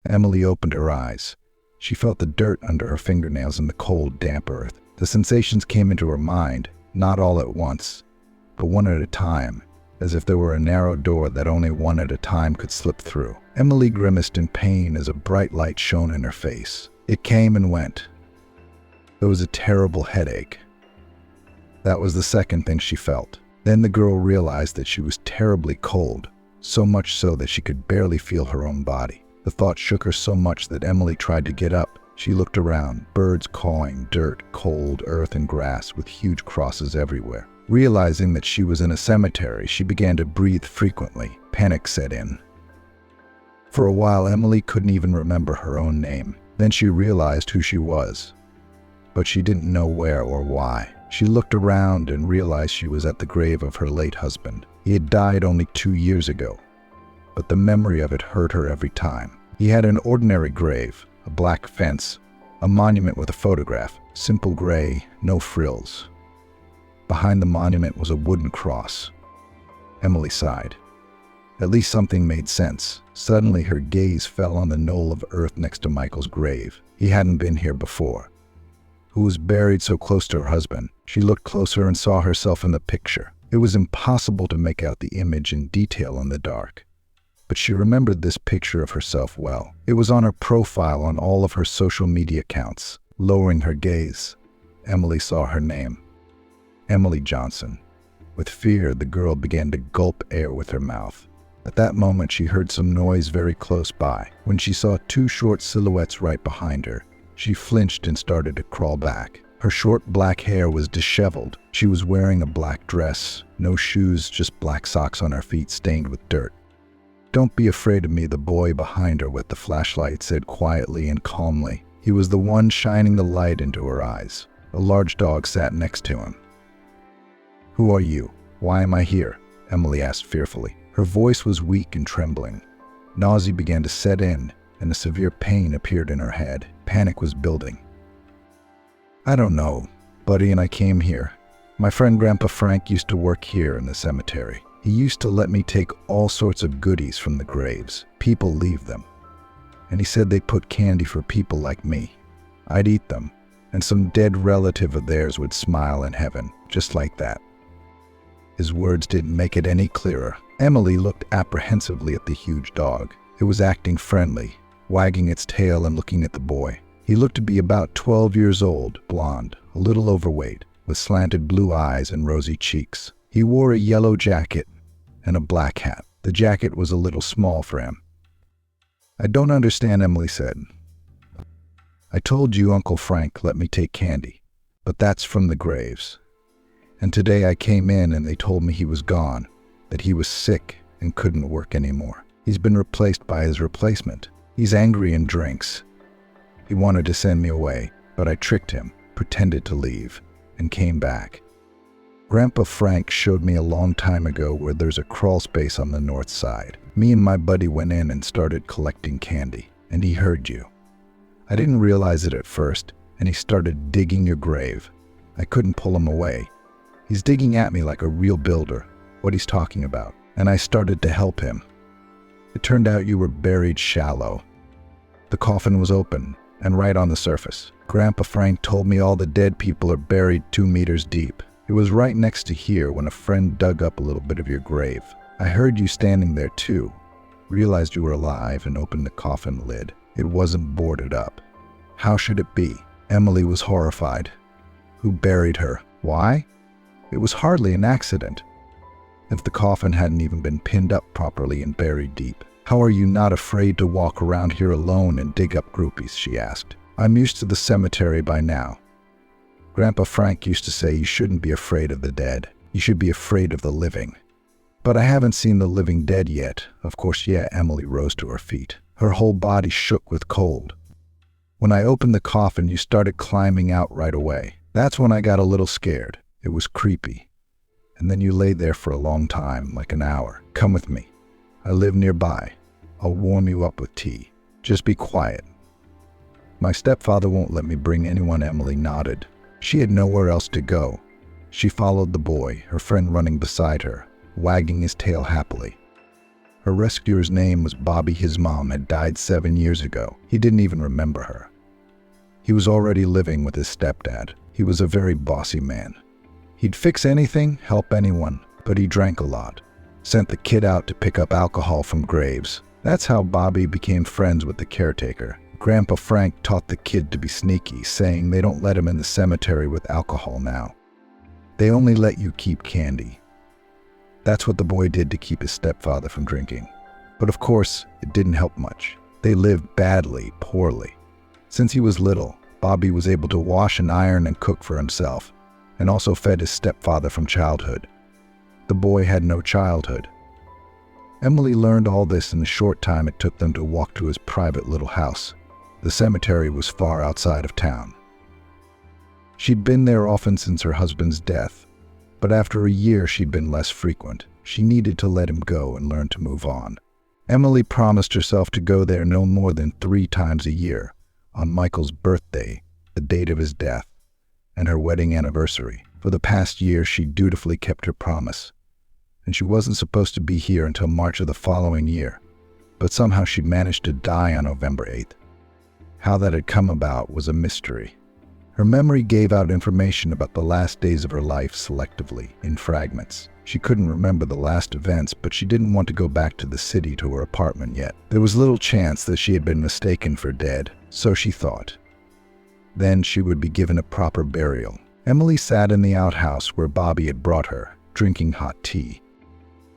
Emily opened her eyes. She felt the dirt under her fingernails in the cold, damp earth. The sensations came into her mind, not all at once, but one at a time, as if there were a narrow door that only one at a time could slip through. Emily grimaced in pain as a bright light shone in her face. It came and went. There was a terrible headache. That was the second thing she felt. Then the girl realized that she was terribly cold, so much so that she could barely feel her own body. The thought shook her so much that Emily tried to get up. She looked around, birds cawing, dirt, cold, earth, and grass with huge crosses everywhere. Realizing that she was in a cemetery, she began to breathe frequently. Panic set in. For a while, Emily couldn't even remember her own name. Then she realized who she was, but she didn't know where or why. She looked around and realized she was at the grave of her late husband. He had died only 2 years ago, but the memory of it hurt her every time. He had an ordinary grave, a black fence, a monument with a photograph, simple gray, no frills. Behind the monument was a wooden cross. Emily sighed. At least something made sense. Suddenly her gaze fell on the knoll of earth next to Michael's grave. He hadn't been here before. Who was buried so close to her husband? She looked closer and saw herself in the picture. It was impossible to make out the image in detail in the dark, but she remembered this picture of herself well. It was on her profile on all of her social media accounts. Lowering her gaze, Emily saw her name. Emily Johnson. With fear, the girl began to gulp air with her mouth. At that moment, she heard some noise very close by. When she saw 2 short silhouettes right behind her, she flinched and started to crawl back. Her short black hair was disheveled. She was wearing a black dress, no shoes, just black socks on her feet stained with dirt. "Don't be afraid of me," the boy behind her with the flashlight said quietly and calmly. He was the one shining the light into her eyes. A large dog sat next to him. "Who are you? Why am I here?" Emily asked fearfully. Her voice was weak and trembling. Nausea began to set in, and a severe pain appeared in her head. Panic was building. "I don't know. Buddy and I came here. My friend Grandpa Frank used to work here in the cemetery. He used to let me take all sorts of goodies from the graves. People leave them. And he said they put candy for people like me. I'd eat them, and some dead relative of theirs would smile in heaven, just like that." His words didn't make it any clearer. Emily looked apprehensively at the huge dog. It was acting friendly, wagging its tail and looking at the boy. He looked to be about 12 years old, blonde, a little overweight, with slanted blue eyes and rosy cheeks. He wore a yellow jacket and a black hat. The jacket was a little small for him. "I don't understand," Emily said. "I told you Uncle Frank let me take candy, but that's from the graves. And today I came in and they told me he was gone, that he was sick and couldn't work anymore. He's been replaced by his replacement. He's angry and drinks. He wanted to send me away, but I tricked him, pretended to leave, and came back. Grandpa Frank showed me a long time ago where there's a crawl space on the north side. Me and my buddy went in and started collecting candy, and he heard you. I didn't realize it at first, and he started digging your grave. I couldn't pull him away. He's digging at me like a real builder, what he's talking about, and I started to help him. It turned out you were buried shallow. The coffin was open and right on the surface. Grandpa Frank told me all the dead people are buried 2 meters deep. It was right next to here when a friend dug up a little bit of your grave. I heard you standing there too, realized you were alive, and opened the coffin lid. It wasn't boarded up. How should it be? Emily was horrified. Who buried her? Why? It was hardly an accident. If the coffin hadn't even been pinned up properly and buried deep. How are you not afraid to walk around here alone and dig up groupies? She asked. I'm used to the cemetery by now. Grandpa Frank used to say you shouldn't be afraid of the dead. You should be afraid of the living. But I haven't seen the living dead yet. Of course, yeah. Emily rose to her feet. Her whole body shook with cold. When I opened the coffin, you started climbing out right away. That's when I got a little scared. It was creepy. And then you lay there for a long time, like an hour. Come with me. I live nearby. I'll warm you up with tea. Just be quiet. My stepfather won't let me bring anyone. Emily nodded. She had nowhere else to go. She followed the boy, her friend running beside her, wagging his tail happily. Her rescuer's name was Bobby. His mom had died 7 years ago. He didn't even remember her. He was already living with his stepdad. He was a very bossy man. He'd fix anything, help anyone, but he drank a lot. Sent the kid out to pick up alcohol from graves. That's how Bobby became friends with the caretaker. Grandpa Frank taught the kid to be sneaky, saying they don't let him in the cemetery with alcohol now. They only let you keep candy. That's what the boy did to keep his stepfather from drinking. But of course, it didn't help much. They lived badly, poorly. Since he was little, Bobby was able to wash and iron and cook for himself, and also fed his stepfather from childhood. The boy had no childhood. Emily learned all this in the short time it took them to walk to his private little house. The cemetery was far outside of town. She'd been there often since her husband's death, but after a year she'd been less frequent. She needed to let him go and learn to move on. Emily promised herself to go there no more than 3 times a year, on Michael's birthday, the date of his death, and her wedding anniversary. For the past year, she dutifully kept her promise, and she wasn't supposed to be here until March of the following year, but somehow she managed to die on November 8th. How that had come about was a mystery. Her memory gave out information about the last days of her life selectively, in fragments. She couldn't remember the last events, but she didn't want to go back to the city to her apartment yet. There was little chance that she had been mistaken for dead, so she thought. Then she would be given a proper burial. Emily sat in the outhouse where Bobby had brought her, drinking hot tea.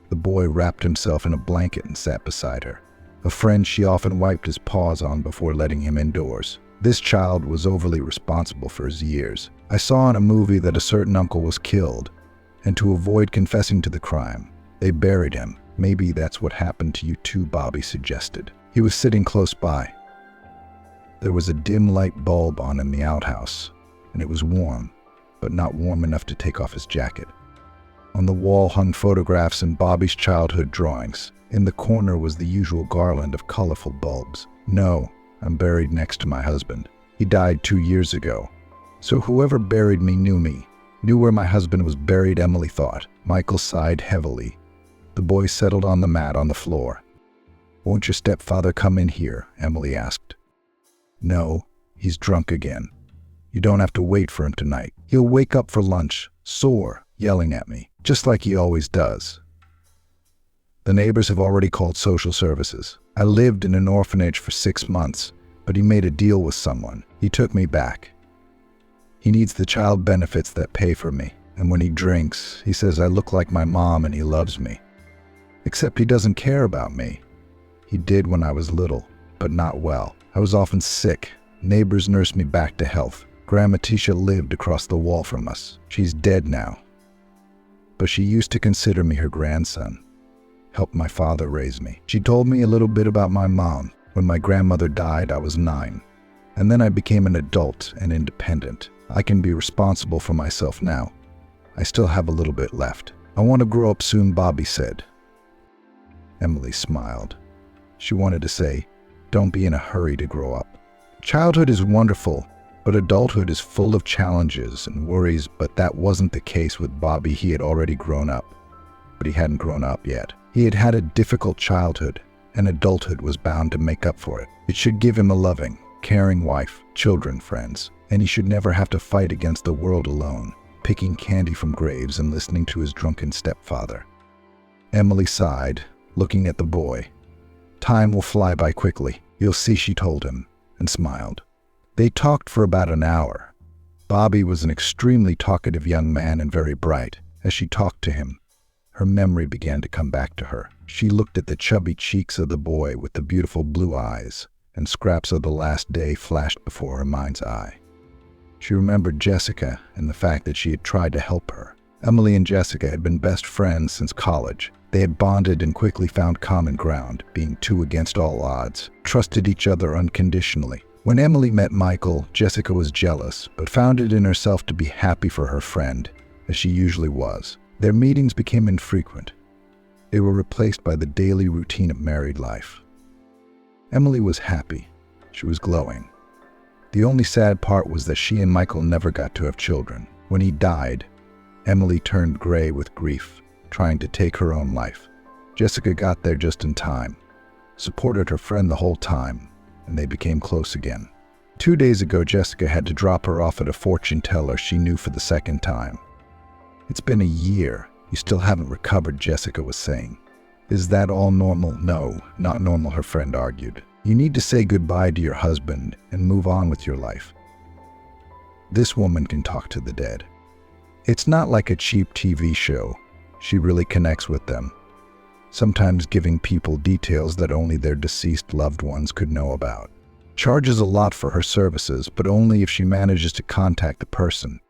The boy wrapped himself in a blanket and sat beside her. A friend she often wiped his paws on before letting him indoors. This child was overly responsible for his years. I saw in a movie that a certain uncle was killed, and to avoid confessing to the crime, they buried him. Maybe that's what happened to you too, Bobby suggested. He was sitting close by. There was a dim light bulb on in the outhouse, and it was warm, but not warm enough to take off his jacket. On the wall hung photographs and Bobby's childhood drawings. In the corner was the usual garland of colorful bulbs. No, I'm buried next to my husband. He died 2 years ago. So whoever buried me, knew where my husband was buried, Emily thought. Michael sighed heavily. The boy settled on the mat on the floor. Won't your stepfather come in here? Emily asked. No, he's drunk again. You don't have to wait for him tonight. He'll wake up for lunch, sore, yelling at me, just like he always does. The neighbors have already called social services. I lived in an orphanage for 6 months, but he made a deal with someone. He took me back. He needs the child benefits that pay for me, and when he drinks, he says I look like my mom and he loves me. Except he doesn't care about me. He did when I was little, but not well. I was often sick. Neighbors nursed me back to health. Grandma Tisha lived across the wall from us. She's dead now. But she used to consider me her grandson. Helped my father raise me. She told me a little bit about my mom. When my grandmother died, I was 9. And then I became an adult and independent. I can be responsible for myself now. I still have a little bit left. I want to grow up soon, Bobby said. Emily smiled. She wanted to say, don't be in a hurry to grow up. Childhood is wonderful, but adulthood is full of challenges and worries, but that wasn't the case with Bobby. He had already grown up, but he hadn't grown up yet. He had had a difficult childhood, and adulthood was bound to make up for it. It should give him a loving, caring wife, children, friends, and he should never have to fight against the world alone, picking candy from graves and listening to his drunken stepfather. Emily sighed, looking at the boy. Time will fly by quickly. You'll see, she told him, and smiled. They talked for about an hour. Bobby was an extremely talkative young man and very bright. As she talked to him, her memory began to come back to her. She looked at the chubby cheeks of the boy with the beautiful blue eyes, and scraps of the last day flashed before her mind's eye. She remembered Jessica and the fact that she had tried to help her. Emily and Jessica had been best friends since college. They had bonded and quickly found common ground, being 2 against all odds, trusted each other unconditionally. When Emily met Michael, Jessica was jealous, but found it in herself to be happy for her friend, as she usually was. Their meetings became infrequent. They were replaced by the daily routine of married life. Emily was happy. She was glowing. The only sad part was that she and Michael never got to have children. When he died, Emily turned gray with grief, trying to take her own life. Jessica got there just in time, supported her friend the whole time, and they became close again. 2 days ago, Jessica had to drop her off at a fortune teller she knew for the second time. "It's been a year. You still haven't recovered," Jessica was saying. "Is that all normal?" "No, not normal," her friend argued. "You need to say goodbye to your husband and move on with your life. This woman can talk to the dead. It's not like a cheap TV show. She really connects with them, sometimes giving people details that only their deceased loved ones could know about. Charges a lot for her services, but only if she manages to contact the person.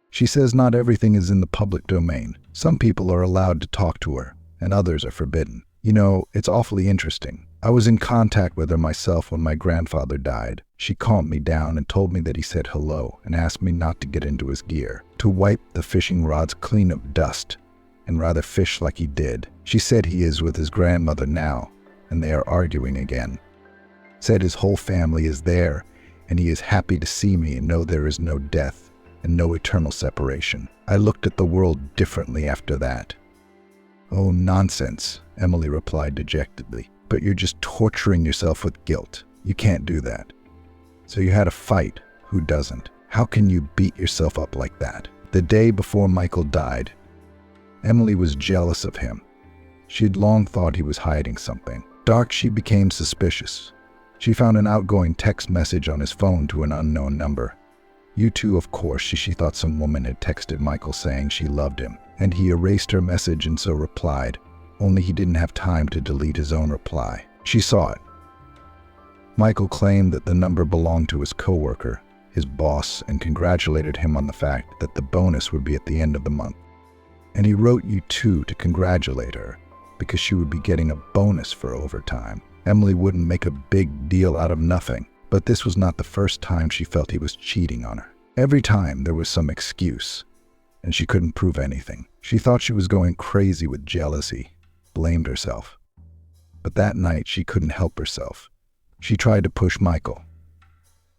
She says not everything is in the public domain. Some people are allowed to talk to her, and others are forbidden. You know, it's awfully interesting. I was in contact with her myself when my grandfather died. She calmed me down and told me that he said hello and asked me not to get into his gear, to wipe the fishing rods clean of dust, and rather fish like he did. She said he is with his grandmother now, and they are arguing again. Said his whole family is there, and he is happy to see me and know there is no death and no eternal separation. I looked at the world differently after that." "Oh, nonsense," Emily replied dejectedly. "But you're just torturing yourself with guilt. You can't do that. So you had a fight. Who doesn't? How can you beat yourself up like that?" The day before Michael died, Emily was jealous of him. She had long thought he was hiding something. Dark, she became suspicious. She found an outgoing text message on his phone to an unknown number. "You too, of course," she thought some woman had texted Michael saying she loved him, and he erased her message and so replied, only he didn't have time to delete his own reply. She saw it. Michael claimed that the number belonged to his coworker, his boss, and congratulated him on the fact that the bonus would be at the end of the month. And he wrote "you too" to congratulate her, because she would be getting a bonus for overtime. Emily wouldn't make a big deal out of nothing, but this was not the first time she felt he was cheating on her. Every time there was some excuse, and she couldn't prove anything. She thought she was going crazy with jealousy, blamed herself. But that night she couldn't help herself. She tried to push Michael.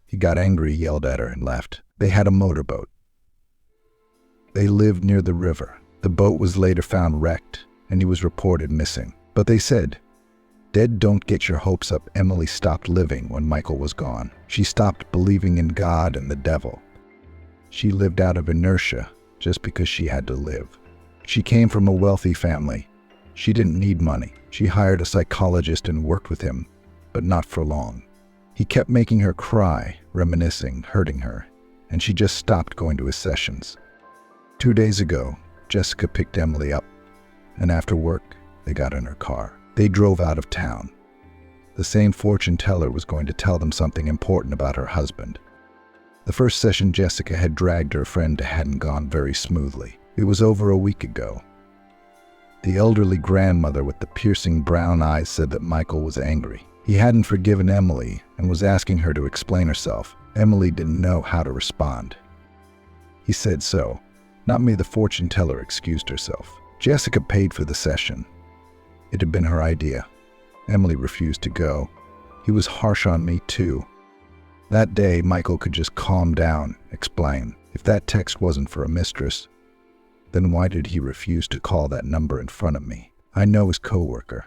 He got angry, yelled at her, and left. They had a motorboat. They lived near the river. The boat was later found wrecked, and he was reported missing. But they said, "Dead don't get your hopes up." Emily stopped living when Michael was gone. She stopped believing in God and the devil. She lived out of inertia just because she had to live. She came from a wealthy family. She didn't need money. She hired a psychologist and worked with him, but not for long. He kept making her cry, reminiscing, hurting her, and she just stopped going to his sessions. 2 days ago, Jessica picked Emily up, and after work, they got in her car. They drove out of town. The same fortune teller was going to tell them something important about her husband. The first session Jessica had dragged her friend to hadn't gone very smoothly. It was over a week ago. The elderly grandmother with the piercing brown eyes said that Michael was angry. He hadn't forgiven Emily and was asking her to explain herself. Emily didn't know how to respond. He said so. "Not me," the fortune teller excused herself. Jessica paid for the session. It had been her idea. Emily refused to go. He was harsh on me too. That day, Michael could just calm down, explain. If that text wasn't for a mistress, then why did he refuse to call that number in front of me? I know his coworker.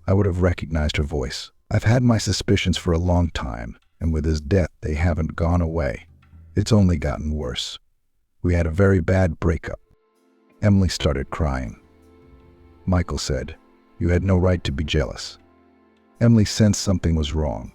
I would have recognized her voice. I've had my suspicions for a long time, and with his death, they haven't gone away. It's only gotten worse. We had a very bad breakup. Emily started crying. Michael said, "You had no right to be jealous." Emily sensed something was wrong.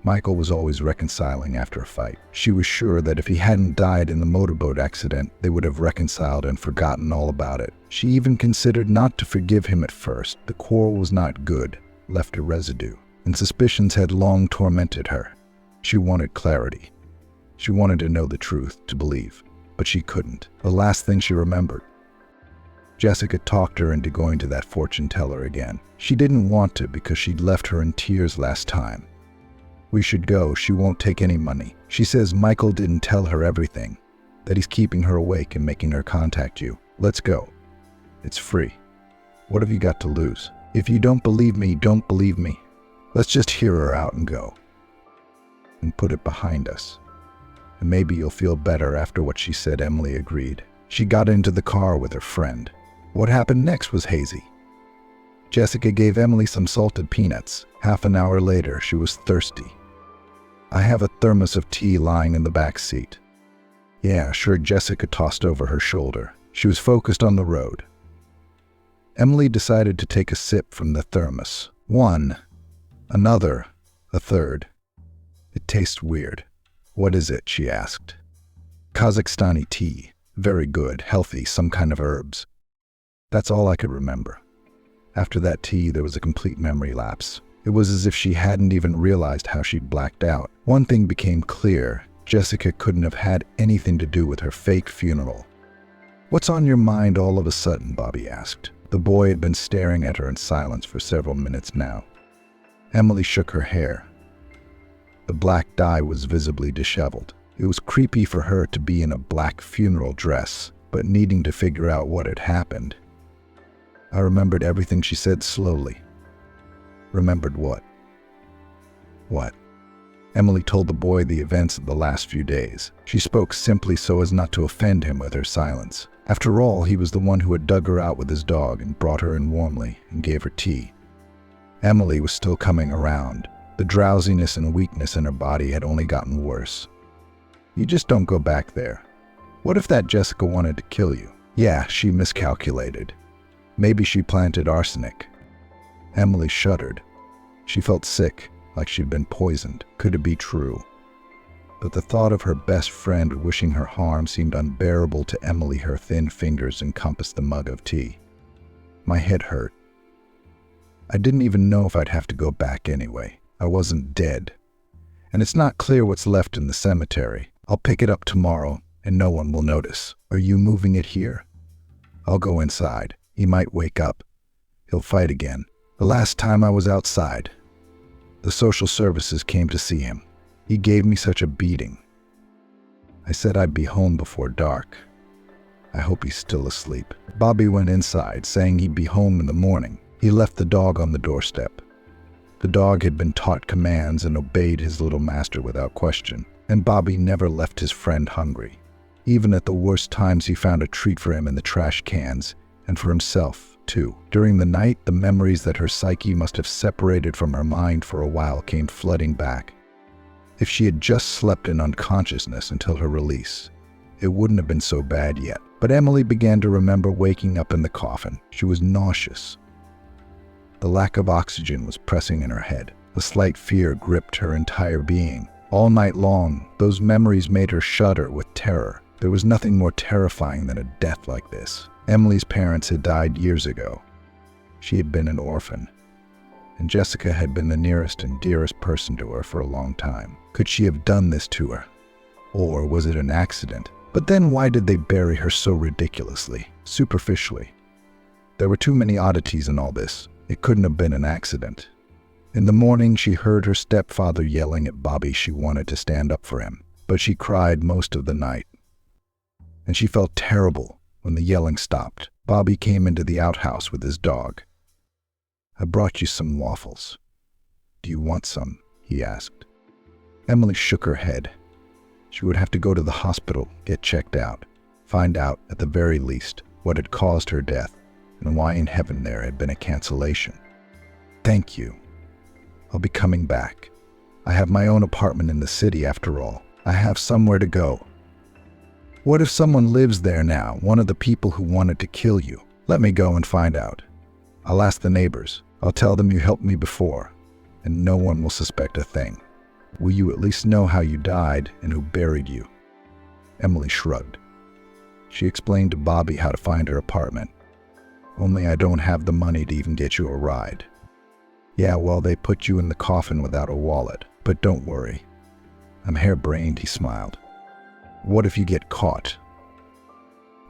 Michael was always reconciling after a fight. She was sure that if he hadn't died in the motorboat accident, they would have reconciled and forgotten all about it. She even considered not to forgive him at first. The quarrel was not good, left a residue, and suspicions had long tormented her. She wanted clarity. She wanted to know the truth, to believe, but she couldn't. The last thing she remembered. Jessica talked her into going to that fortune teller again. She didn't want to because she'd left her in tears last time. "We should go. She won't take any money. She says Michael didn't tell her everything, that he's keeping her awake and making her contact you. Let's go. It's free. What have you got to lose? If you don't believe me, don't believe me. Let's just hear her out and go. And put it behind us. And maybe you'll feel better after what she said." Emily agreed. She got into the car with her friend. What happened next was hazy. Jessica gave Emily some salted peanuts. Half an hour later, she was thirsty. I have a thermos of tea lying in the back seat. Yeah, sure, Jessica tossed over her shoulder. She was focused on the road. Emily decided to take a sip from the thermos. One, another, a third. It tastes weird. What is it? She asked. Kazakhstani tea. Very good, healthy, some kind of herbs. That's all I could remember. After that tea, there was a complete memory lapse. It was as if she hadn't even realized how she'd blacked out. One thing became clear. Jessica couldn't have had anything to do with her fake funeral. What's on your mind all of a sudden? Bobby asked. The boy had been staring at her in silence for several minutes now. Emily shook her hair. The black dye was visibly disheveled. It was creepy for her to be in a black funeral dress, but needing to figure out what had happened. I remembered everything she said slowly. Remembered what? What? Emily told the boy the events of the last few days. She spoke simply so as not to offend him with her silence. After all, he was the one who had dug her out with his dog and brought her in warmly and gave her tea. Emily was still coming around. The drowsiness and weakness in her body had only gotten worse. You just don't go back there. What if that Jessica wanted to kill you? Yeah, she miscalculated. Maybe she planted arsenic. Emily shuddered. She felt sick, like she'd been poisoned. Could it be true? But the thought of her best friend wishing her harm seemed unbearable to Emily. Her thin fingers encompassed the mug of tea. My head hurt. I didn't even know if I'd have to go back anyway. I wasn't dead. And it's not clear what's left in the cemetery. I'll pick it up tomorrow, and no one will notice. Are you moving it here? I'll go inside. He might wake up. He'll fight again. The last time I was outside, the social services came to see him. He gave me such a beating. I said I'd be home before dark. I hope he's still asleep. Bobby went inside, saying he'd be home in the morning. He left the dog on the doorstep. The dog had been taught commands and obeyed his little master without question. And Bobby never left his friend hungry. Even at the worst times, he found a treat for him in the trash cans, and for himself, too. During the night, the memories that her psyche must have separated from her mind for a while came flooding back. If she had just slept in unconsciousness until her release, it wouldn't have been so bad yet. But Emily began to remember waking up in the coffin. She was nauseous. The lack of oxygen was pressing in her head. A slight fear gripped her entire being. All night long, those memories made her shudder with terror. There was nothing more terrifying than a death like this. Emily's parents had died years ago. She had been an orphan, and Jessica had been the nearest and dearest person to her for a long time. Could she have done this to her? Or was it an accident? But then why did they bury her so ridiculously, superficially? There were too many oddities in all this. It couldn't have been an accident. In the morning, she heard her stepfather yelling at Bobby she wanted to stand up for him, but she cried most of the night. And she felt terrible when the yelling stopped. Bobby came into the outhouse with his dog. I brought you some waffles. Do you want some? He asked. Emily shook her head. She would have to go to the hospital, get checked out, find out, at the very least, what had caused her death, and why in heaven there had been a cancellation. Thank you. I'll be coming back. I have my own apartment in the city after all. I have somewhere to go. What if someone lives there now, one of the people who wanted to kill you? Let me go and find out. I'll ask the neighbors. I'll tell them you helped me before, and no one will suspect a thing. Will you at least know how you died and who buried you? Emily shrugged. She explained to Bobby how to find her apartment. Only I don't have the money to even get you a ride. Yeah, well, they put you in the coffin without a wallet, but don't worry. I'm harebrained, he smiled. What if you get caught?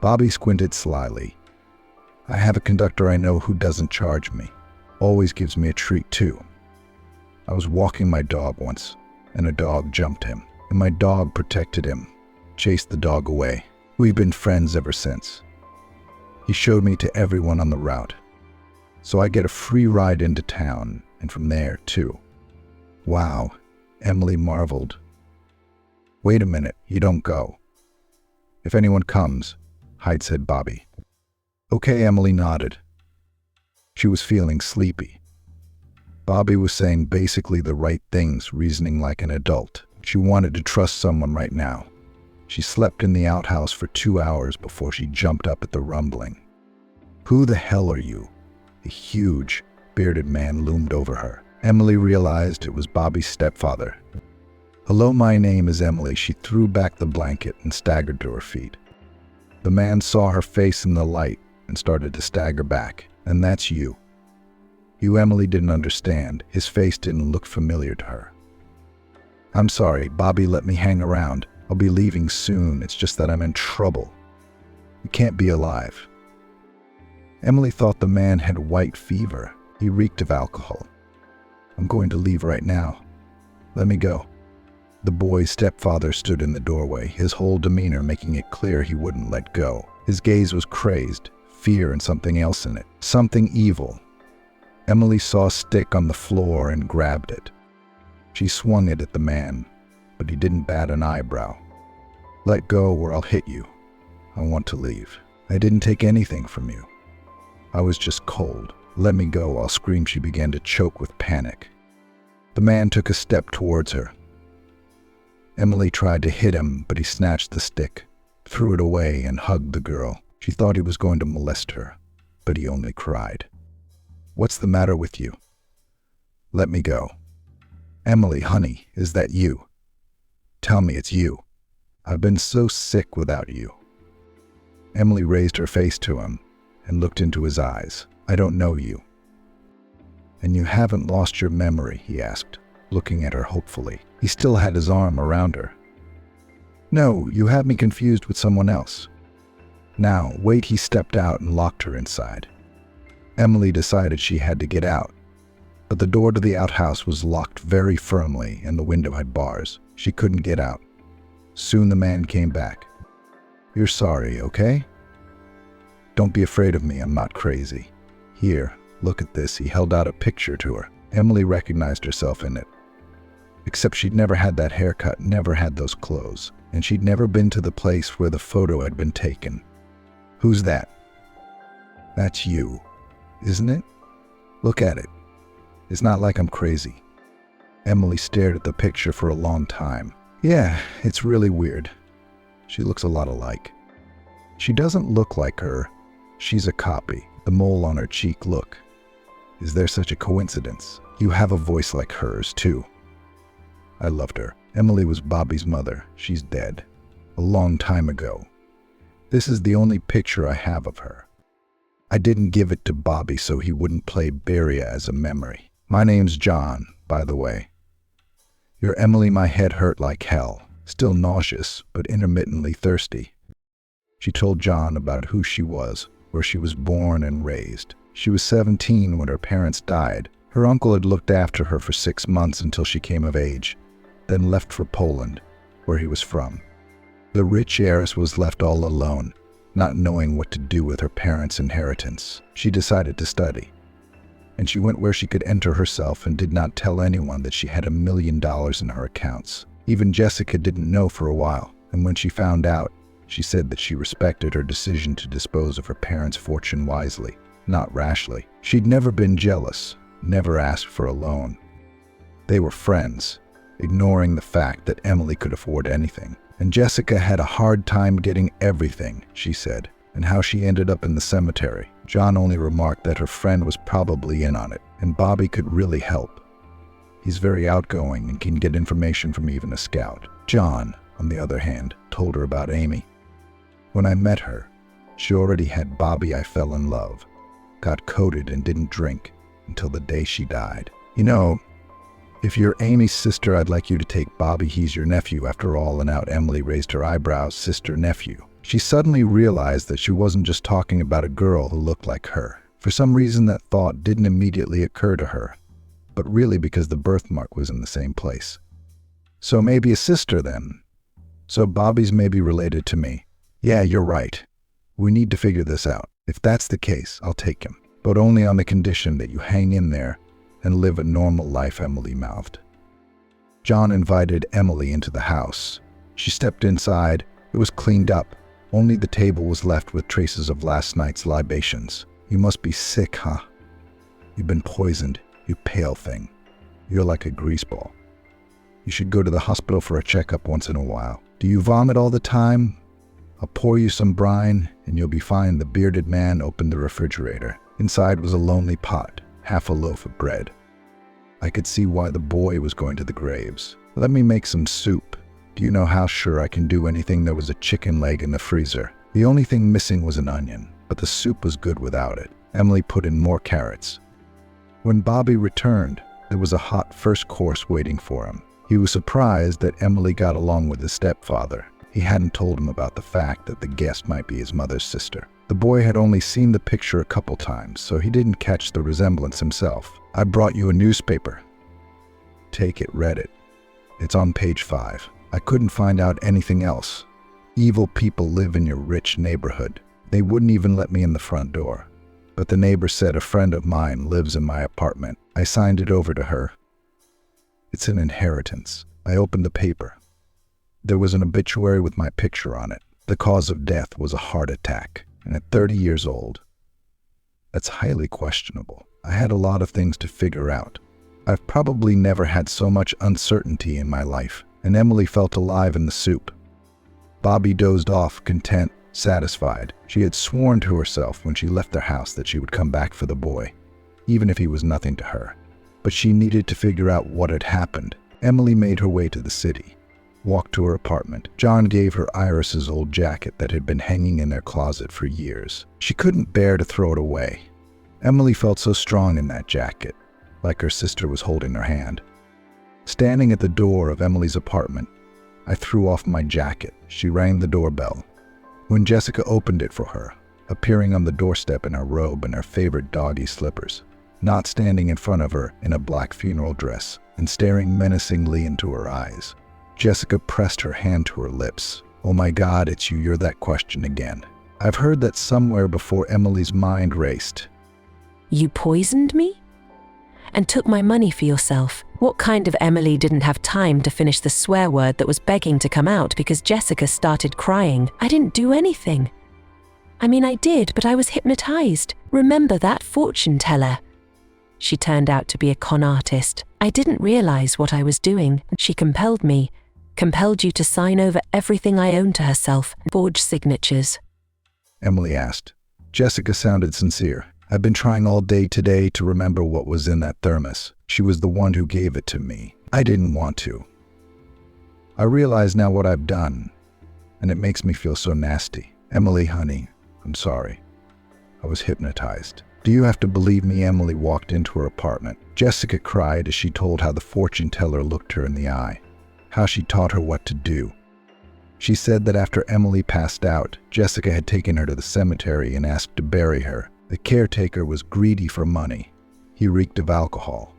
Bobby squinted slyly. I have a conductor I know who doesn't charge me. Always gives me a treat, too. I was walking my dog once, and a dog jumped him, and my dog protected him, chased the dog away. We've been friends ever since. He showed me to everyone on the route. So I get a free ride into town, and from there, too. Wow, Emily marveled. Wait a minute, you don't go. If anyone comes, Hyde said Bobby. Okay, Emily nodded. She was feeling sleepy. Bobby was saying basically the right things, reasoning like an adult. She wanted to trust someone right now. She slept in the outhouse for 2 hours before she jumped up at the rumbling. "Who the hell are you?" A huge, bearded man loomed over her. Emily realized it was Bobby's stepfather. "Hello, my name is Emily." She threw back the blanket and staggered to her feet. The man saw her face in the light and started to stagger back. "And that's you." You Emily didn't understand. His face didn't look familiar to her. "I'm sorry, Bobby let me hang around. I'll be leaving soon. It's just that I'm in trouble. You can't be alive." Emily thought the man had white fever. He reeked of alcohol. "I'm going to leave right now. Let me go." The boy's stepfather stood in the doorway, his whole demeanor making it clear he wouldn't let go. His gaze was crazed, fear and something else in it. Something evil. Emily saw a stick on the floor and grabbed it. She swung it at the man, but he didn't bat an eyebrow. "Let go or I'll hit you. I want to leave. I didn't take anything from you. I was just cold. Let me go." I'll scream. She began to choke with panic. The man took a step towards her. Emily tried to hit him, but he snatched the stick, threw it away, and hugged the girl. She thought he was going to molest her, but he only cried. "What's the matter with you? Let me go." "Emily, honey, is that you? Tell me it's you. I've been so sick without you." Emily raised her face to him and looked into his eyes. "I don't know you." "And you haven't lost your memory?" he asked, looking at her hopefully. He still had his arm around her. "No, you have me confused with someone else." "Now, wait." He stepped out and locked her inside. Emily decided she had to get out, but the door to the outhouse was locked very firmly and the window had bars. She couldn't get out. Soon the man came back. "You're sorry, okay? Don't be afraid of me. I'm not crazy. Here, look at this." He held out a picture to her. Emily recognized herself in it. Except she'd never had that haircut, never had those clothes, and she'd never been to the place where the photo had been taken. "Who's that?" "That's you, isn't it? Look at it. It's not like I'm crazy." Emily stared at the picture for a long time. "Yeah, it's really weird. She looks a lot alike." "She doesn't look like her. She's a copy." The mole on her cheek. "Look. Is there such a coincidence? You have a voice like hers, too." I loved her. Emily was Bobby's mother. She's dead. A long time ago. This is the only picture I have of her. I didn't give it to Bobby so he wouldn't play bury her as a memory. "My name's John, by the way." "You're Emily." My head hurt like hell. Still nauseous, but intermittently thirsty. She told John about who she was, where she was born and raised. She was 17 when her parents died. Her uncle had looked after her for 6 months until she came of age, then left for Poland, where he was from. The rich heiress was left all alone, not knowing what to do with her parents' inheritance. She decided to study, and she went where she could enter herself and did not tell anyone that she had $1 million in her accounts. Even Jessica didn't know for a while, and when she found out, she said that she respected her decision to dispose of her parents' fortune wisely, not rashly. She'd never been jealous, never asked for a loan. They were friends, ignoring the fact that Emily could afford anything. And Jessica had a hard time getting everything, she said, and how she ended up in the cemetery. John only remarked that her friend was probably in on it, and Bobby could really help. He's very outgoing and can get information from even a scout. John, on the other hand, told her about Amy. "When I met her, she already had Bobby. I fell in love, got coded and didn't drink until the day she died. You know, if you're Amy's sister, I'd like you to take Bobby. He's your nephew after all." And out Emily raised her eyebrows. Sister-nephew. She suddenly realized that she wasn't just talking about a girl who looked like her. For some reason that thought didn't immediately occur to her, but really because the birthmark was in the same place. "So maybe a sister then. So Bobby's maybe related to me." "Yeah, you're right. We need to figure this out. If that's the case, I'll take him. But only on the condition that you hang in there and live a normal life," Emily mouthed. John invited Emily into the house. She stepped inside. It was cleaned up. Only the table was left with traces of last night's libations. "You must be sick, huh? You've been poisoned, you pale thing. You're like a greaseball. You should go to the hospital for a checkup once in a while. Do you vomit all the time? I'll pour you some brine and you'll be fine." The bearded man opened the refrigerator. Inside was a lonely pot, half a loaf of bread. I could see why the boy was going to the graves. "Let me make some soup. Do you know how sure I can do anything? There was a chicken leg in the freezer. The only thing missing was an onion, but the soup was good without it." Emily put in more carrots. When Bobby returned, there was a hot first course waiting for him. He was surprised that Emily got along with his stepfather. He hadn't told him about the fact that the guest might be his mother's sister. The boy had only seen the picture a couple times, so he didn't catch the resemblance himself. "I brought you a newspaper." "Take it, read it. It's on page 5. I couldn't find out anything else. Evil people live in your rich neighborhood. They wouldn't even let me in the front door. But the neighbor said a friend of mine lives in my apartment. I signed it over to her. It's an inheritance." I opened the paper. There was an obituary with my picture on it. The cause of death was a heart attack, and at 30 years old. That's highly questionable. I had a lot of things to figure out. I've probably never had so much uncertainty in my life, and Emily felt alive in the soup. Bobby dozed off, content, satisfied. She had sworn to herself when she left their house that she would come back for the boy, even if he was nothing to her. But she needed to figure out what had happened. Emily made her way to the city, walked to her apartment. John gave her Iris's old jacket that had been hanging in their closet for years. She couldn't bear to throw it away. Emily felt so strong in that jacket, like her sister was holding her hand. Standing at the door of Emily's apartment, I threw off my jacket. She rang the doorbell. When Jessica opened it for her, appearing on the doorstep in her robe and her favorite doggy slippers, not standing in front of her in a black funeral dress and staring menacingly into her eyes, Jessica pressed her hand to her lips. "Oh my God, it's you. You're that question again." I've heard that somewhere before. Emily's mind raced. "You poisoned me? And took my money for yourself?" What kind of Emily didn't have time to finish the swear word that was begging to come out because Jessica started crying? "I didn't do anything. I mean, I did, but I was hypnotized. Remember that fortune teller? She turned out to be a con artist. I didn't realize what I was doing. She compelled me. Compelled you to sign over everything I owned to herself, forge signatures." Emily asked. Jessica sounded sincere. "I've been trying all day today to remember what was in that thermos. She was the one who gave it to me. I didn't want to. I realize now what I've done, and it makes me feel so nasty. Emily, honey, I'm sorry. I was hypnotized. Do you have to believe me?" Emily walked into her apartment. Jessica cried as she told how the fortune teller looked her in the eye, how she taught her what to do. She said that after Emily passed out, Jessica had taken her to the cemetery and asked to bury her. The caretaker was greedy for money. He reeked of alcohol.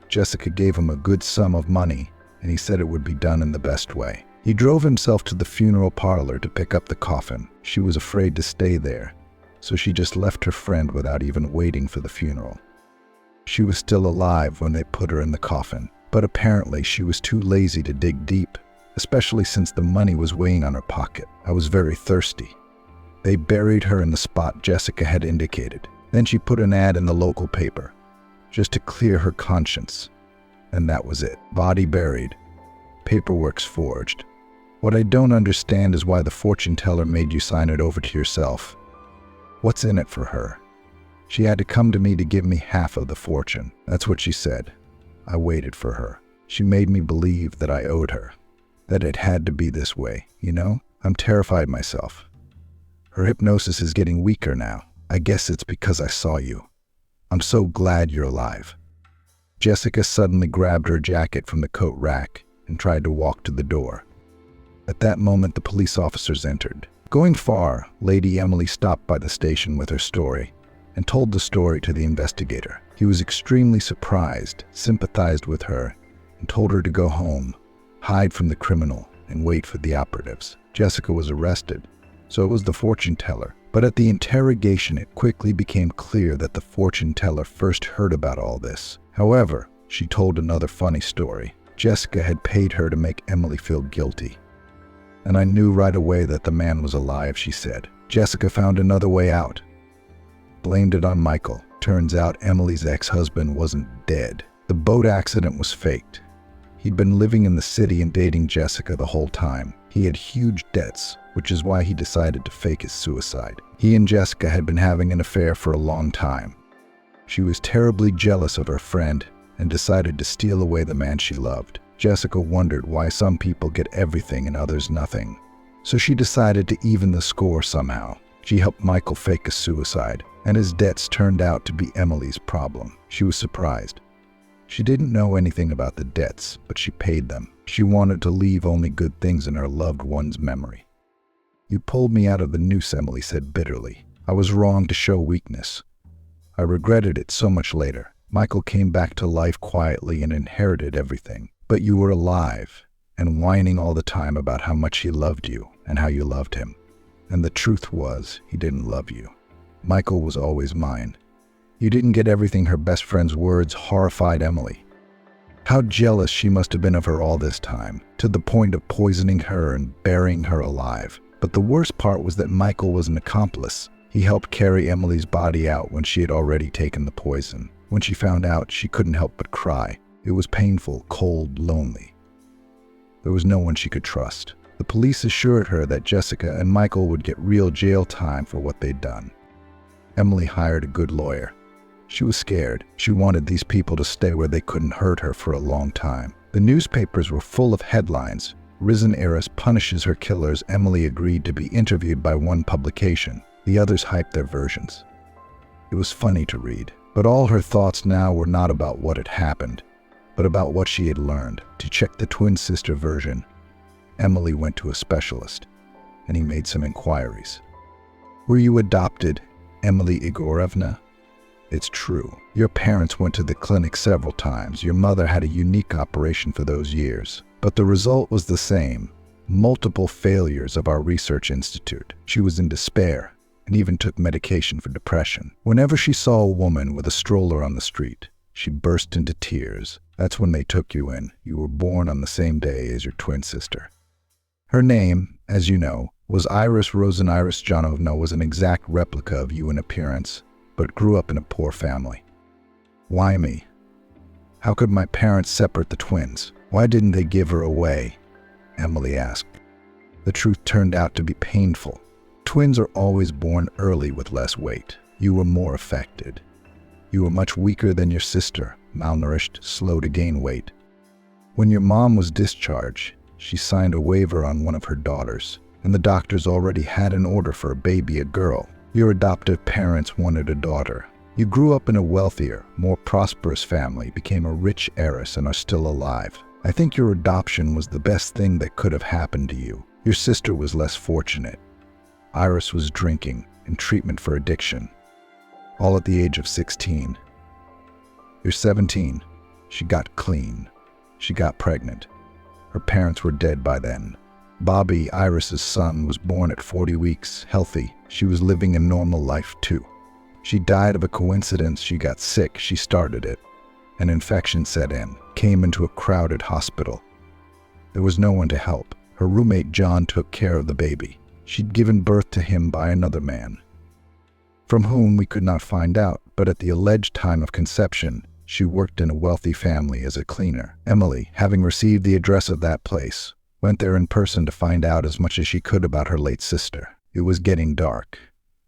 Jessica gave him a good sum of money, and he said it would be done in the best way. He drove himself to the funeral parlor to pick up the coffin. She was afraid to stay there, so she just left her friend without even waiting for the funeral. She was still alive when they put her in the coffin, but apparently she was too lazy to dig deep, especially since the money was weighing on her pocket. I was very thirsty. They buried her in the spot Jessica had indicated. Then she put an ad in the local paper, just to clear her conscience. And that was it. Body buried. Paperwork's forged. What I don't understand is why the fortune teller made you sign it over to yourself. What's in it for her? She had to come to me to give me half of the fortune. That's what she said. I waited for her. She made me believe that I owed her, that it had to be this way, you know? I'm terrified myself. Her hypnosis is getting weaker now. I guess it's because I saw you. I'm so glad you're alive." Jessica suddenly grabbed her jacket from the coat rack and tried to walk to the door. At that moment, the police officers entered. Going far, Lady Emily stopped by the station with her story and told the story to the investigator. He was extremely surprised, sympathized with her, and told her to go home, hide from the criminal, and wait for the operatives. Jessica was arrested, so it was the fortune teller. But at the interrogation, it quickly became clear that the fortune teller first heard about all this. However, she told another funny story. Jessica had paid her to make Emily feel guilty. "And I knew right away that the man was alive," she said. Jessica found another way out. Blamed it on Michael. Turns out Emily's ex-husband wasn't dead. The boat accident was faked. He'd been living in the city and dating Jessica the whole time. He had huge debts, which is why he decided to fake his suicide. He and Jessica had been having an affair for a long time. She was terribly jealous of her friend and decided to steal away the man she loved. Jessica wondered why some people get everything and others nothing. So she decided to even the score somehow. She helped Michael fake a suicide, and his debts turned out to be Emily's problem. She was surprised. She didn't know anything about the debts, but she paid them. She wanted to leave only good things in her loved one's memory. "You pulled me out of the noose," Emily said bitterly. "I was wrong to show weakness. I regretted it so much later. Michael came back to life quietly and inherited everything. But you were alive and whining all the time about how much he loved you and how you loved him. And the truth was, he didn't love you. Michael was always mine." You didn't get everything. Her best friend's words horrified Emily. How jealous she must have been of her all this time, to the point of poisoning her and burying her alive. But the worst part was that Michael was an accomplice. He helped carry Emily's body out when she had already taken the poison. When she found out, she couldn't help but cry. It was painful, cold, lonely. There was no one she could trust. The police assured her that Jessica and Michael would get real jail time for what they'd done. Emily hired a good lawyer. She was scared. She wanted these people to stay where they couldn't hurt her for a long time. The newspapers were full of headlines. "Risen heiress punishes her killers." Emily agreed to be interviewed by one publication. The others hyped their versions. It was funny to read. But all her thoughts now were not about what had happened, but about what she had learned. To check the twin sister version, Emily went to a specialist, and he made some inquiries. "Were you adopted, Emily Igorovna?" "It's true. Your parents went to the clinic several times. Your mother had a unique operation for those years. But the result was the same. Multiple failures of our research institute." She was in despair and even took medication for depression. Whenever she saw a woman with a stroller on the street, she burst into tears. "That's when they took you in. You were born on the same day as your twin sister." Her name, as you know, was Iris Rosen. Iris Janovna was an exact replica of you in appearance, but grew up in a poor family. "Why me? How could my parents separate the twins? Why didn't they give her away?" Emily asked. The truth turned out to be painful. Twins are always born early with less weight. You were more affected. You were much weaker than your sister, malnourished, slow to gain weight. When your mom was discharged, she signed a waiver on one of her daughters, and the doctors already had an order for a baby, a girl. Your adoptive parents wanted a daughter. You grew up in a wealthier, more prosperous family, became a rich heiress, and are still alive. I think your adoption was the best thing that could have happened to you. Your sister was less fortunate. Iris was drinking, in treatment for addiction, all at the age of 16. You're 17. She got clean. She got pregnant. Her parents were dead by then. Bobby, Iris's son, was born at 40 weeks, healthy. She was living a normal life too. She died of a coincidence. She got sick. She started it. An infection set in, came into a crowded hospital. There was no one to help. Her roommate John took care of the baby. She'd given birth to him by another man, from whom we could not find out, but at the alleged time of conception, she worked in a wealthy family as a cleaner. Emily, having received the address of that place, went there in person to find out as much as she could about her late sister. It was getting dark.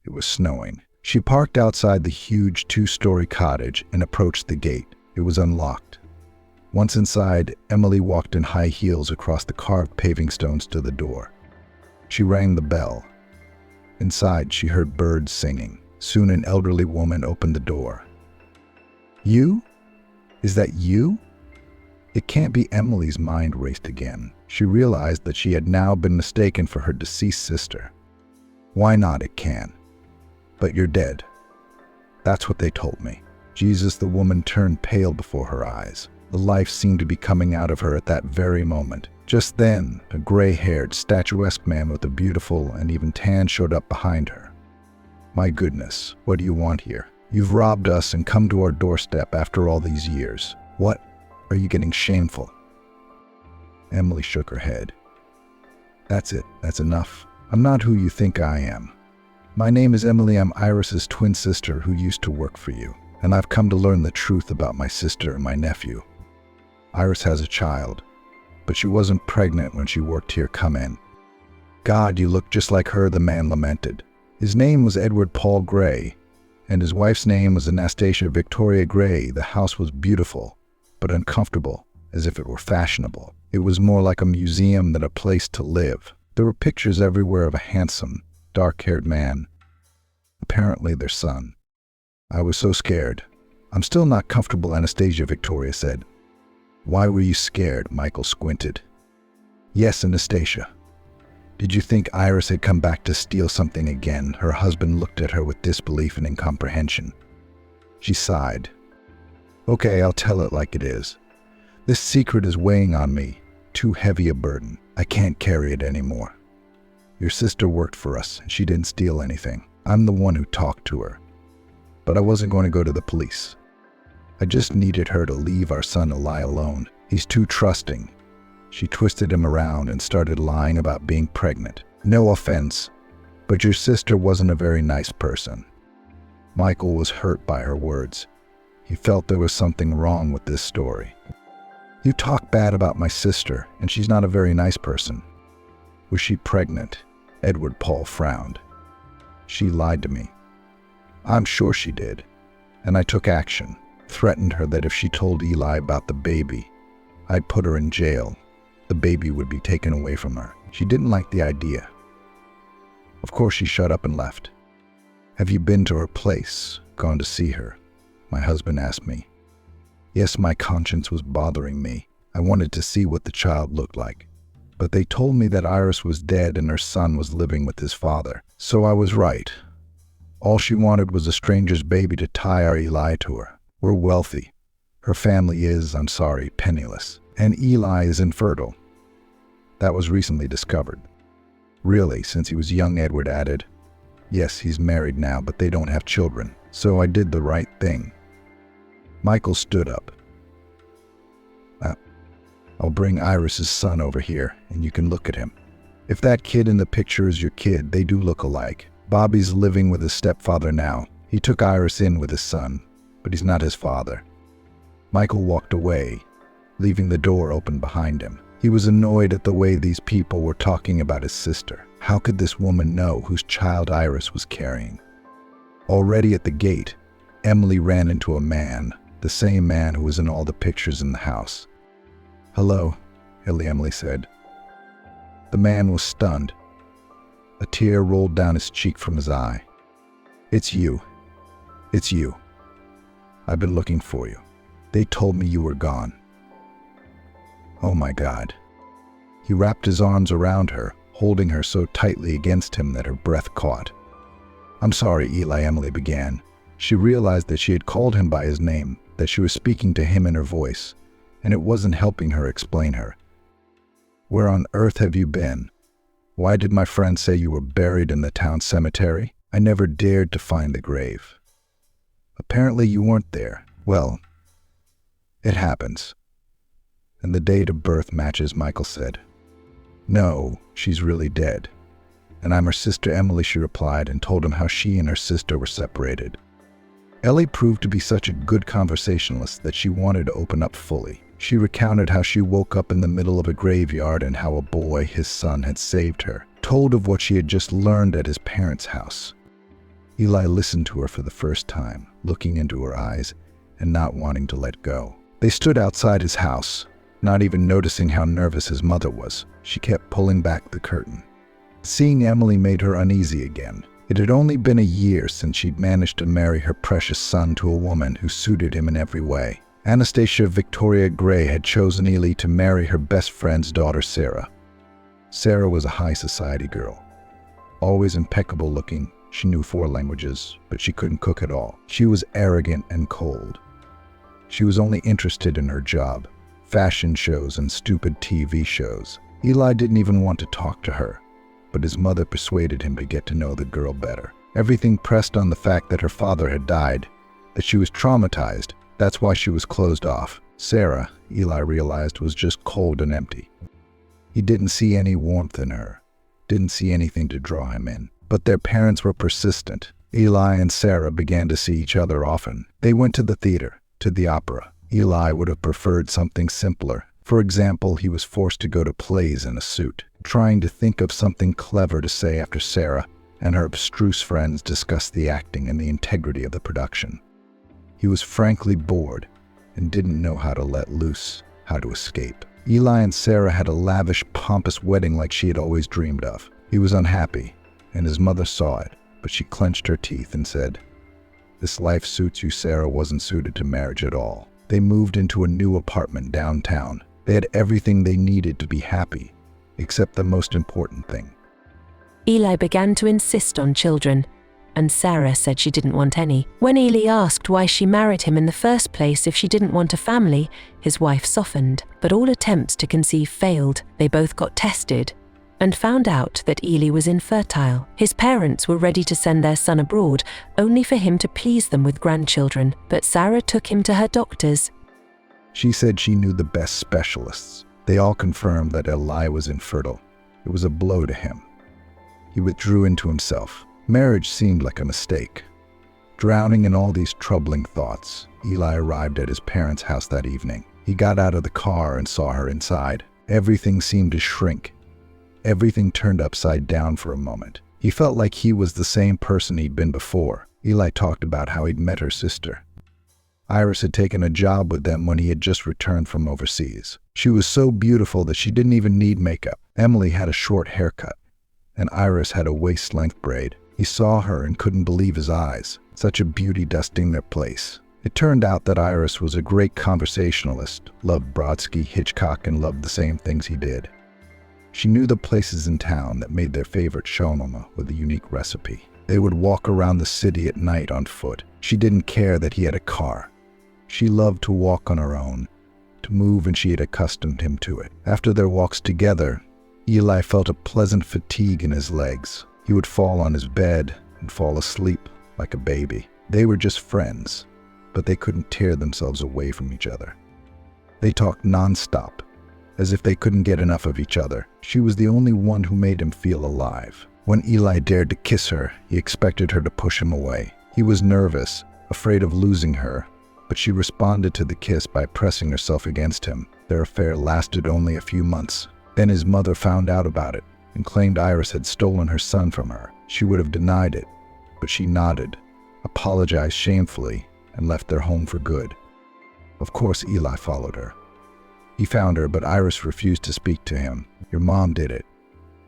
It was snowing. She parked outside the huge 2-story cottage and approached the gate. It was unlocked. Once inside, Emily walked in high heels across the carved paving stones to the door. She rang the bell. Inside, she heard birds singing. Soon an elderly woman opened the door. "You? Is that you?" It can't be. Emily's mind raced again. She realized that she had now been mistaken for her deceased sister. "Why not? It can. But you're dead. That's what they told me." Jesus, the woman turned pale before her eyes. The life seemed to be coming out of her at that very moment. Just then, a gray-haired, statuesque man with a beautiful and even tan showed up behind her. "My goodness, what do you want here? You've robbed us and come to our doorstep after all these years. What? Are you getting shameful?" Emily shook her head. "That's it. That's enough. I'm not who you think I am. My name is Emily. I'm Iris's twin sister who used to work for you, and I've come to learn the truth about my sister and my nephew. Iris has a child, but she wasn't pregnant when she worked here. Come in. God, you look just like her," the man lamented. His name was Edward Paul Gray, and his wife's name was Anastasia Victoria Gray. The house was beautiful, but uncomfortable, as if it were fashionable. It was more like a museum than a place to live. There were pictures everywhere of a handsome, dark-haired man, apparently their son. I was so scared. "I'm still not comfortable," Anastasia Victoria said. "Why were you scared?" Michael squinted. "Yes, Anastasia. Did you think Iris had come back to steal something again?" Her husband looked at her with disbelief and incomprehension. She sighed. "Okay, I'll tell it like it is. This secret is weighing on me, too heavy a burden. I can't carry it anymore. Your sister worked for us, and she didn't steal anything. I'm the one who talked to her. But I wasn't going to go to the police. I just needed her to leave our son Eli alone. He's too trusting." She twisted him around and started lying about being pregnant. "No offense, but your sister wasn't a very nice person." Michael was hurt by her words. He felt there was something wrong with this story. "You talk bad about my sister, and she's not a very nice person." "Was she pregnant?" Edward Paul frowned. "She lied to me. I'm sure she did. And I took action, threatened her that if she told Eli about the baby, I'd put her in jail. The baby would be taken away from her. She didn't like the idea. Of course, she shut up and left." "Have you been to her place, gone to see her?" my husband asked me. "Yes, my conscience was bothering me. I wanted to see what the child looked like. But they told me that Iris was dead and her son was living with his father. So I was right. All she wanted was a stranger's baby to tie our Eli to her. We're wealthy. Her family is, I'm sorry, penniless. And Eli is infertile. That was recently discovered." "Really, since he was young?" Edward added. "Yes, he's married now, but they don't have children. So I did the right thing." Michael stood up. "I'll bring Iris's son over here, and you can look at him. If that kid in the picture is your kid, they do look alike. Bobby's living with his stepfather now. He took Iris in with his son, but he's not his father." Michael walked away, leaving the door open behind him. He was annoyed at the way these people were talking about his sister. How could this woman know whose child Iris was carrying? Already at the gate, Emily ran into a man, the same man who was in all the pictures in the house. "Hello," Emily said. The man was stunned. A tear rolled down his cheek from his eye. It's you. I've been looking for you. They told me you were gone." "Oh my God." He wrapped his arms around her, holding her so tightly against him that her breath caught. "I'm sorry, Eli," Emily began. She realized that she had called him by his name, that she was speaking to him in her voice, and it wasn't helping her explain her. "Where on earth have you been? Why did my friend say you were buried in the town cemetery? I never dared to find the grave." "Apparently you weren't there. Well, it happens. And the date of birth matches," Michael said. "No, she's really dead. And I'm her sister Emily," she replied, and told him how she and her sister were separated. Ellie proved to be such a good conversationalist that she wanted to open up fully. She recounted how she woke up in the middle of a graveyard and how a boy, his son, had saved her, told of what she had just learned at his parents' house. Eli listened to her for the first time, looking into her eyes and not wanting to let go. They stood outside his house, not even noticing how nervous his mother was. She kept pulling back the curtain. Seeing Emily made her uneasy again. It had only been a year since she'd managed to marry her precious son to a woman who suited him in every way. Anastasia Victoria Gray had chosen Eli to marry her best friend's daughter, Sarah. Sarah was a high society girl. Always impeccable looking, she knew 4 languages, but she couldn't cook at all. She was arrogant and cold. She was only interested in her job, fashion shows and stupid TV shows. Eli didn't even want to talk to her, but his mother persuaded him to get to know the girl better. Everything pressed on the fact that her father had died, that she was traumatized. That's why she was closed off. Sarah, Eli realized, was just cold and empty. He didn't see any warmth in her, didn't see anything to draw him in. But their parents were persistent. Eli and Sarah began to see each other often. They went to the theater, to the opera. Eli would have preferred something simpler. For example, he was forced to go to plays in a suit, trying to think of something clever to say after Sarah and her abstruse friends discussed the acting and the integrity of the production. He was frankly bored and didn't know how to let loose, how to escape. Eli and Sarah had a lavish, pompous wedding like she had always dreamed of. He was unhappy, and his mother saw it, but she clenched her teeth and said, "This life suits you, Sarah wasn't suited to marriage at all." They moved into a new apartment downtown. They had everything they needed to be happy, except the most important thing. Eli began to insist on children, and Sarah said she didn't want any. When Eli asked why she married him in the first place if she didn't want a family, his wife softened, but all attempts to conceive failed. They both got tested and found out that Eli was infertile. His parents were ready to send their son abroad, only for him to please them with grandchildren, but Sarah took him to her doctors. She said she knew the best specialists. They all confirmed that Eli was infertile. It was a blow to him. He withdrew into himself. Marriage seemed like a mistake. Drowning in all these troubling thoughts, Eli arrived at his parents' house that evening. He got out of the car and saw her inside. Everything seemed to shrink. Everything turned upside down for a moment. He felt like he was the same person he'd been before. Eli talked about how he'd met her sister. Iris had taken a job with them when he had just returned from overseas. She was so beautiful that she didn't even need makeup. Emily had a short haircut, and Iris had a waist-length braid. He saw her and couldn't believe his eyes. Such a beauty dusting their place. It turned out that Iris was a great conversationalist, loved Brodsky, Hitchcock, and loved the same things he did. She knew the places in town that made their favorite shawarma with a unique recipe. They would walk around the city at night on foot. She didn't care that he had a car. She loved to walk on her own, to move, and she had accustomed him to it. After their walks together, Eli felt a pleasant fatigue in his legs. He would fall on his bed and fall asleep like a baby. They were just friends, but they couldn't tear themselves away from each other. They talked nonstop, as if they couldn't get enough of each other. She was the only one who made him feel alive. When Eli dared to kiss her, he expected her to push him away. He was nervous, afraid of losing her, but she responded to the kiss by pressing herself against him. Their affair lasted only a few months. Then his mother found out about it and claimed Iris had stolen her son from her. She would have denied it, but she nodded, apologized shamefully, and left their home for good. Of course, Eli followed her. He found her, but Iris refused to speak to him. "Your mom did it.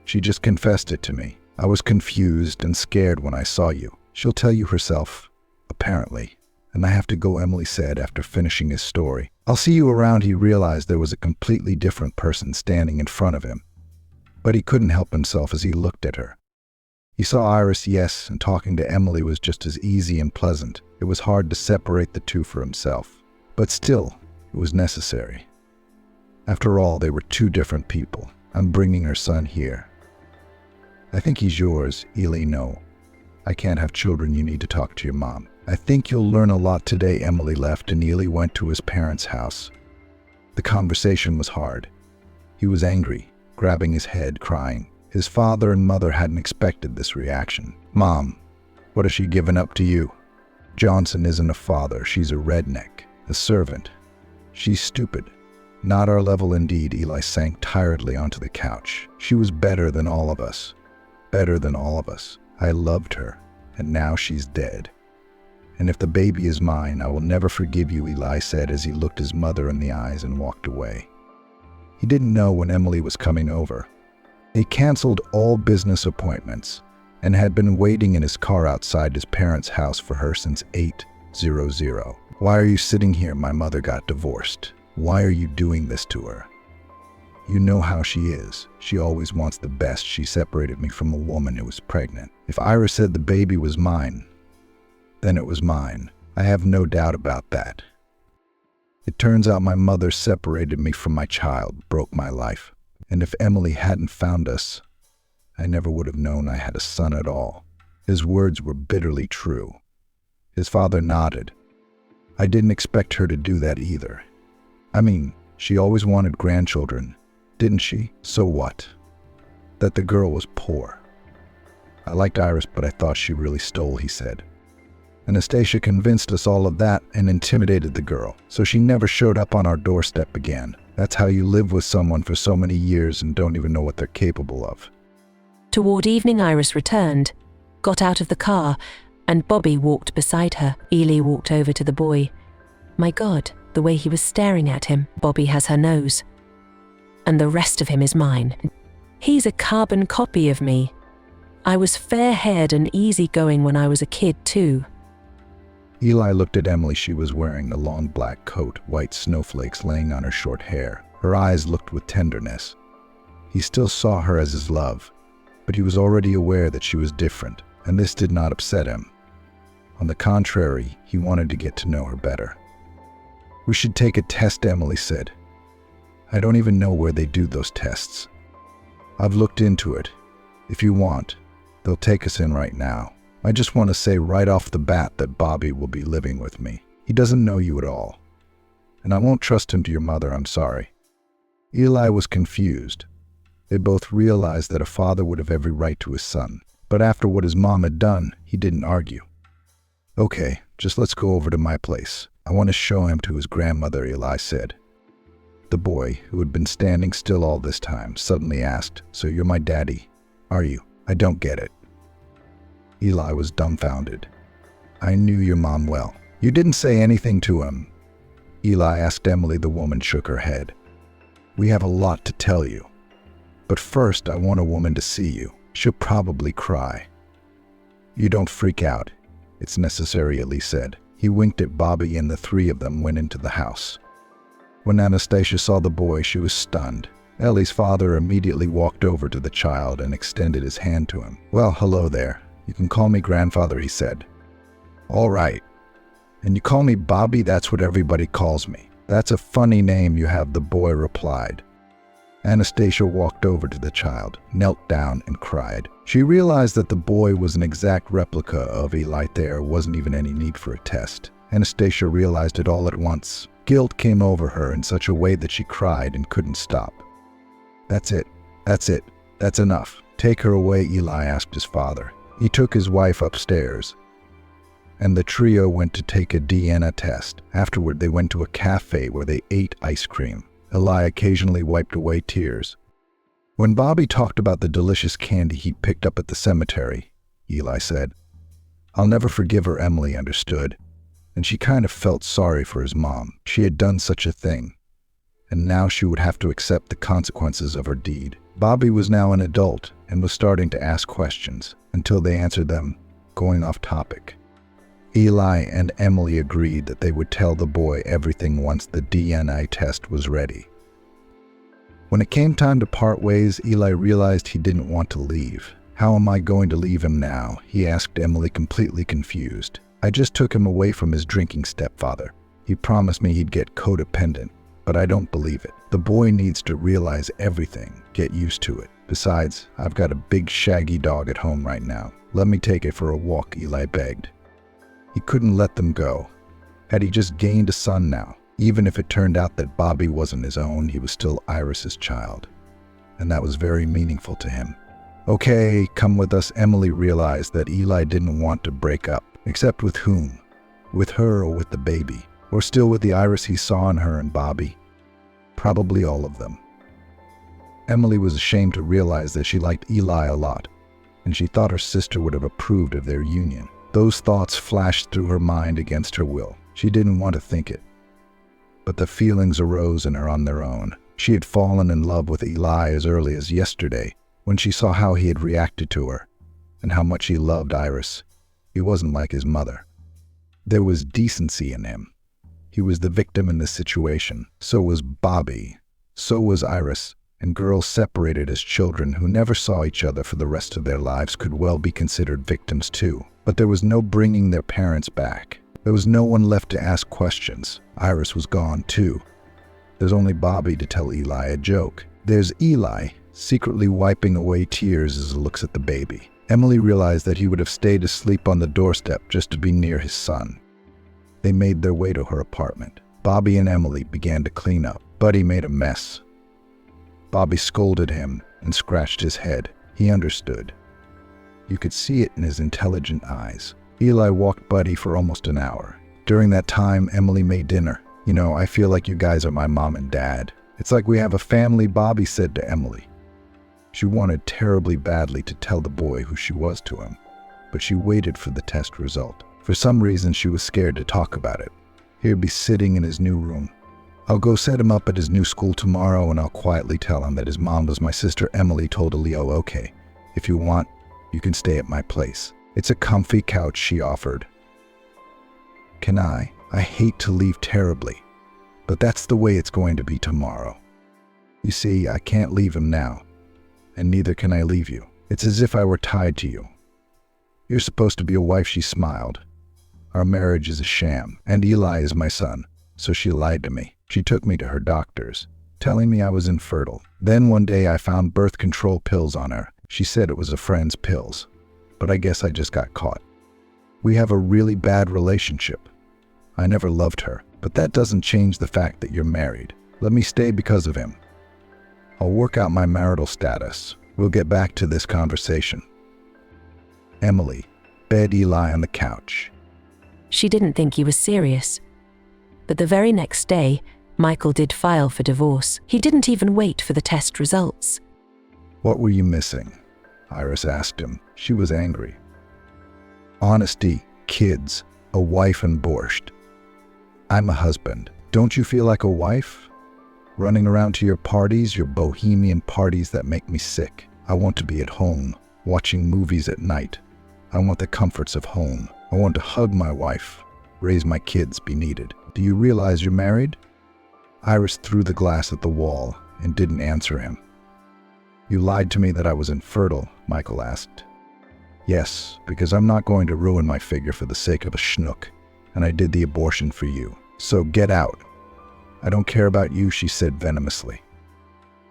She just confessed it to me. I was confused and scared when I saw you. She'll tell you herself, apparently." "And I have to go," Emily said after finishing his story. "I'll see you around." He realized there was a completely different person standing in front of him, but he couldn't help himself as he looked at her. He saw Iris, yes, and talking to Emily was just as easy and pleasant. It was hard to separate the two for himself, but still, it was necessary. After all, they were two different people. "I'm bringing her son here." "I think he's yours." "Eli, no. I can't have children. You need to talk to your mom." "I think you'll learn a lot today." Emily left and Eli went to his parents' house. The conversation was hard. He was angry, grabbing his head, crying. His father and mother hadn't expected this reaction. "Mom, what has she given up to you?" "Johnson isn't a father. She's a redneck, a servant. She's stupid." "Not our level indeed." Eli sank tiredly onto the couch. "She was better than all of us. Better than all of us. I loved her, and now she's dead. And if the baby is mine, I will never forgive you," Eli said as he looked his mother in the eyes and walked away. He didn't know when Emily was coming over. He canceled all business appointments and had been waiting in his car outside his parents' house for her since 8:00. "Why are you sitting here? My mother got divorced. Why are you doing this to her? You know how she is. She always wants the best. She separated me from a woman who was pregnant. If Iris said the baby was mine, then it was mine. I have no doubt about that. It turns out my mother separated me from my child, broke my life. And if Emily hadn't found us, I never would have known I had a son at all." His words were bitterly true. His father nodded. "I didn't expect her to do that either. I mean, she always wanted grandchildren, didn't she? So what? That the girl was poor. I liked Iris, but I thought she really stole, he said. Anastasia convinced us all of that and intimidated the girl, so she never showed up on our doorstep again. That's how you live with someone for so many years and don't even know what they're capable of. Toward evening, Iris returned, got out of the car, and Bobby walked beside her. Ely walked over to the boy. My God, the way he was staring at him. Bobby has her nose. And the rest of him is mine. He's a carbon copy of me. I was fair-haired and easygoing when I was a kid, too. Ely looked at Emily. She was wearing a long black coat, white snowflakes laying on her short hair. Her eyes looked with tenderness. He still saw her as his love, but he was already aware that she was different, and this did not upset him. On the contrary, he wanted to get to know her better. We should take a test, Emily said. I don't even know where they do those tests. I've looked into it. If you want, they'll take us in right now. I just want to say right off the bat that Bobby will be living with me. He doesn't know you at all. And I won't trust him to your mother, I'm sorry. Ely was confused. They both realized that a father would have every right to his son. But after what his mom had done, he didn't argue. Okay, just let's go over to my place. I want to show him to his grandmother, Ely said. The boy, who had been standing still all this time, suddenly asked, So you're my daddy, are you? I don't get it. Ely was dumbfounded. I knew your mom well. You didn't say anything to him. Ely asked Emily. The woman shook her head. We have a lot to tell you. But first, I want a woman to see you. She'll probably cry. You don't freak out. It's necessary, Ely said. He winked at Bobby and the three of them went into the house. When Anastasia saw the boy, she was stunned. Ellie's father immediately walked over to the child and extended his hand to him. Well, hello there. You can call me grandfather, he said. All right. And you call me Bobby? That's what everybody calls me. That's a funny name you have, the boy replied. Anastasia walked over to the child, knelt down, and cried. She realized that the boy was an exact replica of Ely. There wasn't even any need for a test. Anastasia realized it all at once. Guilt came over her in such a way that she cried and couldn't stop. That's it. That's it. That's enough. Take her away, Ely asked his father. He took his wife upstairs, and the trio went to take a DNA test. Afterward, they went to a cafe where they ate ice cream. Ely occasionally wiped away tears. When Bobby talked about the delicious candy he picked up at the cemetery, Ely said, I'll never forgive her. Emily understood, and she kind of felt sorry for his mom. She had done such a thing, and now she would have to accept the consequences of her deed. Bobby was now an adult and was starting to ask questions until they answered them, going off topic. Ely and Emily agreed that they would tell the boy everything once the DNA test was ready. When it came time to part ways, Ely realized he didn't want to leave. How am I going to leave him now? He asked Emily, completely confused. I just took him away from his drinking stepfather. He promised me he'd get codependent, but I don't believe it. The boy needs to realize everything, get used to it. Besides, I've got a big shaggy dog at home right now. Let me take it for a walk, Ely begged. He couldn't let them go. Had he just gained a son now? Even if it turned out that Bobby wasn't his own, he was still Iris's child. And that was very meaningful to him. Okay, come with us. Emily realized that Ely didn't want to break up. Except with whom? With her or with the baby? Or still with the Iris he saw in her and Bobby? Probably all of them. Emily was ashamed to realize that she liked Ely a lot, and she thought her sister would have approved of their union. Those thoughts flashed through her mind against her will. She didn't want to think it. But the feelings arose in her on their own. She had fallen in love with Ely as early as yesterday, when she saw how he had reacted to her, and how much he loved Iris. He wasn't like his mother. There was decency in him. He was the victim in this situation. So was Bobby. So was Iris. And girls separated as children who never saw each other for the rest of their lives could well be considered victims too. But there was no bringing their parents back. There was no one left to ask questions. Iris was gone too. There's only Bobby to tell Ely a joke. There's Ely, secretly wiping away tears as he looks at the baby. Emily realized that he would have stayed asleep on the doorstep just to be near his son. They made their way to her apartment. Bobby and Emily began to clean up. Buddy made a mess. Bobby scolded him and scratched his head. He understood. You could see it in his intelligent eyes. Eli walked Buddy for almost an hour. During that time, Emily made dinner. "You know, I feel like you guys are my mom and dad. It's like we have a family," Bobby said to Emily. She wanted terribly badly to tell the boy who she was to him, but she waited for the test result. For some reason, she was scared to talk about it. He'd be sitting in his new room. "I'll go set him up at his new school tomorrow, and I'll quietly tell him that his mom was my sister Emily," told Leo. "Okay, if you want, you can stay at my place. It's a comfy couch," she offered. "Can I? I hate to leave terribly, but that's the way it's going to be tomorrow. You see, I can't leave him now, and neither can I leave you. It's as if I were tied to you. You're supposed to be a wife," she smiled. "Our marriage is a sham, and Eli is my son, so she lied to me. She took me to her doctors, telling me I was infertile. Then one day I found birth control pills on her. She said it was a friend's pills, but I guess I just got caught. We have a really bad relationship. I never loved her, but that doesn't change the fact that you're married. Let me stay because of him. I'll work out my marital status. We'll get back to this conversation." Emily bed Eli on the couch. She didn't think he was serious. But the very next day, Michael did file for divorce. He didn't even wait for the test results. "What were you missing?" Iris asked him. She was angry. "Honesty, kids, a wife, and borscht. I'm a husband. Don't you feel like a wife? Running around to your parties, your bohemian parties that make me sick. I want to be at home, watching movies at night. I want the comforts of home. I want to hug my wife, raise my kids, be needed. Do you realize you're married?" Iris threw the glass at the wall and didn't answer him. "You lied to me that I was infertile," Michael asked. "Yes, because I'm not going to ruin my figure for the sake of a schnook, and I did the abortion for you. So get out." "I don't care about you," she said venomously.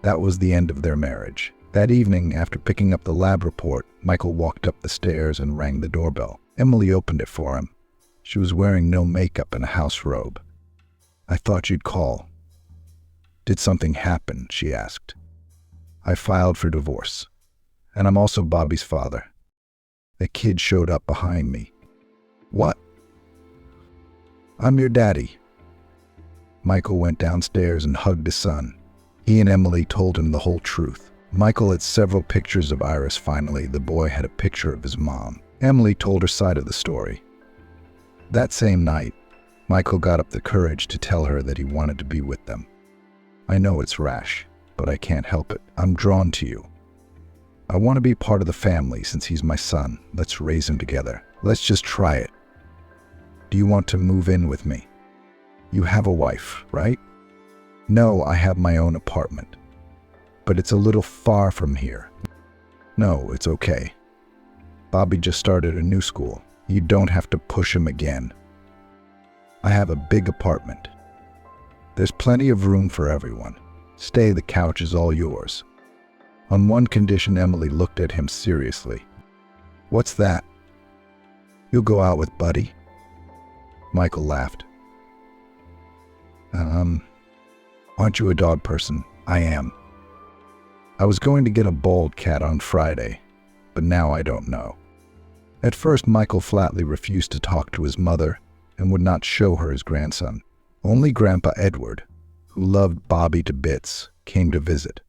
That was the end of their marriage. That evening, after picking up the lab report, Michael walked up the stairs and rang the doorbell. Emily opened it for him. She was wearing no makeup and a house robe. "I thought you'd call." "Did something happen?" she asked. "I filed for divorce, and I'm also Bobby's father. A kid showed up behind me." "What?" "I'm your daddy." Michael went downstairs and hugged his son. He and Emily told him the whole truth. Michael had several pictures of Iris. Finally, the boy had a picture of his mom. Emily told her side of the story. That same night, Michael got up the courage to tell her that he wanted to be with them. "I know it's rash, but I can't help it. I'm drawn to you. I want to be part of the family since he's my son. Let's raise him together. Let's just try it. Do you want to move in with me? You have a wife, right?" "No, I have my own apartment. But it's a little far from here." "No, it's okay. Bobby just started a new school. You don't have to push him again. I have a big apartment. There's plenty of room for everyone. Stay, the couch is all yours." On one condition, Emily looked at him seriously. "What's that?" "You'll go out with Buddy?" Michael laughed. Aren't you a dog person?" "I am. I was going to get a bald cat on Friday, but now I don't know." At first, Michael flatly refused to talk to his mother and would not show her his grandson. Only Grandpa Edward, who loved Bobby to bits, came to visit.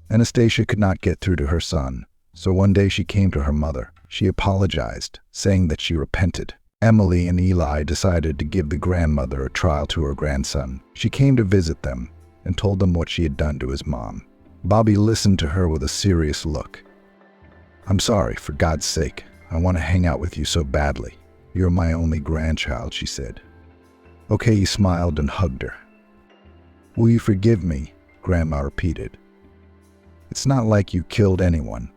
Anastasia could not get through to her son, so one day she came to her mother. She apologized, saying that she repented. Emily and Eli decided to give the grandmother a trial to her grandson. She came to visit them and told them what she had done to his mom. Bobby listened to her with a serious look. "I'm sorry, for God's sake. I want to hang out with you so badly. You're my only grandchild," she said. "Okay," he smiled and hugged her. "Will you forgive me?" Grandma repeated. "It's not like you killed anyone,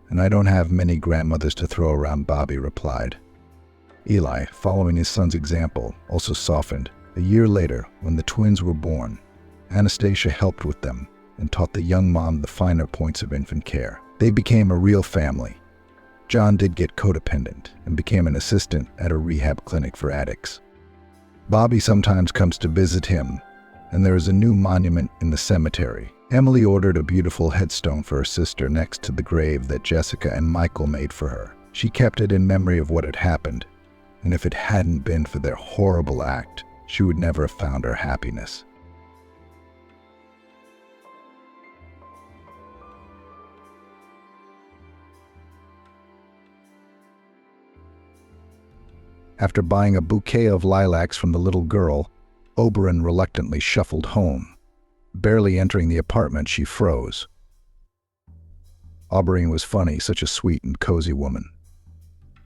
and I don't have many grandmothers to throw around," Bobby replied. Eli, following his son's example, also softened. A year later, when the twins were born, Anastasia helped with them and taught the young mom the finer points of infant care. They became a real family. John did get codependent and became an assistant at a rehab clinic for addicts. Bobby sometimes comes to visit him, and there is a new monument in the cemetery Emily ordered a beautiful headstone for her sister next to the grave that Jessica and Michael made for her. She kept it in memory of what had happened, and if it hadn't been for their horrible act, she would never have found her happiness. After buying a bouquet of lilacs from the little girl, Oberon reluctantly shuffled home. Barely entering the apartment, she froze. Oberon was funny, such a sweet and cozy woman.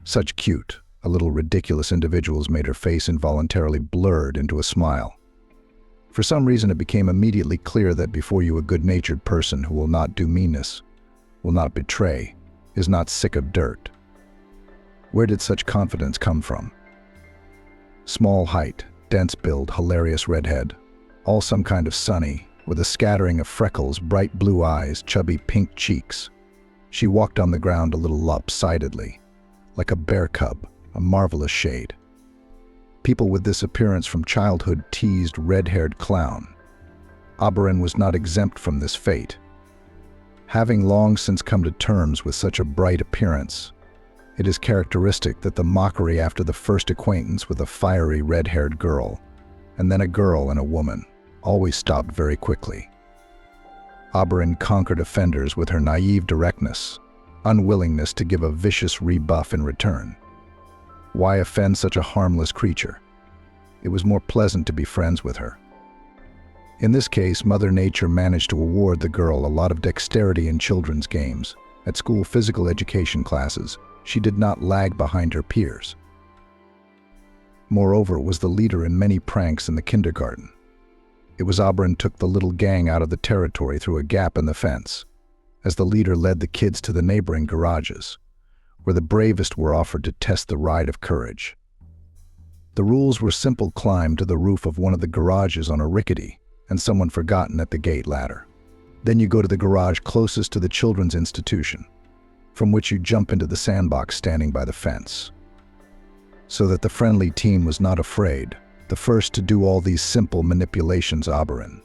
Such cute, a little ridiculous individuals made her face involuntarily blurred into a smile. For some reason, it became immediately clear that before you a good-natured person who will not do meanness, will not betray, is not sick of dirt. Where did such confidence come from? Small height, dense build, hilarious redhead, all some kind of sunny, with a scattering of freckles, bright blue eyes, chubby pink cheeks. She walked on the ground a little lopsidedly, like a bear cub, a marvelous shade. People with this appearance from childhood teased red-haired clown. Oberon was not exempt from this fate. Having long since come to terms with such a bright appearance, it is characteristic that the mockery after the first acquaintance with a fiery red-haired girl, and then a girl and a woman, always stopped very quickly. Oberon conquered offenders with her naive directness, unwillingness to give a vicious rebuff in return. Why offend such a harmless creature? It was more pleasant to be friends with her. In this case, Mother Nature managed to award the girl a lot of dexterity in children's games. At school physical education classes, she did not lag behind her peers. Moreover, was the leader in many pranks in the kindergarten. It was Oberon took the little gang out of the territory through a gap in the fence, as the leader led the kids to the neighboring garages, where the bravest were offered to test the ride of courage. The rules were simple: climb to the roof of one of the garages on a rickety and someone forgotten at the gate ladder. Then you go to the garage closest to the children's institution, from which you jump into the sandbox standing by the fence. So that the friendly team was not afraid, the first to do all these simple manipulations, Oberon.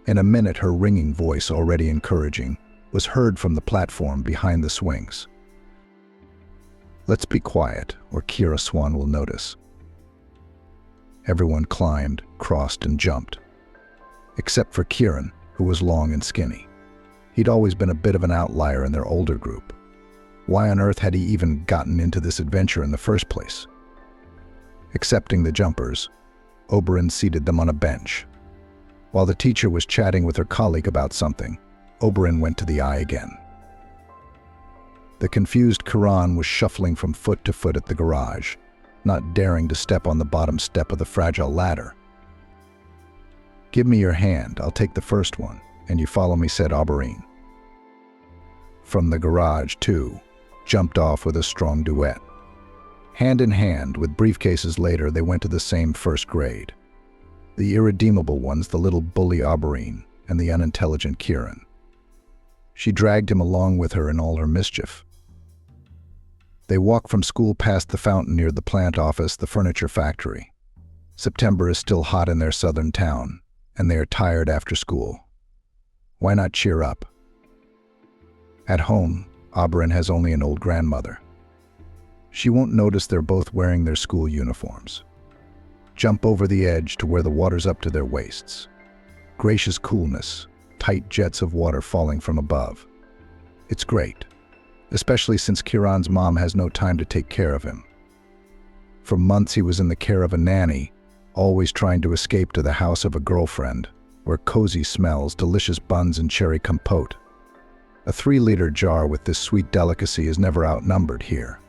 In a minute, her ringing voice, already encouraging, was heard from the platform behind the swings. "Let's be quiet, or Kira Swan will notice." Everyone climbed, crossed, and jumped, except for Kieran, who was long and skinny. He'd always been a bit of an outlier in their older group. Why on earth had he even gotten into this adventure in the first place? Accepting the jumpers, Oberon seated them on a bench. While the teacher was chatting with her colleague about something, Oberon went to the eye again. The confused Kiran was shuffling from foot to foot at the garage, not daring to step on the bottom step of the fragile ladder. "Give me your hand, I'll take the first one, and you follow me," said Oberon. From the garage, too, jumped off with a strong duet. Hand in hand, with briefcases later, they went to the same first grade. The irredeemable ones, the little bully Oberon, and the unintelligent Kieran. She dragged him along with her in all her mischief. They walked from school past the fountain near the plant office, the furniture factory. September is still hot in their southern town, and they are tired after school. Why not cheer up? At home, Oberon has only an old grandmother. She won't notice they're both wearing their school uniforms. Jump over the edge to where the water's up to their waists. Gracious coolness, tight jets of water falling from above. It's great, especially since Kiran's mom has no time to take care of him. For months he was in the care of a nanny, always trying to escape to the house of a girlfriend, where cozy smells, delicious buns and cherry compote. A 3-liter jar with this sweet delicacy is never outnumbered here.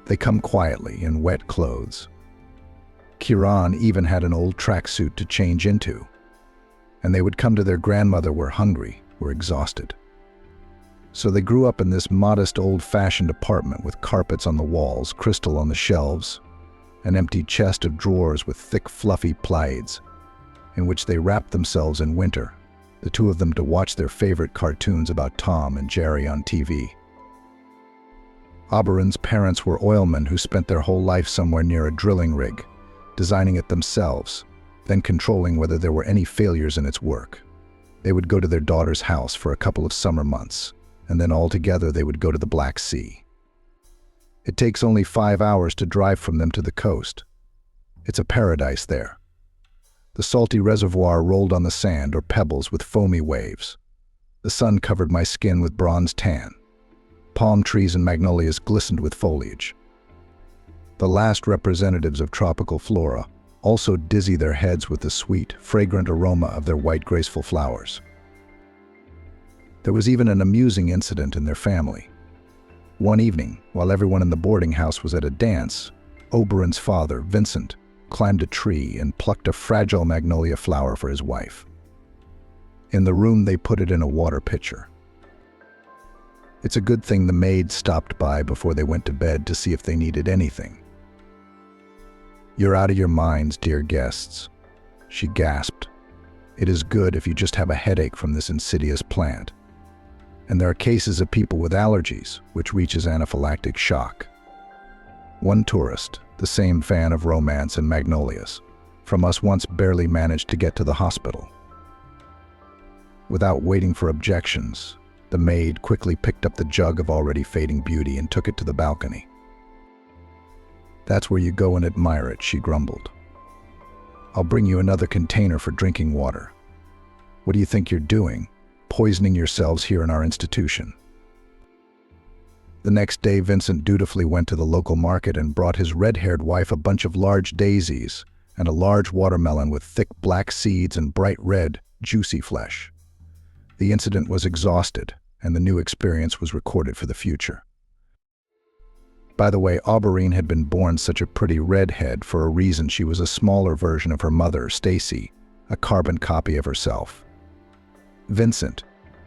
They come quietly in wet clothes. Kiran even had an old tracksuit to change into. And they would come to their grandmother were hungry, were exhausted. So they grew up in this modest old-fashioned apartment with carpets on the walls, crystal on the shelves, an empty chest of drawers with thick fluffy plaids, in which they wrapped themselves in winter, the two of them to watch their favorite cartoons about Tom and Jerry on TV. Oberon's parents were oilmen who spent their whole life somewhere near a drilling rig, designing it themselves, then controlling whether there were any failures in its work. They would go to their daughter's house for a couple of summer months, and then all together they would go to the Black Sea. It takes only 5 hours to drive from them to the coast. It's a paradise there. The salty reservoir rolled on the sand or pebbles with foamy waves. The sun covered my skin with bronze tan. Palm trees and magnolias glistened with foliage. The last representatives of tropical flora also dizzy their heads with the sweet, fragrant aroma of their white, graceful flowers. There was even an amusing incident in their family. One evening, while everyone in the boarding house was at a dance, Oberon's father, Vincent, climbed a tree and plucked a fragile magnolia flower for his wife. In the room, they put it in a water pitcher. It's a good thing the maid stopped by before they went to bed to see if they needed anything. "You're out of your minds, dear guests," she gasped. "It is good if you just have a headache from this insidious plant. And there are cases of people with allergies, which reaches anaphylactic shock." One tourist, the same fan of romance and magnolias, from us once barely managed to get to the hospital. Without waiting for objections, the maid quickly picked up the jug of already fading beauty and took it to the balcony. "That's where you go and admire it," she grumbled. "I'll bring you another container for drinking water. What do you think you're doing, poisoning yourselves here in our institution?" The next day, Vincent dutifully went to the local market and brought his red-haired wife a bunch of large daisies and a large watermelon with thick black seeds and bright red, juicy flesh. The incident was exhausted, and the new experience was recorded for the future. By the way, Auberine had been born such a pretty redhead for a reason. She was a smaller version of her mother, Stacy, a carbon copy of herself. Vincent,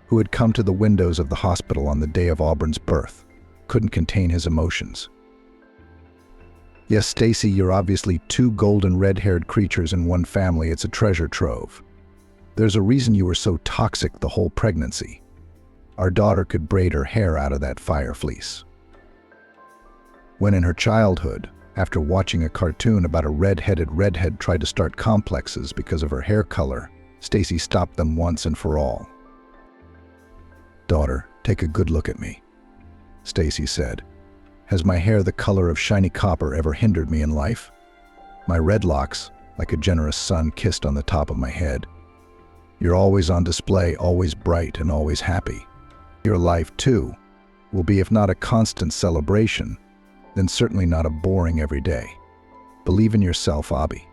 who had come to the windows of the hospital on the day of Auburn's birth, couldn't contain his emotions. "Yes, Stacy, you're obviously two golden red-haired creatures in one family. It's a treasure trove. There's a reason you were so toxic the whole pregnancy. Our daughter could braid her hair out of that fire fleece." When in her childhood, after watching a cartoon about a red-headed redhead try to start complexes because of her hair color, Stacy stopped them once and for all. "Daughter, take a good look at me," Stacy said. "Has my hair the color of shiny copper ever hindered me in life? My red locks, like a generous sun, kissed on the top of my head. You're always on display, always bright and always happy. Your life, too, will be, if not a constant celebration, then certainly not a boring everyday. Believe in yourself, Abby.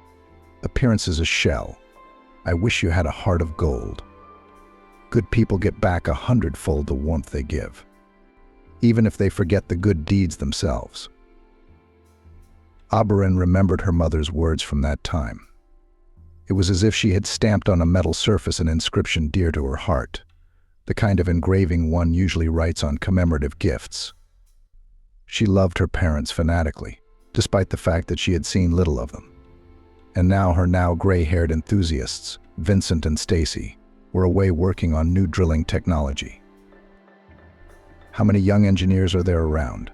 Appearance is a shell. I wish you had a heart of gold. Good people get back 100-fold the warmth they give, even if they forget the good deeds themselves." Auberine remembered her mother's words from that time. It was as if she had stamped on a metal surface an inscription dear to her heart, the kind of engraving one usually writes on commemorative gifts. She loved her parents fanatically, despite the fact that she had seen little of them. And now her now gray-haired enthusiasts, Vincent and Stacy, were away working on new drilling technology. How many young engineers are there around?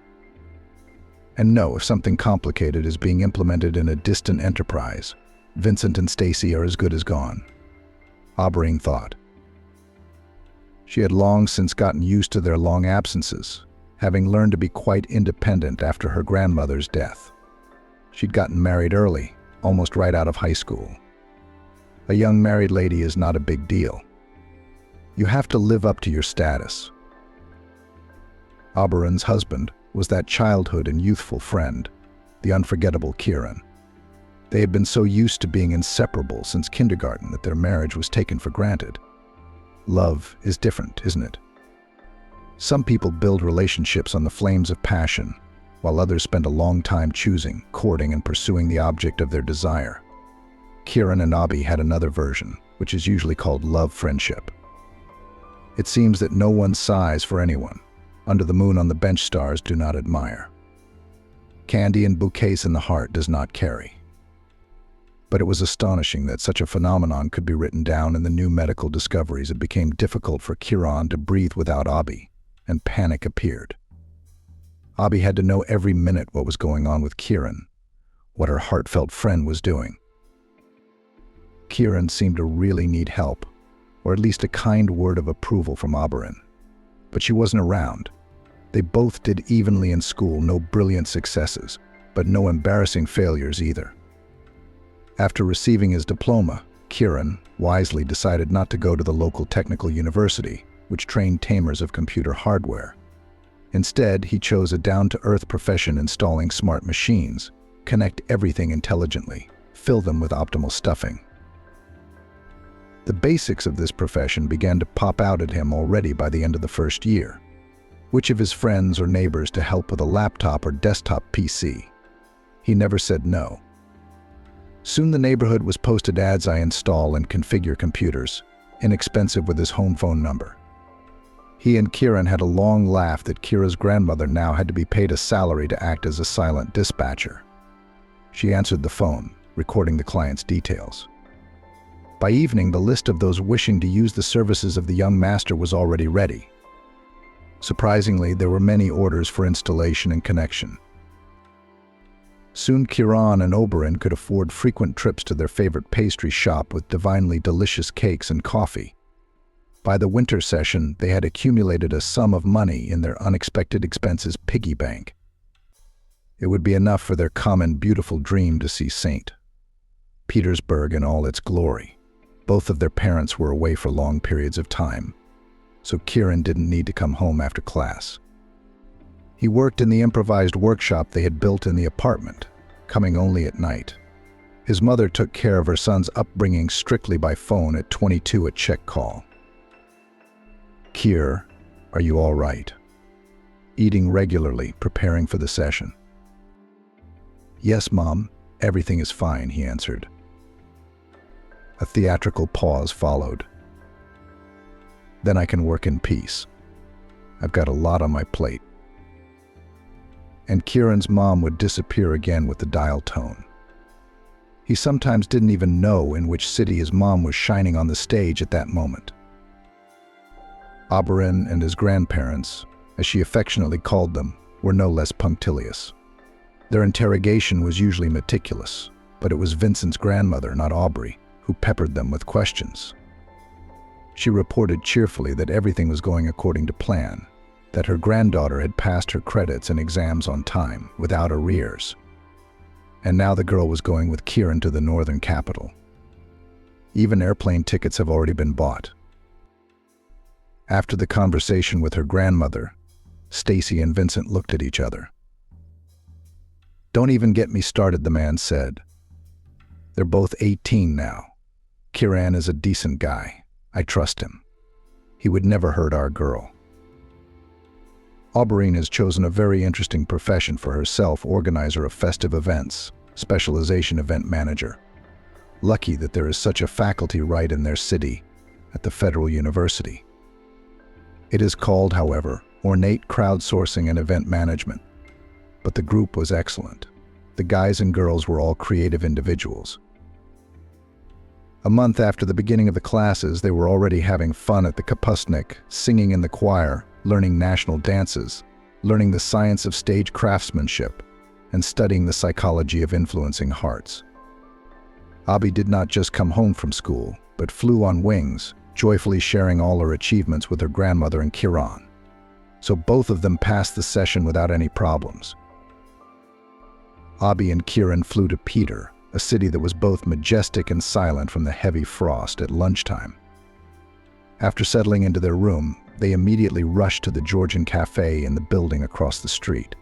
And no, if something complicated is being implemented in a distant enterprise, Vincent and Stacy are as good as gone, Auberine thought. She had long since gotten used to their long absences, having learned to be quite independent after her grandmother's death. She'd gotten married early, almost right out of high school. A young married lady is not a big deal. You have to live up to your status. Auberine's husband was that childhood and youthful friend, the unforgettable Kieran. They had been so used to being inseparable since kindergarten that their marriage was taken for granted. Love is different, isn't it? Some people build relationships on the flames of passion, while others spend a long time choosing, courting, and pursuing the object of their desire. Kieran and Abby had another version, which is usually called love friendship. It seems that no one sighs for anyone. Under the moon on the bench stars do not admire. Candy and bouquets in the heart does not carry. But it was astonishing that such a phenomenon could be written down in the new medical discoveries. It became difficult for Kieran to breathe without Abby, and panic appeared. Abby had to know every minute what was going on with Kieran, what her heartfelt friend was doing. Kieran seemed to really need help, or at least a kind word of approval from Oberon. But she wasn't around. They both did evenly in school, no brilliant successes, but no embarrassing failures either. After receiving his diploma, Kieran wisely decided not to go to the local technical university, which trained tamers of computer hardware. Instead, he chose a down-to-earth profession installing smart machines, connect everything intelligently, fill them with optimal stuffing. The basics of this profession began to pop out at him already by the end of the first year. Which of his friends or neighbors to help with a laptop or desktop PC? He never said no. Soon the neighborhood was posted ads I install and configure computers, inexpensive with his home phone number. He and Kieran had a long laugh that Kira's grandmother now had to be paid a salary to act as a silent dispatcher. She answered the phone, recording the client's details. By evening, the list of those wishing to use the services of the young master was already ready. Surprisingly, there were many orders for installation and connection. Soon Kieran and Oberon could afford frequent trips to their favorite pastry shop with divinely delicious cakes and coffee. By the winter session, they had accumulated a sum of money in their unexpected expenses piggy bank. It would be enough for their common beautiful dream to see St. Petersburg in all its glory. Both of their parents were away for long periods of time, so Kieran didn't need to come home after class. He worked in the improvised workshop they had built in the apartment, coming only at night. His mother took care of her son's upbringing strictly by phone at 22 at check call. Kier, are you all right? Eating regularly, preparing for the session. Yes, Mom, everything is fine, he answered. A theatrical pause followed. Then I can work in peace. I've got a lot on my plate. And Kieran's mom would disappear again with the dial tone. He sometimes didn't even know in which city his mom was shining on the stage at that moment. Oberon and his grandparents, as she affectionately called them, were no less punctilious. Their interrogation was usually meticulous, but it was Vincent's grandmother, not Aubrey, who peppered them with questions. She reported cheerfully that everything was going according to plan, that her granddaughter had passed her credits and exams on time, without arrears. And now the girl was going with Kieran to the northern capital. Even airplane tickets have already been bought. After the conversation with her grandmother, Stacy and Vincent looked at each other. Don't even get me started, the man said. They're both 18 now. Kieran is a decent guy. I trust him. He would never hurt our girl. Auberine has chosen a very interesting profession for herself, organizer of festive events, specialization event manager. Lucky that there is such a faculty right in their city, at the Federal University. It is called, however, ornate crowdsourcing and event management. But the group was excellent. The guys and girls were all creative individuals. A month after the beginning of the classes, they were already having fun at the Kapustnik, singing in the choir, learning national dances, learning the science of stage craftsmanship, and studying the psychology of influencing hearts. Abi did not just come home from school, but flew on wings, joyfully sharing all her achievements with her grandmother and Kieran. So both of them passed the session without any problems. Abi and Kieran flew to Peter, a city that was both majestic and silent from the heavy frost, at lunchtime. After settling into their room, they immediately rushed to the Georgian cafe in the building across the street.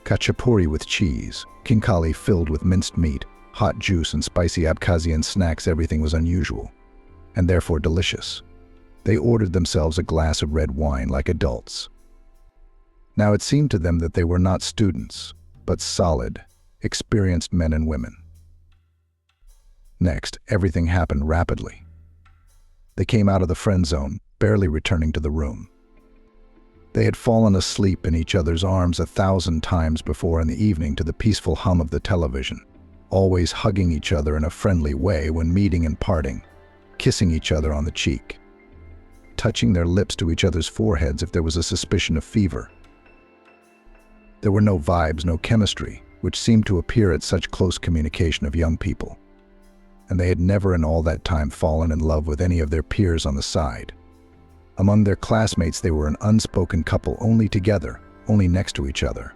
Khachapuri with cheese, khinkali filled with minced meat, hot juice and spicy Abkhazian snacks. Everything was unusual, and therefore delicious. They ordered themselves a glass of red wine like adults. Now it seemed to them that they were not students, but solid, experienced men and women. Next, everything happened rapidly. They came out of the friend zone, barely returning to the room. They had fallen asleep in each other's arms 1,000 times before in the evening to the peaceful hum of the television, always hugging each other in a friendly way when meeting and parting, kissing each other on the cheek, touching their lips to each other's foreheads if there was a suspicion of fever. There were no vibes, no chemistry, which seemed to appear at such close communication of young people. and they had never in all that time fallen in love with any of their peers on the side. Among their classmates, they were an unspoken couple, only together, only next to each other.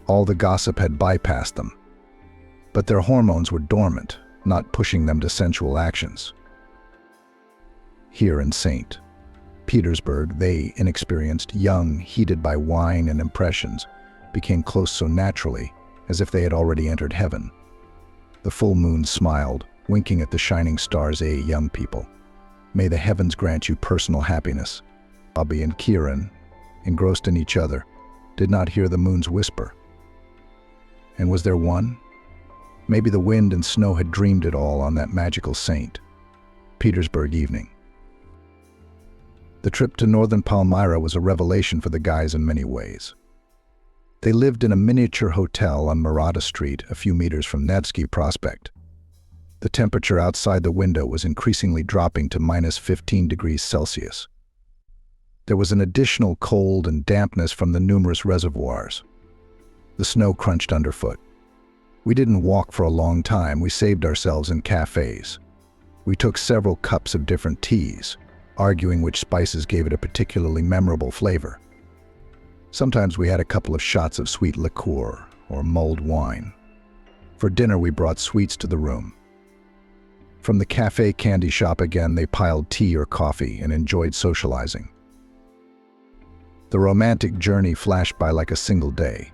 All the gossip had bypassed them, but their hormones were dormant, not pushing them to sensual actions. Here in St. Petersburg, they, inexperienced, young, heated by wine and impressions, became close so naturally, as if they had already entered heaven. The full moon smiled, winking at the shining stars. Young people, may the heavens grant you personal happiness. Bobby and Kieran, engrossed in each other, did not hear the moon's whisper. And was there one? Maybe the wind and snow had dreamed it all on that magical St. Petersburg evening. The trip to northern Palmyra was a revelation for the guys in many ways. They lived in a miniature hotel on Maratha Street, a few meters from Nevsky Prospect. The temperature outside the window was increasingly dropping to -15 degrees Celsius. There was an additional cold and dampness from the numerous reservoirs. The snow crunched underfoot. We didn't walk for a long time. We saved ourselves in cafes. We took several cups of different teas, arguing which spices gave it a particularly memorable flavor. Sometimes we had a couple of shots of sweet liqueur or mulled wine. For dinner, we brought sweets to the room. From the cafe candy shop again, they piled tea or coffee and enjoyed socializing. The romantic journey flashed by like a single day.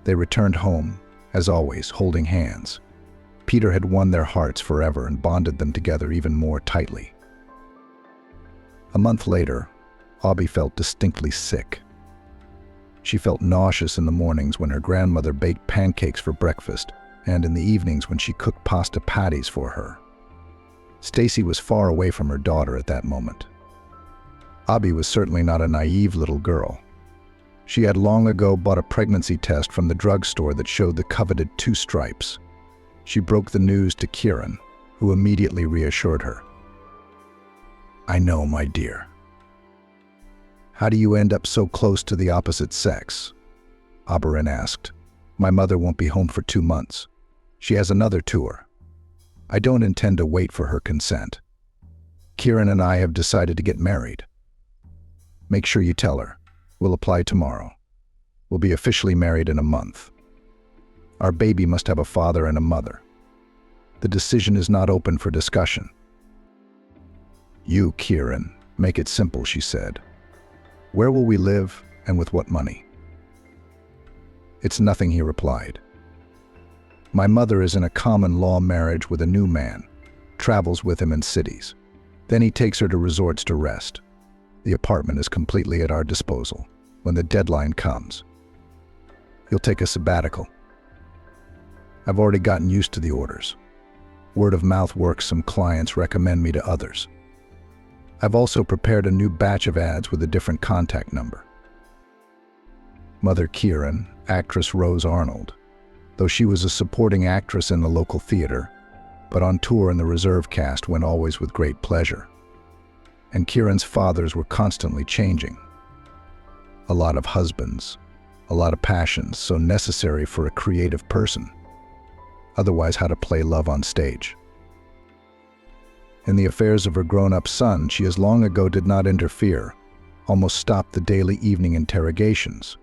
They returned home, as always, holding hands. Peter had won their hearts forever and bonded them together even more tightly. A month later, Abby felt distinctly sick. She felt nauseous in the mornings when her grandmother baked pancakes for breakfast, and in the evenings when she cooked pasta patties for her. Stacy was far away from her daughter at that moment. Abby was certainly not a naive little girl. She had long ago bought a pregnancy test from the drugstore that showed the coveted 2 stripes. She broke the news to Kieran, who immediately reassured her. "I know, my dear." "How do you end up so close to the opposite sex?" Oberon asked. "My mother won't be home for 2 months. She has another tour. I don't intend to wait for her consent. Kieran and I have decided to get married." "Make sure you tell her. We'll apply tomorrow. We'll be officially married in a month. Our baby must have a father and a mother. The decision is not open for discussion." "You, Kieran, make it simple," she said. "Where will we live, and with what money?" "It's nothing," he replied. "My mother is in a common law marriage with a new man, travels with him in cities. Then he takes her to resorts to rest. The apartment is completely at our disposal when the deadline comes. You'll take a sabbatical. I've already gotten used to the orders. Word of mouth works. Some clients recommend me to others. I've also prepared a new batch of ads with a different contact number." Mother Kieran, actress Rose Arnold, though she was a supporting actress in the local theater, but on tour in the reserve cast, went always with great pleasure. And Kieran's fathers were constantly changing. A lot of husbands, a lot of passions, so necessary for a creative person. Otherwise, how to play love on stage. In the affairs of her grown-up son, she as long ago did not interfere, almost stopped the daily evening interrogations.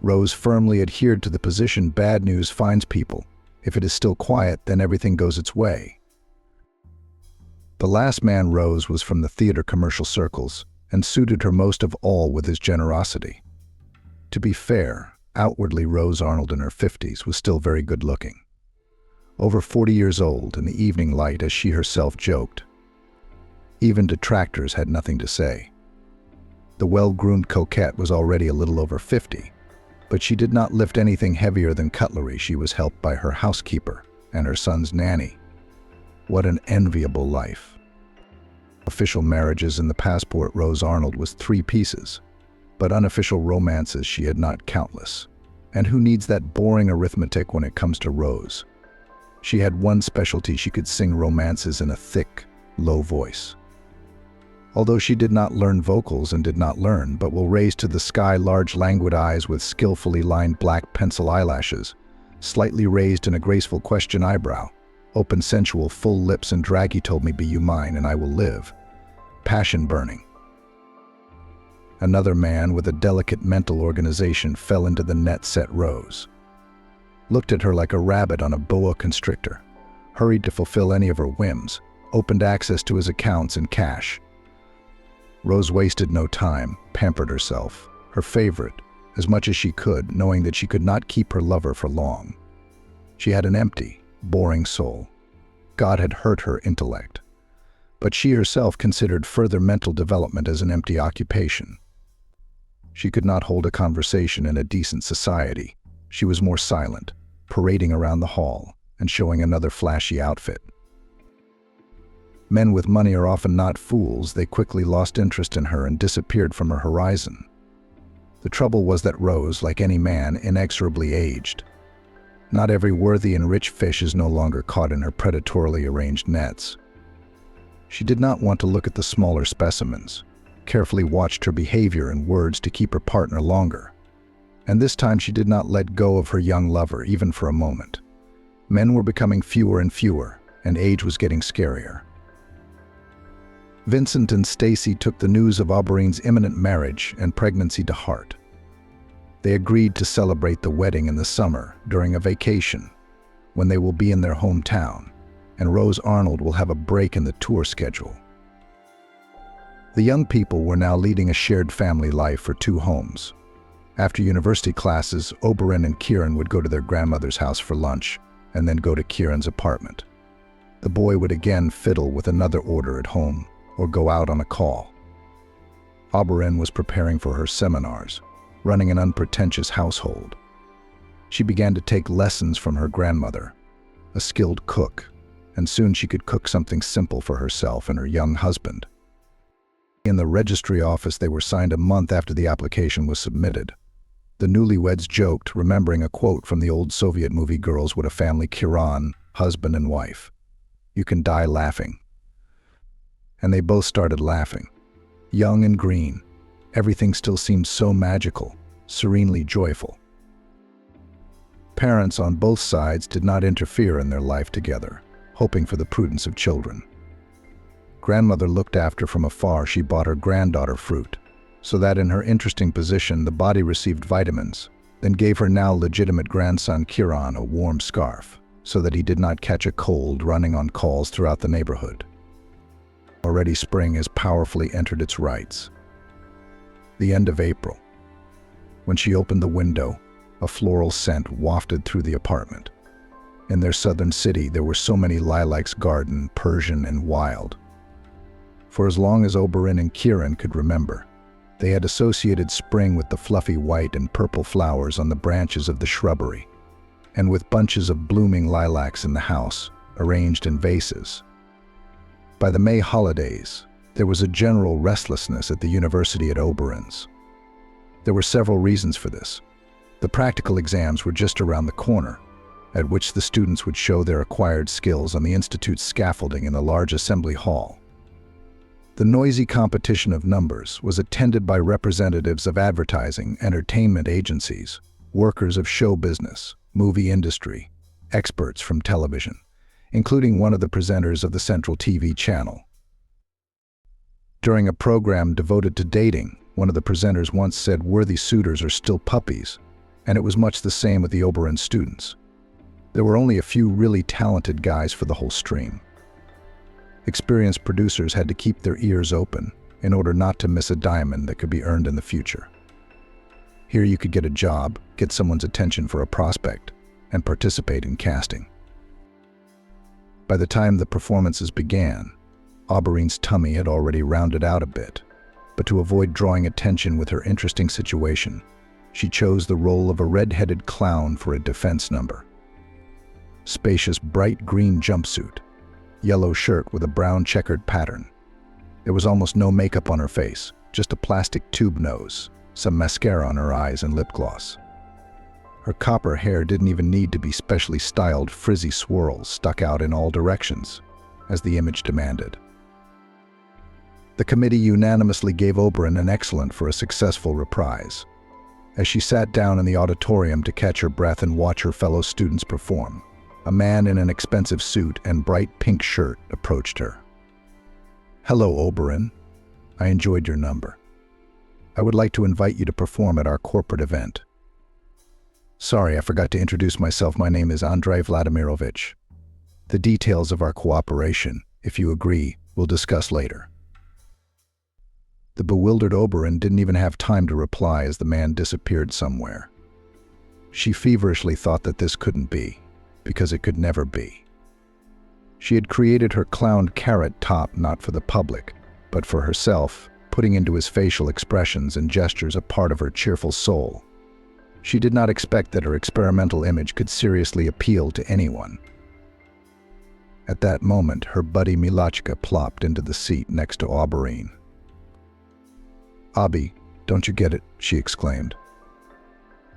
Rose firmly adhered to the position bad news finds people. If it is still quiet, then everything goes its way. The last man, Rose, was from the theater commercial circles and suited her most of all with his generosity. To be fair, outwardly Rose Arnold in her 50s was still very good-looking. Over 40 years old in the evening light, as she herself joked. Even detractors had nothing to say. The well-groomed coquette was already a little over 50, but she did not lift anything heavier than cutlery. She was helped by her housekeeper and her son's nanny. What an enviable life. Official marriages in the passport Rose Arnold was 3 pieces, but unofficial romances she had not countless. And who needs that boring arithmetic when it comes to Rose? She had one specialty: she could sing romances in a thick, low voice. Although she did not learn vocals and did not learn, but will raise to the sky large languid eyes with skillfully lined black pencil eyelashes, slightly raised in a graceful question eyebrow, Open, sensual, full lips and drag. He told me, "Be you mine and I will live." Passion burning. Another man with a delicate mental organization fell into the net, set Rose. Looked at her like a rabbit on a boa constrictor. Hurried to fulfill any of her whims. Opened access to his accounts and cash. Rose wasted no time, pampered herself, her favorite, as much as she could, knowing that she could not keep her lover for long. She had an empty, boring soul. God had hurt her intellect. But she herself considered further mental development as an empty occupation. She could not hold a conversation in a decent society. She was more silent, parading around the hall and showing another flashy outfit. Men with money are often not fools. They quickly lost interest in her and disappeared from her horizon. The trouble was that Rose, like any man, inexorably aged. Not every worthy and rich fish is no longer caught in her predatorily arranged nets. She did not want to look at the smaller specimens, carefully watched her behavior and words to keep her partner longer. And this time she did not let go of her young lover, even for a moment. Men were becoming fewer and fewer, and age was getting scarier. Vincent and Stacy took the news of Auberine's imminent marriage and pregnancy to heart. They agreed to celebrate the wedding in the summer during a vacation, when they will be in their hometown, and Rose Arnold will have a break in the tour schedule. The young people were now leading a shared family life for two homes. After university classes, Oberon and Kieran would go to their grandmother's house for lunch, and then go to Kieran's apartment. The boy would again fiddle with another order at home, or go out on a call. Oberon was preparing for her seminars, running an unpretentious household. She began to take lessons from her grandmother, a skilled cook, and soon she could cook something simple for herself and her young husband. In the registry office, they were signed a month after the application was submitted. The newlyweds joked, remembering a quote from the old Soviet movie Girls With a Family. Kieran, husband and wife. "You can die laughing." And they both started laughing. Young and green, everything still seemed so magical, serenely joyful. Parents on both sides did not interfere in their life together, hoping for the prudence of children. Grandmother looked after from afar. She bought her granddaughter fruit, so that in her interesting position the body received vitamins, then gave her now legitimate grandson Kieran a warm scarf, so that he did not catch a cold running on calls throughout the neighborhood. Already spring has powerfully entered its rites. The end of April. When she opened the window, a floral scent wafted through the apartment. In their southern city, there were so many lilacs, garden, Persian, and wild. For as long as Oberon and Kieran could remember, they had associated spring with the fluffy white and purple flowers on the branches of the shrubbery, and with bunches of blooming lilacs in the house, arranged in vases. By the May holidays, there was a general restlessness at the university at Oberon's. There were several reasons for this. The practical exams were just around the corner, at which the students would show their acquired skills on the institute's scaffolding in the large assembly hall. The noisy competition of numbers was attended by representatives of advertising, entertainment agencies, workers of show business, movie industry, experts from television, including one of the presenters of the Central TV channel. During a program devoted to dating, one of the presenters once said worthy suitors are still puppies, and it was much the same with the Oberon students. There were only a few really talented guys for the whole stream. Experienced producers had to keep their ears open in order not to miss a diamond that could be earned in the future. Here you could get a job, get someone's attention for a prospect, and participate in casting. By the time the performances began, Auberine's tummy had already rounded out a bit, but to avoid drawing attention with her interesting situation, she chose the role of a red-headed clown for a defense number. Spacious bright green jumpsuit, yellow shirt with a brown checkered pattern. There was almost no makeup on her face, just a plastic tube nose, some mascara on her eyes and lip gloss. Her copper hair didn't even need to be specially styled. Frizzy swirls stuck out in all directions, as the image demanded. The committee unanimously gave Oberon an excellent for a successful reprise. As she sat down in the auditorium to catch her breath and watch her fellow students perform, A man in an expensive suit and bright pink shirt approached her. "Hello, Oberon. I enjoyed your number. I would like to invite you to perform at our corporate event." "Sorry, I forgot to introduce myself. My name is Andrei Vladimirovich. The details of our cooperation, if you agree, we'll discuss later." The bewildered Oberon didn't even have time to reply as the man disappeared somewhere. She feverishly thought that this couldn't be, because it could never be. She had created her clowned carrot top not for the public, but for herself, putting into his facial expressions and gestures a part of her cheerful soul. She did not expect that her experimental image could seriously appeal to anyone. At that moment, her buddy Milachka plopped into the seat next to Oberyn. "Abi, don't you get it?" she exclaimed.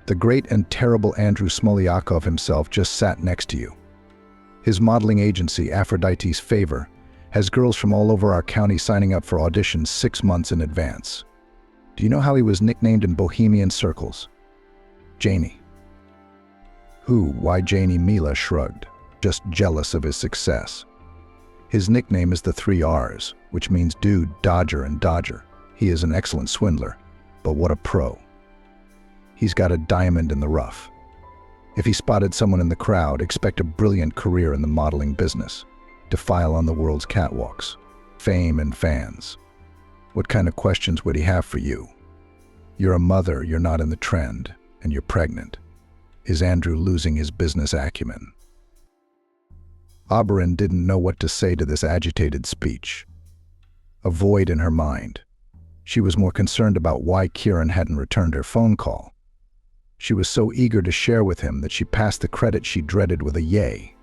"The great and terrible Andrew Smolyakov himself just sat next to you. His modeling agency, Aphrodite's Favor, has girls from all over our county signing up for auditions 6 months in advance. Do you know how he was nicknamed in bohemian circles? Janie." "Who? Why Janie?" Mila shrugged, just jealous of his success. "His nickname is the 3 R's, which means dude, dodger, and dodger. He is an excellent swindler, but what a pro. He's got a diamond in the rough. If he spotted someone in the crowd, expect a brilliant career in the modeling business, defile on the world's catwalks, fame and fans. What kind of questions would he have for you? You're a mother, you're not in the trend, and you're pregnant. Is Andrew losing his business acumen?" Oberyn didn't know what to say to this agitated speech. A void in her mind. She was more concerned about why Kieran hadn't returned her phone call. She was so eager to share with him that she passed the credit she dreaded with a yay.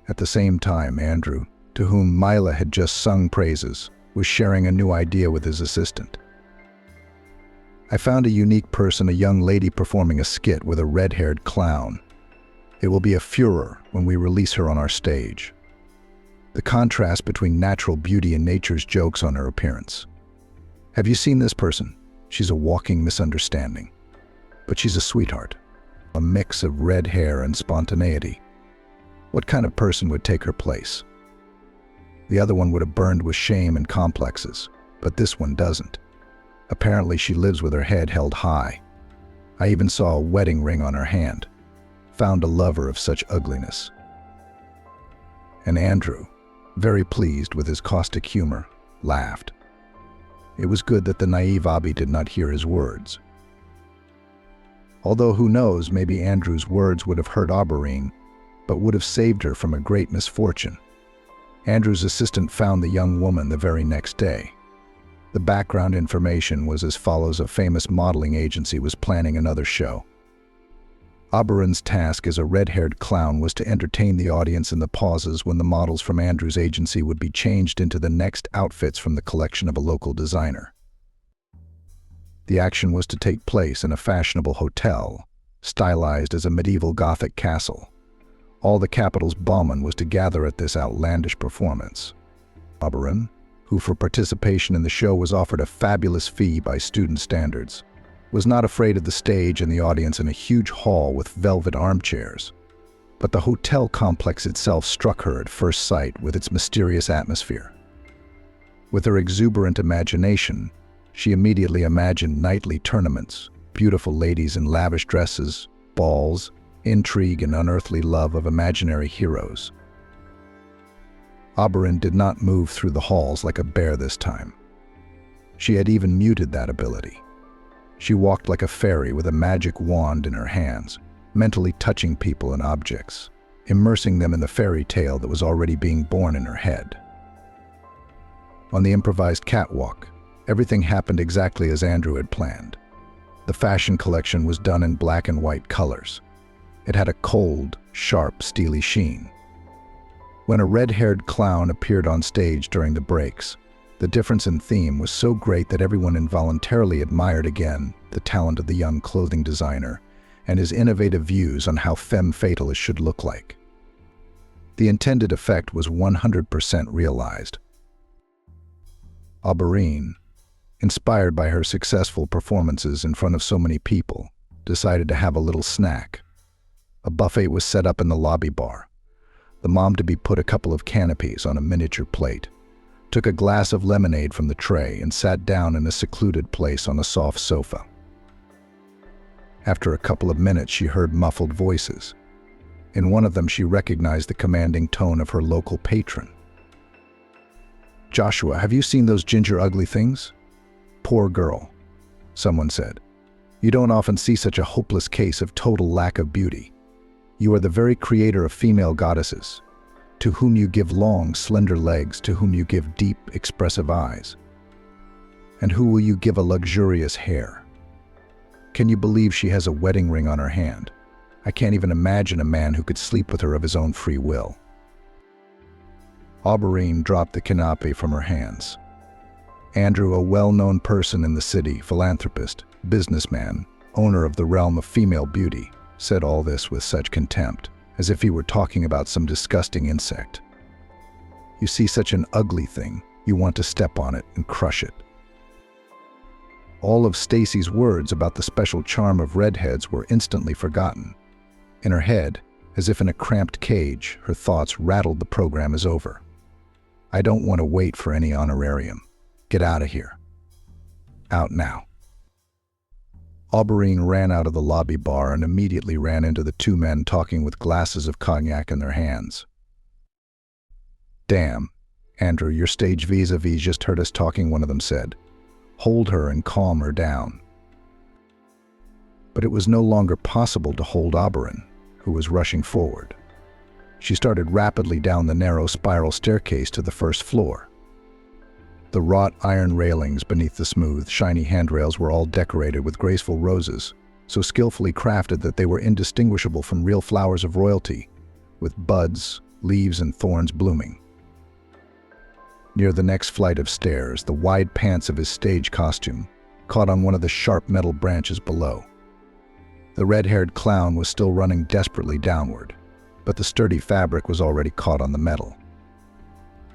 At the same time, Andrew, to whom Mila had just sung praises, was sharing a new idea with his assistant. "I found a unique person, a young lady performing a skit with a red-haired clown. It will be a furor when we release her on our stage. The contrast between natural beauty and nature's jokes on her appearance. Have you seen this person? She's a walking misunderstanding. But she's a sweetheart, a mix of red hair and spontaneity. What kind of person would take her place? The other one would have burned with shame and complexes, but this one doesn't. Apparently she lives with her head held high. I even saw a wedding ring on her hand. Found a lover of such ugliness." And Andrew, very pleased with his caustic humor, laughed. It was good that the naive Abi did not hear his words. Although who knows, maybe Andrew's words would have hurt Oberyn, but would have saved her from a great misfortune. Andrew's assistant found the young woman the very next day. The background information was as follows: a famous modeling agency was planning another show. Oberyn's task as a red-haired clown was to entertain the audience in the pauses when the models from Andrew's agency would be changed into the next outfits from the collection of a local designer. The action was to take place in a fashionable hotel, stylized as a medieval Gothic castle. All the capital's bowmen was to gather at this outlandish performance. Oberyn, who for participation in the show was offered a fabulous fee by student standards, was not afraid of the stage and the audience in a huge hall with velvet armchairs. But the hotel complex itself struck her at first sight with its mysterious atmosphere. With her exuberant imagination, she immediately imagined nightly tournaments, beautiful ladies in lavish dresses, balls, intrigue and unearthly love of imaginary heroes. Oberyn did not move through the halls like a bear this time. She had even muted that ability. She walked like a fairy with a magic wand in her hands, mentally touching people and objects, immersing them in the fairy tale that was already being born in her head. On the improvised catwalk, everything happened exactly as Andrew had planned. The fashion collection was done in black and white colors. It had a cold, sharp, steely sheen. When a red-haired clown appeared on stage during the breaks, the difference in theme was so great that everyone involuntarily admired again the talent of the young clothing designer and his innovative views on how femme fatale should look like. The intended effect was 100% realized. Oberyn, inspired by her successful performances in front of so many people, decided to have a little snack. A buffet was set up in the lobby bar. The mom-to-be put a couple of canopies on a miniature plate, took a glass of lemonade from the tray, and sat down in a secluded place on a soft sofa. After a couple of minutes, she heard muffled voices. In one of them, she recognized the commanding tone of her local patron. "Joshua, have you seen those ginger ugly things?" "Poor girl," someone said. "You don't often see such a hopeless case of total lack of beauty. You are the very creator of female goddesses, to whom you give long, slender legs, to whom you give deep, expressive eyes. And who will you give a luxurious hair? Can you believe she has a wedding ring on her hand? I can't even imagine a man who could sleep with her of his own free will." Auberine dropped the canapé from her hands. Andrew, a well-known person in the city, philanthropist, businessman, owner of the realm of female beauty, said all this with such contempt, as if he were talking about some disgusting insect. "You see such an ugly thing, you want to step on it and crush it." All of Stacy's words about the special charm of redheads were instantly forgotten. In her head, as if in a cramped cage, her thoughts rattled. "The program is over. I don't want to wait for any honorarium. Get out of here. Out now." Auberine ran out of the lobby bar and immediately ran into the two men talking with glasses of cognac in their hands. "Damn, Andrew, your stage vis-a-vis just heard us talking," one of them said. "Hold her and calm her down." But it was no longer possible to hold Auberine, who was rushing forward. She started rapidly down the narrow spiral staircase to the first floor. The wrought iron railings beneath the smooth, shiny handrails were all decorated with graceful roses, so skillfully crafted that they were indistinguishable from real flowers of royalty, with buds, leaves, and thorns blooming. Near the next flight of stairs, the wide pants of his stage costume caught on one of the sharp metal branches below. The red-haired clown was still running desperately downward, but the sturdy fabric was already caught on the metal.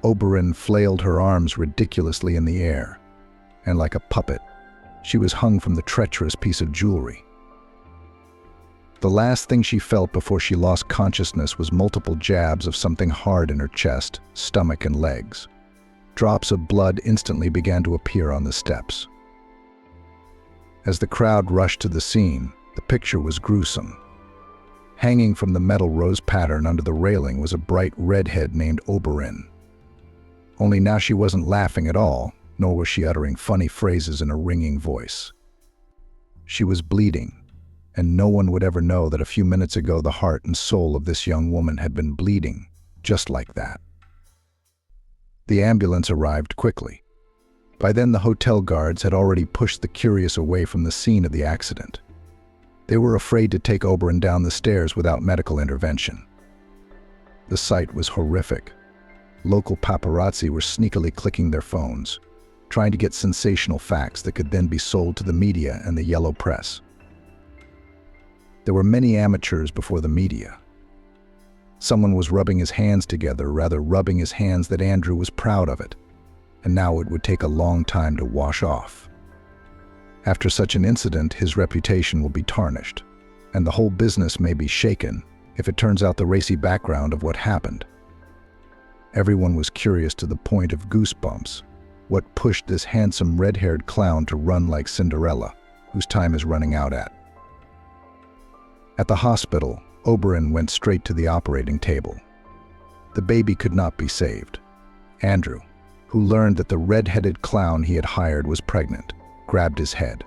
Auberine flailed her arms ridiculously in the air, and like a puppet, she was hung from the treacherous piece of jewelry. The last thing she felt before she lost consciousness was multiple jabs of something hard in her chest, stomach, and legs. Drops of blood instantly began to appear on the steps. As the crowd rushed to the scene, the picture was gruesome. Hanging from the metal rose pattern under the railing was a bright redhead named Auberine. Only now she wasn't laughing at all, nor was she uttering funny phrases in a ringing voice. She was bleeding, and no one would ever know that a few minutes ago the heart and soul of this young woman had been bleeding, just like that. The ambulance arrived quickly. By then the hotel guards had already pushed the curious away from the scene of the accident. They were afraid to take Auberine down the stairs without medical intervention. The sight was horrific. Local paparazzi were sneakily clicking their phones, trying to get sensational facts that could then be sold to the media and the yellow press. There were many amateurs before the media. Someone was rubbing his hands together, rather rubbing his hands that Andrew was proud of it, and now it would take a long time to wash off. After such an incident, his reputation will be tarnished, and the whole business may be shaken if it turns out the racy background of what happened. Everyone was curious to the point of goosebumps. What pushed this handsome red-haired clown to run like Cinderella, whose time is running out at? At the hospital, Auberine went straight to the operating table. The baby could not be saved. Andrew, who learned that the red-headed clown he had hired was pregnant, grabbed his head.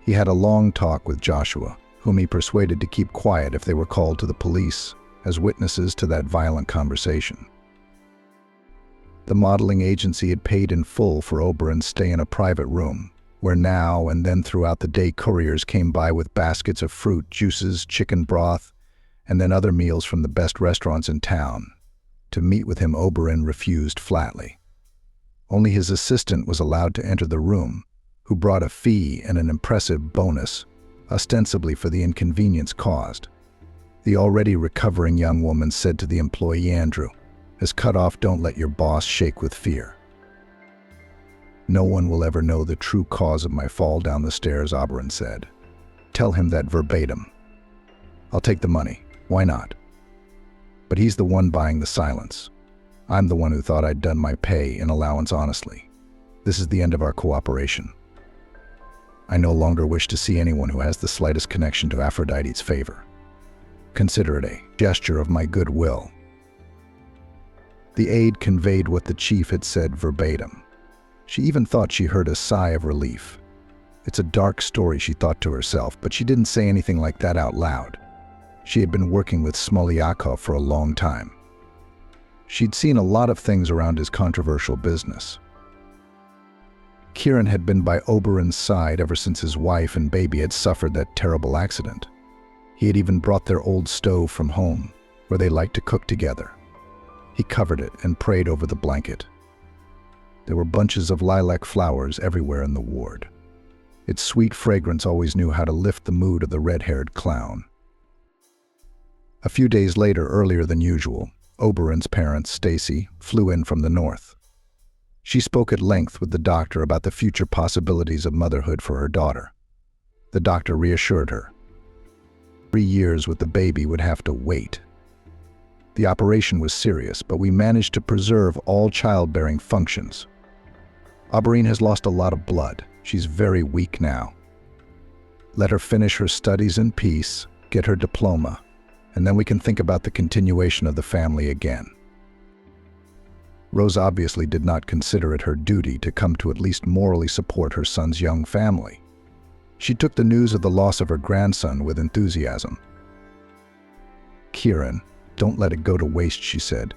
He had a long talk with Joshua, whom he persuaded to keep quiet if they were called to the police as witnesses to that violent conversation. The modeling agency had paid in full for Auberine's stay in a private room, where now and then throughout the day couriers came by with baskets of fruit, juices, chicken broth, and then other meals from the best restaurants in town. To meet with him, Auberine refused flatly. Only his assistant was allowed to enter the room, who brought a fee and an impressive bonus, ostensibly for the inconvenience caused. The already recovering young woman said to the employee, "Andrew, as cut off, don't let your boss shake with fear." "No one will ever know the true cause of my fall down the stairs," Auberine said. "Tell him that verbatim." I'll take the money. Why not? But he's the one buying the silence. I'm the one who thought I'd done my pay and allowance honestly. This is the end of our cooperation. I no longer wish to see anyone who has the slightest connection to Aphrodite's favor. Consider it a gesture of my goodwill. The aide conveyed what the chief had said verbatim. She even thought she heard a sigh of relief. It's a dark story, she thought to herself, but she didn't say anything like that out loud. She had been working with Smolyakov for a long time. She'd seen a lot of things around his controversial business. Kieran had been by Oberon's side ever since his wife and baby had suffered that terrible accident. He had even brought their old stove from home, where they liked to cook together. He covered it and prayed over the blanket. There were bunches of lilac flowers everywhere in the ward. Its sweet fragrance always knew how to lift the mood of the red-haired clown. A few days later, earlier than usual, Oberon's parents, Stacy, flew in from the north. She spoke at length with the doctor about the future possibilities of motherhood for her daughter. The doctor reassured her. 3 years with the baby would have to wait. The operation was serious, but we managed to preserve all childbearing functions. Oberyn has lost a lot of blood. She's very weak now. Let her finish her studies in peace, get her diploma, and then we can think about the continuation of the family again. Rose obviously did not consider it her duty to come to at least morally support her son's young family. She took the news of the loss of her grandson with enthusiasm. "Kieran, don't let it go to waste," she said.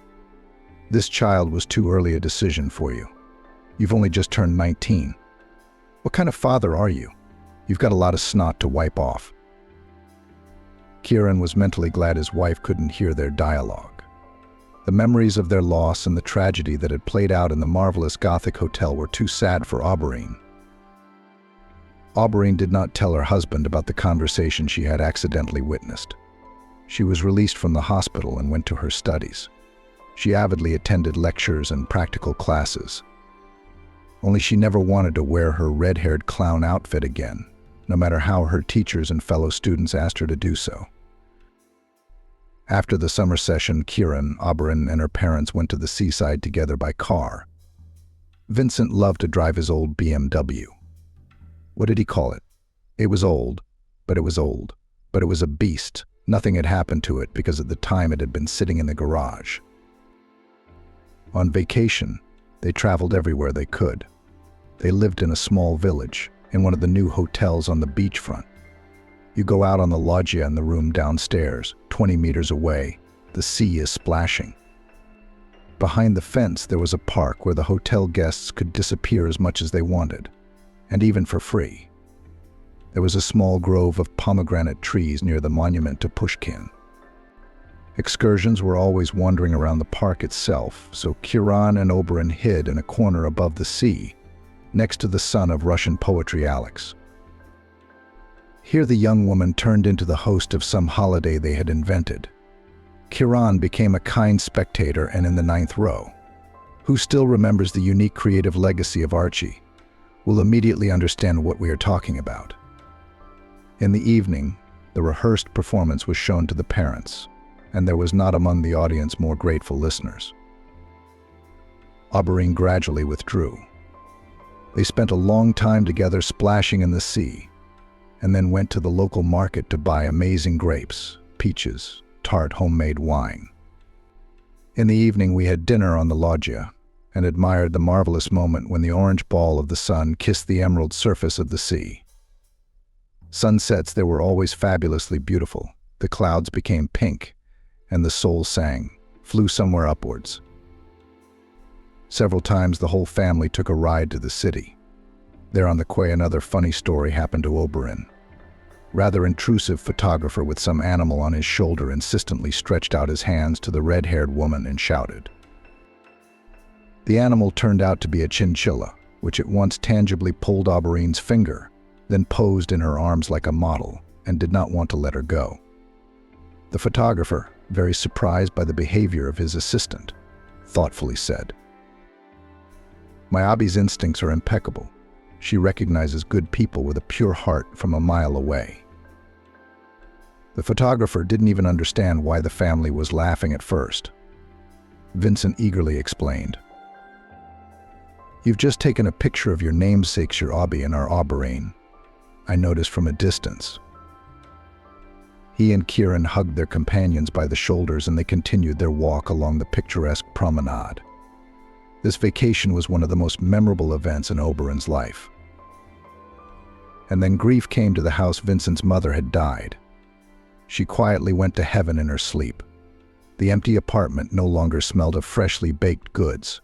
"This child was too early a decision for you. You've only just turned 19. What kind of father are you? You've got a lot of snot to wipe off." Kieran was mentally glad his wife couldn't hear their dialogue. The memories of their loss and the tragedy that had played out in the marvelous Gothic hotel were too sad for Oberyn. Oberyn did not tell her husband about the conversation she had accidentally witnessed. She was released from the hospital and went to her studies. She avidly attended lectures and practical classes. Only she never wanted to wear her red-haired clown outfit again, no matter how her teachers and fellow students asked her to do so. After the summer session, Kieran, Oberyn, and her parents went to the seaside together by car. Vincent loved to drive his old BMW. What did he call it? It was old, but it was a beast. Nothing had happened to it because at the time it had been sitting in the garage. On vacation, they traveled everywhere they could. They lived in a small village, in one of the new hotels on the beachfront. You go out on the loggia in the room downstairs, 20 meters away. The sea is splashing. Behind the fence, there was a park where the hotel guests could disappear as much as they wanted, and even for free. There was a small grove of pomegranate trees near the monument to Pushkin. Excursions were always wandering around the park itself, so Kieran and Oberyn hid in a corner above the sea, next to the son of Russian poetry Alex. Here the young woman turned into the host of some holiday they had invented. Kieran became a kind spectator and in the 9th row. Who still remembers the unique creative legacy of Archie will immediately understand what we are talking about. In the evening, the rehearsed performance was shown to the parents, and there was not among the audience more grateful listeners. Oberyn gradually withdrew. They spent a long time together splashing in the sea, and then went to the local market to buy amazing grapes, peaches, tart homemade wine. In the evening we had dinner on the loggia, and admired the marvelous moment when the orange ball of the sun kissed the emerald surface of the sea. Sunsets there were always fabulously beautiful. The clouds became pink, and the soul sang, flew somewhere upwards. Several times the whole family took a ride to the city. There on the quay another funny story happened to Oberyn. Rather intrusive photographer with some animal on his shoulder insistently stretched out his hands to the red-haired woman and shouted. The animal turned out to be a chinchilla, which at once tangibly pulled Oberyn's finger, then posed in her arms like a model, and did not want to let her go. The photographer, very surprised by the behavior of his assistant, thoughtfully said, "Mayabi's instincts are impeccable. She recognizes good people with a pure heart from a mile away." The photographer didn't even understand why the family was laughing at first. Vincent eagerly explained. "You've just taken a picture of your namesake's your Abby and our Auberine," I noticed from a distance. He and Kieran hugged their companions by the shoulders and they continued their walk along the picturesque promenade. This vacation was one of the most memorable events in Oberon's life. And then grief came to the house. Vincent's mother had died. She quietly went to heaven in her sleep. The empty apartment no longer smelled of freshly baked goods.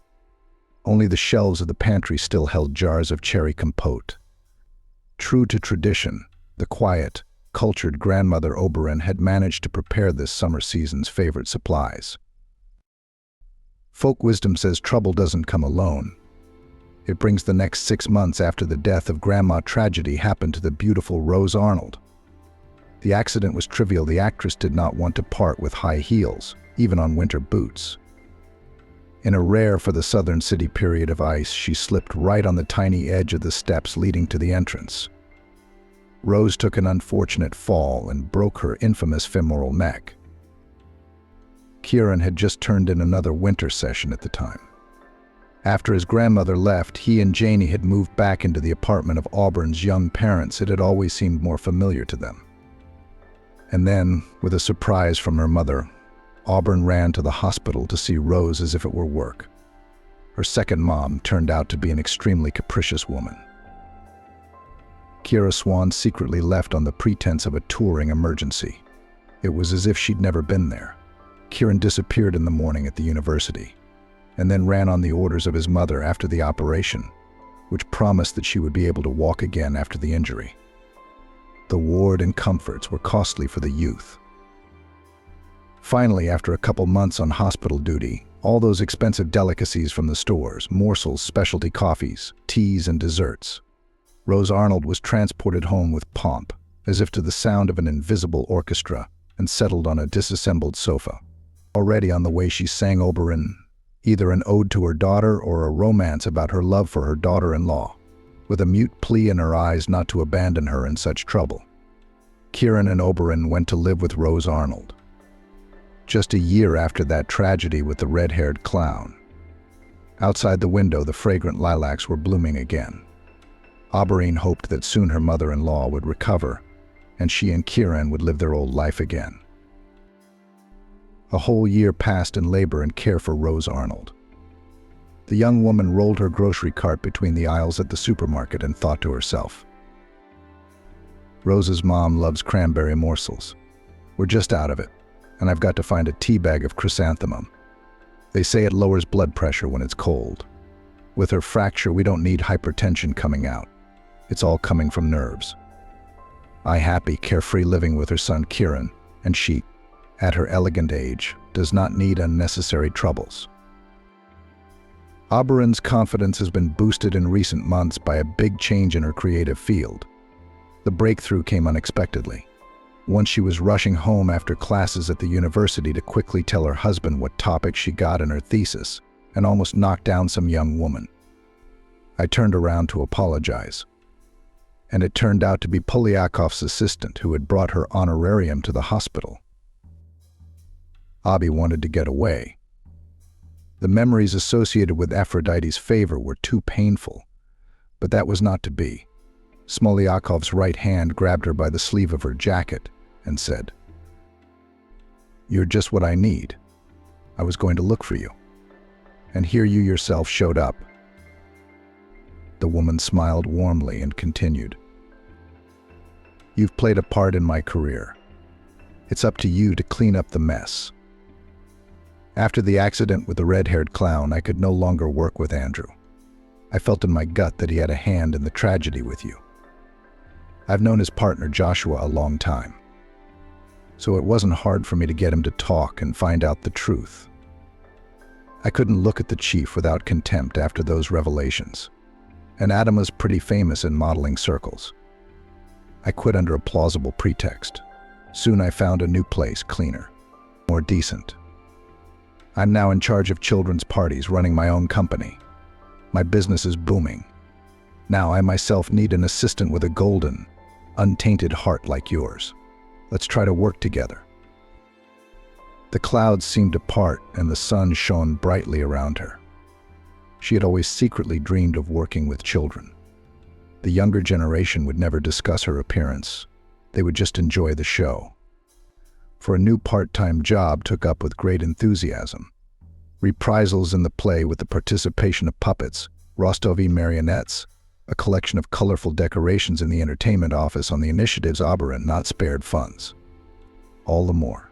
Only the shelves of the pantry still held jars of cherry compote. True to tradition, the quiet, cultured grandmother Oberon had managed to prepare this summer season's favorite supplies. Folk wisdom says trouble doesn't come alone. It brings. The next 6 months after the death of Grandma, tragedy happened to the beautiful Rose Arnold. The accident was trivial. The actress did not want to part with high heels, even on winter boots. In a rare for the southern city period of ice, she slipped right on the tiny edge of the steps leading to the entrance. Rose took an unfortunate fall and broke her infamous femoral neck. Kieran had just turned in another winter session at the time. After his grandmother left, he and Janie had moved back into the apartment of Auburn's young parents. It had always seemed more familiar to them. And then, with a surprise from her mother, Auburn ran to the hospital to see Rose as if it were work. Her second mom turned out to be an extremely capricious woman. Kira Swan secretly left on the pretense of a touring emergency. It was as if she'd never been there. Kieran disappeared in the morning at the university, and then ran on the orders of his mother after the operation, which promised that she would be able to walk again after the injury. The ward and comforts were costly for the youth. Finally, after a couple months on hospital duty, all those expensive delicacies from the stores, morsels, specialty coffees, teas, and desserts, Rose Arnold was transported home with pomp, as if to the sound of an invisible orchestra, and settled on a disassembled sofa. Already on the way, she sang Oberon, either an ode to her daughter or a romance about her love for her daughter-in-law, with a mute plea in her eyes not to abandon her in such trouble. Kieran and Oberon went to live with Rose Arnold. Just a year after that tragedy with the red-haired clown. Outside the window, the fragrant lilacs were blooming again. Auberine hoped that soon her mother-in-law would recover, and she and Kieran would live their old life again. A whole year passed in labor and care for Rose Arnold. The young woman rolled her grocery cart between the aisles at the supermarket and thought to herself, "Rose's mom loves cranberry morsels. We're just out of it, and I've got to find a tea bag of chrysanthemum. They say it lowers blood pressure when it's cold. With her fracture, we don't need hypertension coming out. It's all coming from nerves." I happy, carefree living with her son Kieran, and she, at her elegant age, does not need unnecessary troubles. Auberon's confidence has been boosted in recent months by a big change in her creative field. The breakthrough came unexpectedly. Once she was rushing home after classes at the university to quickly tell her husband what topic she got in her thesis, and almost knocked down some young woman. I turned around to apologize, and it turned out to be Polyakov's assistant who had brought her honorarium to the hospital. Abby wanted to get away. The memories associated with Aphrodite's favor were too painful, but that was not to be. Smolyakov's right hand grabbed her by the sleeve of her jacket and said, "You're just what I need. I was going to look for you. And here you yourself showed up." The woman smiled warmly and continued, "You've played a part in my career. It's up to you to clean up the mess." After the accident with the red-haired clown, I could no longer work with Andrew. I felt in my gut that he had a hand in the tragedy with you. I've known his partner Joshua a long time, so it wasn't hard for me to get him to talk and find out the truth. I couldn't look at the chief without contempt after those revelations, and Adam was pretty famous in modeling circles. I quit under a plausible pretext. Soon I found a new place, cleaner, more decent. I'm now in charge of children's parties, running my own company. My business is booming. Now I myself need an assistant with a golden, untainted heart like yours. Let's try to work together. The clouds seemed to part and the sun shone brightly around her. She had always secretly dreamed of working with children. The younger generation would never discuss her appearance. They would just enjoy the show. For a new part-time job took up with great enthusiasm. Reprisals in the play with the participation of puppets, Rostovi marionettes, a collection of colorful decorations in the entertainment office on the initiatives Oberon not spared funds. All the more.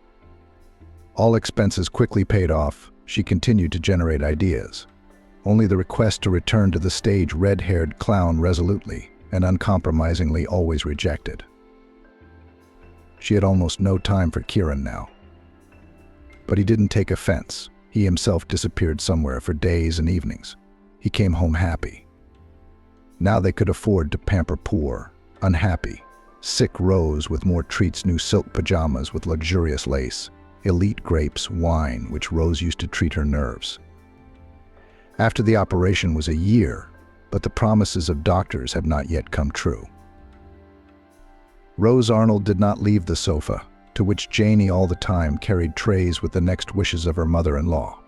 All expenses quickly paid off, she continued to generate ideas. Only the request to return to the stage red-haired clown resolutely and uncompromisingly always rejected. She had almost no time for Kieran now. But he didn't take offense. He himself disappeared somewhere for days and evenings. He came home happy. Now they could afford to pamper poor, unhappy, sick Rose with more treats, new silk pajamas with luxurious lace, elite grapes, wine, which Rose used to treat her nerves. After the operation was a year, but the promises of doctors had not yet come true. Rose Arnold did not leave the sofa, to which Janie all the time carried trays with the next wishes of her mother-in-law.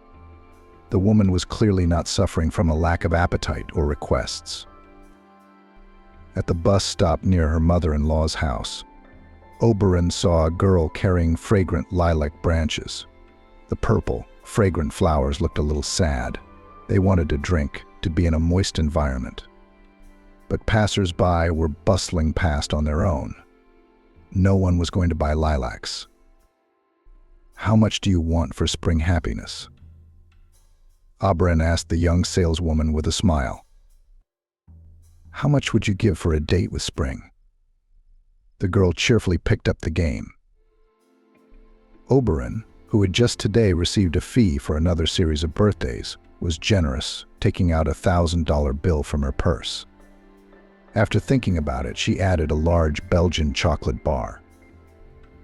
The woman was clearly not suffering from a lack of appetite or requests. At the bus stop near her mother-in-law's house, Oberon saw a girl carrying fragrant lilac branches. The purple, fragrant flowers looked a little sad. They wanted to drink, to be in a moist environment. But passers-by were bustling past on their own. No one was going to buy lilacs. "How much do you want for spring happiness?" Oberon asked the young saleswoman with a smile. "How much would you give for a date with spring?" The girl cheerfully picked up the game. Oberon, who had just today received a fee for another series of birthdays, was generous, taking out a $1,000 bill from her purse. After thinking about it, she added a large Belgian chocolate bar.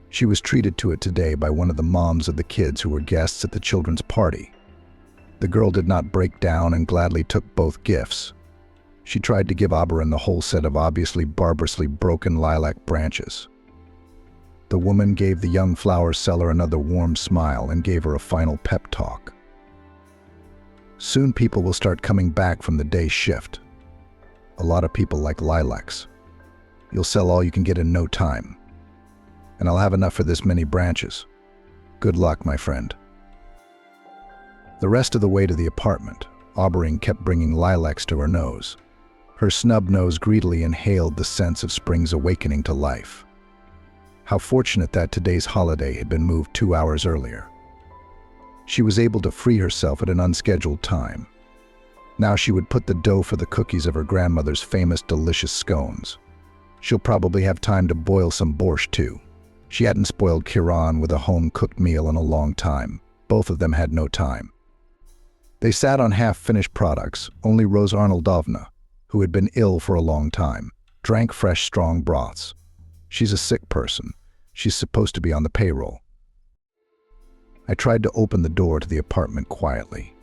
She was treated to it today by one of the moms of the kids who were guests at the children's party. The girl did not break down and gladly took both gifts. She tried to give Oberon the whole set of obviously barbarously broken lilac branches. The woman gave the young flower seller another warm smile and gave her a final pep talk. "Soon people will start coming back from the day shift. A lot of people like lilacs. You'll sell all you can get in no time. And I'll have enough for this many branches. Good luck, my friend." The rest of the way to the apartment, Oberon kept bringing lilacs to her nose. Her snub nose greedily inhaled the sense of spring's awakening to life. How fortunate that today's holiday had been moved 2 hours earlier. She was able to free herself at an unscheduled time. Now she would put the dough for the cookies of her grandmother's famous delicious scones. She'll probably have time to boil some borscht too. She hadn't spoiled Kieran with a home-cooked meal in a long time. Both of them had no time. They sat on half-finished products. Only Rose Arnoldovna, who had been ill for a long time, drank fresh, strong broths. She's a sick person. She's supposed to be on the payroll. I tried to open the door to the apartment quietly.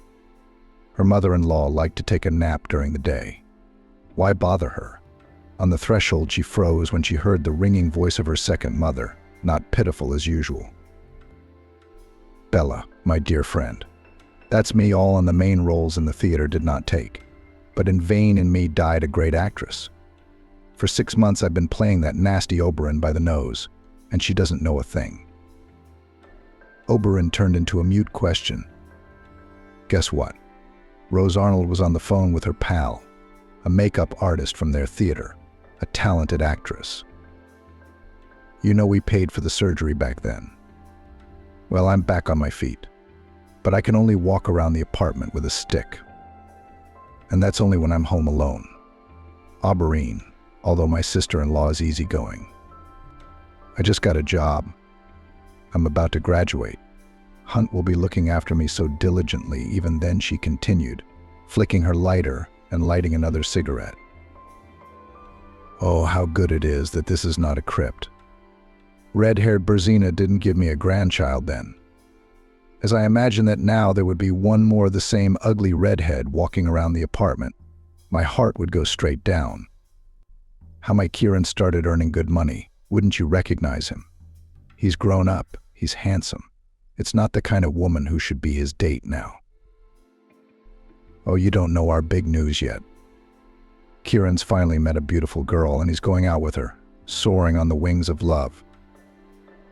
Her mother-in-law liked to take a nap during the day. Why bother her? On the threshold, she froze when she heard the ringing voice of her second mother, not pitiful as usual. "Bella, my dear friend. That's me. All on the main roles in the theater did not take. But in vain in me died a great actress. For 6 months I've been playing that nasty Oberon by the nose, and she doesn't know a thing." Oberon turned into a mute question. Guess what? Rose Arnold was on the phone with her pal, a makeup artist from their theater, a talented actress. "You know we paid for the surgery back then. Well, I'm back on my feet, but I can only walk around the apartment with a stick. And that's only when I'm home alone. Oberon, although my sister-in-law is easygoing. I just got a job. I'm about to graduate. Hunt will be looking after me so diligently." Even then she continued, flicking her lighter and lighting another cigarette. "Oh, how good it is that this is not a crypt. Red-haired Berzina didn't give me a grandchild then. As I imagine that now there would be one more of the same ugly redhead walking around the apartment, my heart would go straight down. How my Kieran started earning good money. Wouldn't you recognize him? He's grown up. He's handsome. It's not the kind of woman who should be his date now. Oh, you don't know our big news yet. Kieran's finally met a beautiful girl and he's going out with her, soaring on the wings of love.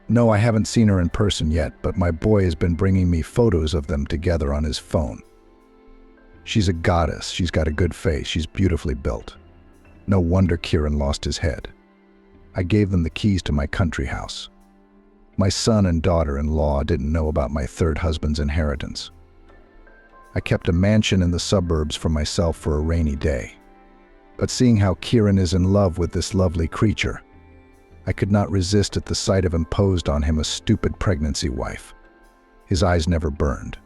No, I haven't seen her in person yet, but my boy has been bringing me photos of them together on his phone. She's a goddess. She's got a good face. She's beautifully built. No wonder Kieran lost his head. I gave them the keys to my country house. My son and daughter-in-law didn't know about my third husband's inheritance. I kept a mansion in the suburbs for myself for a rainy day. But seeing how Kieran is in love with this lovely creature, I could not resist at the sight of imposed on him a stupid pregnancy wife. His eyes never burned.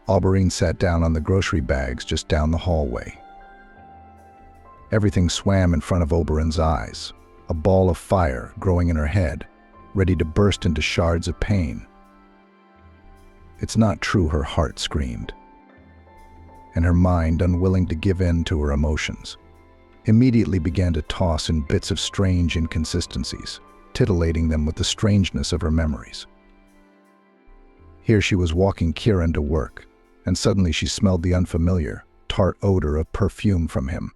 Auberine sat down on the grocery bags just down the hallway. Everything swam in front of Auber'ine's eyes, a ball of fire growing in her head, ready to burst into shards of pain. It's not true, her heart screamed, and her mind, unwilling to give in to her emotions, immediately began to toss in bits of strange inconsistencies, titillating them with the strangeness of her memories. Here she was walking Kieran to work, and suddenly she smelled the unfamiliar, tart odor of perfume from him.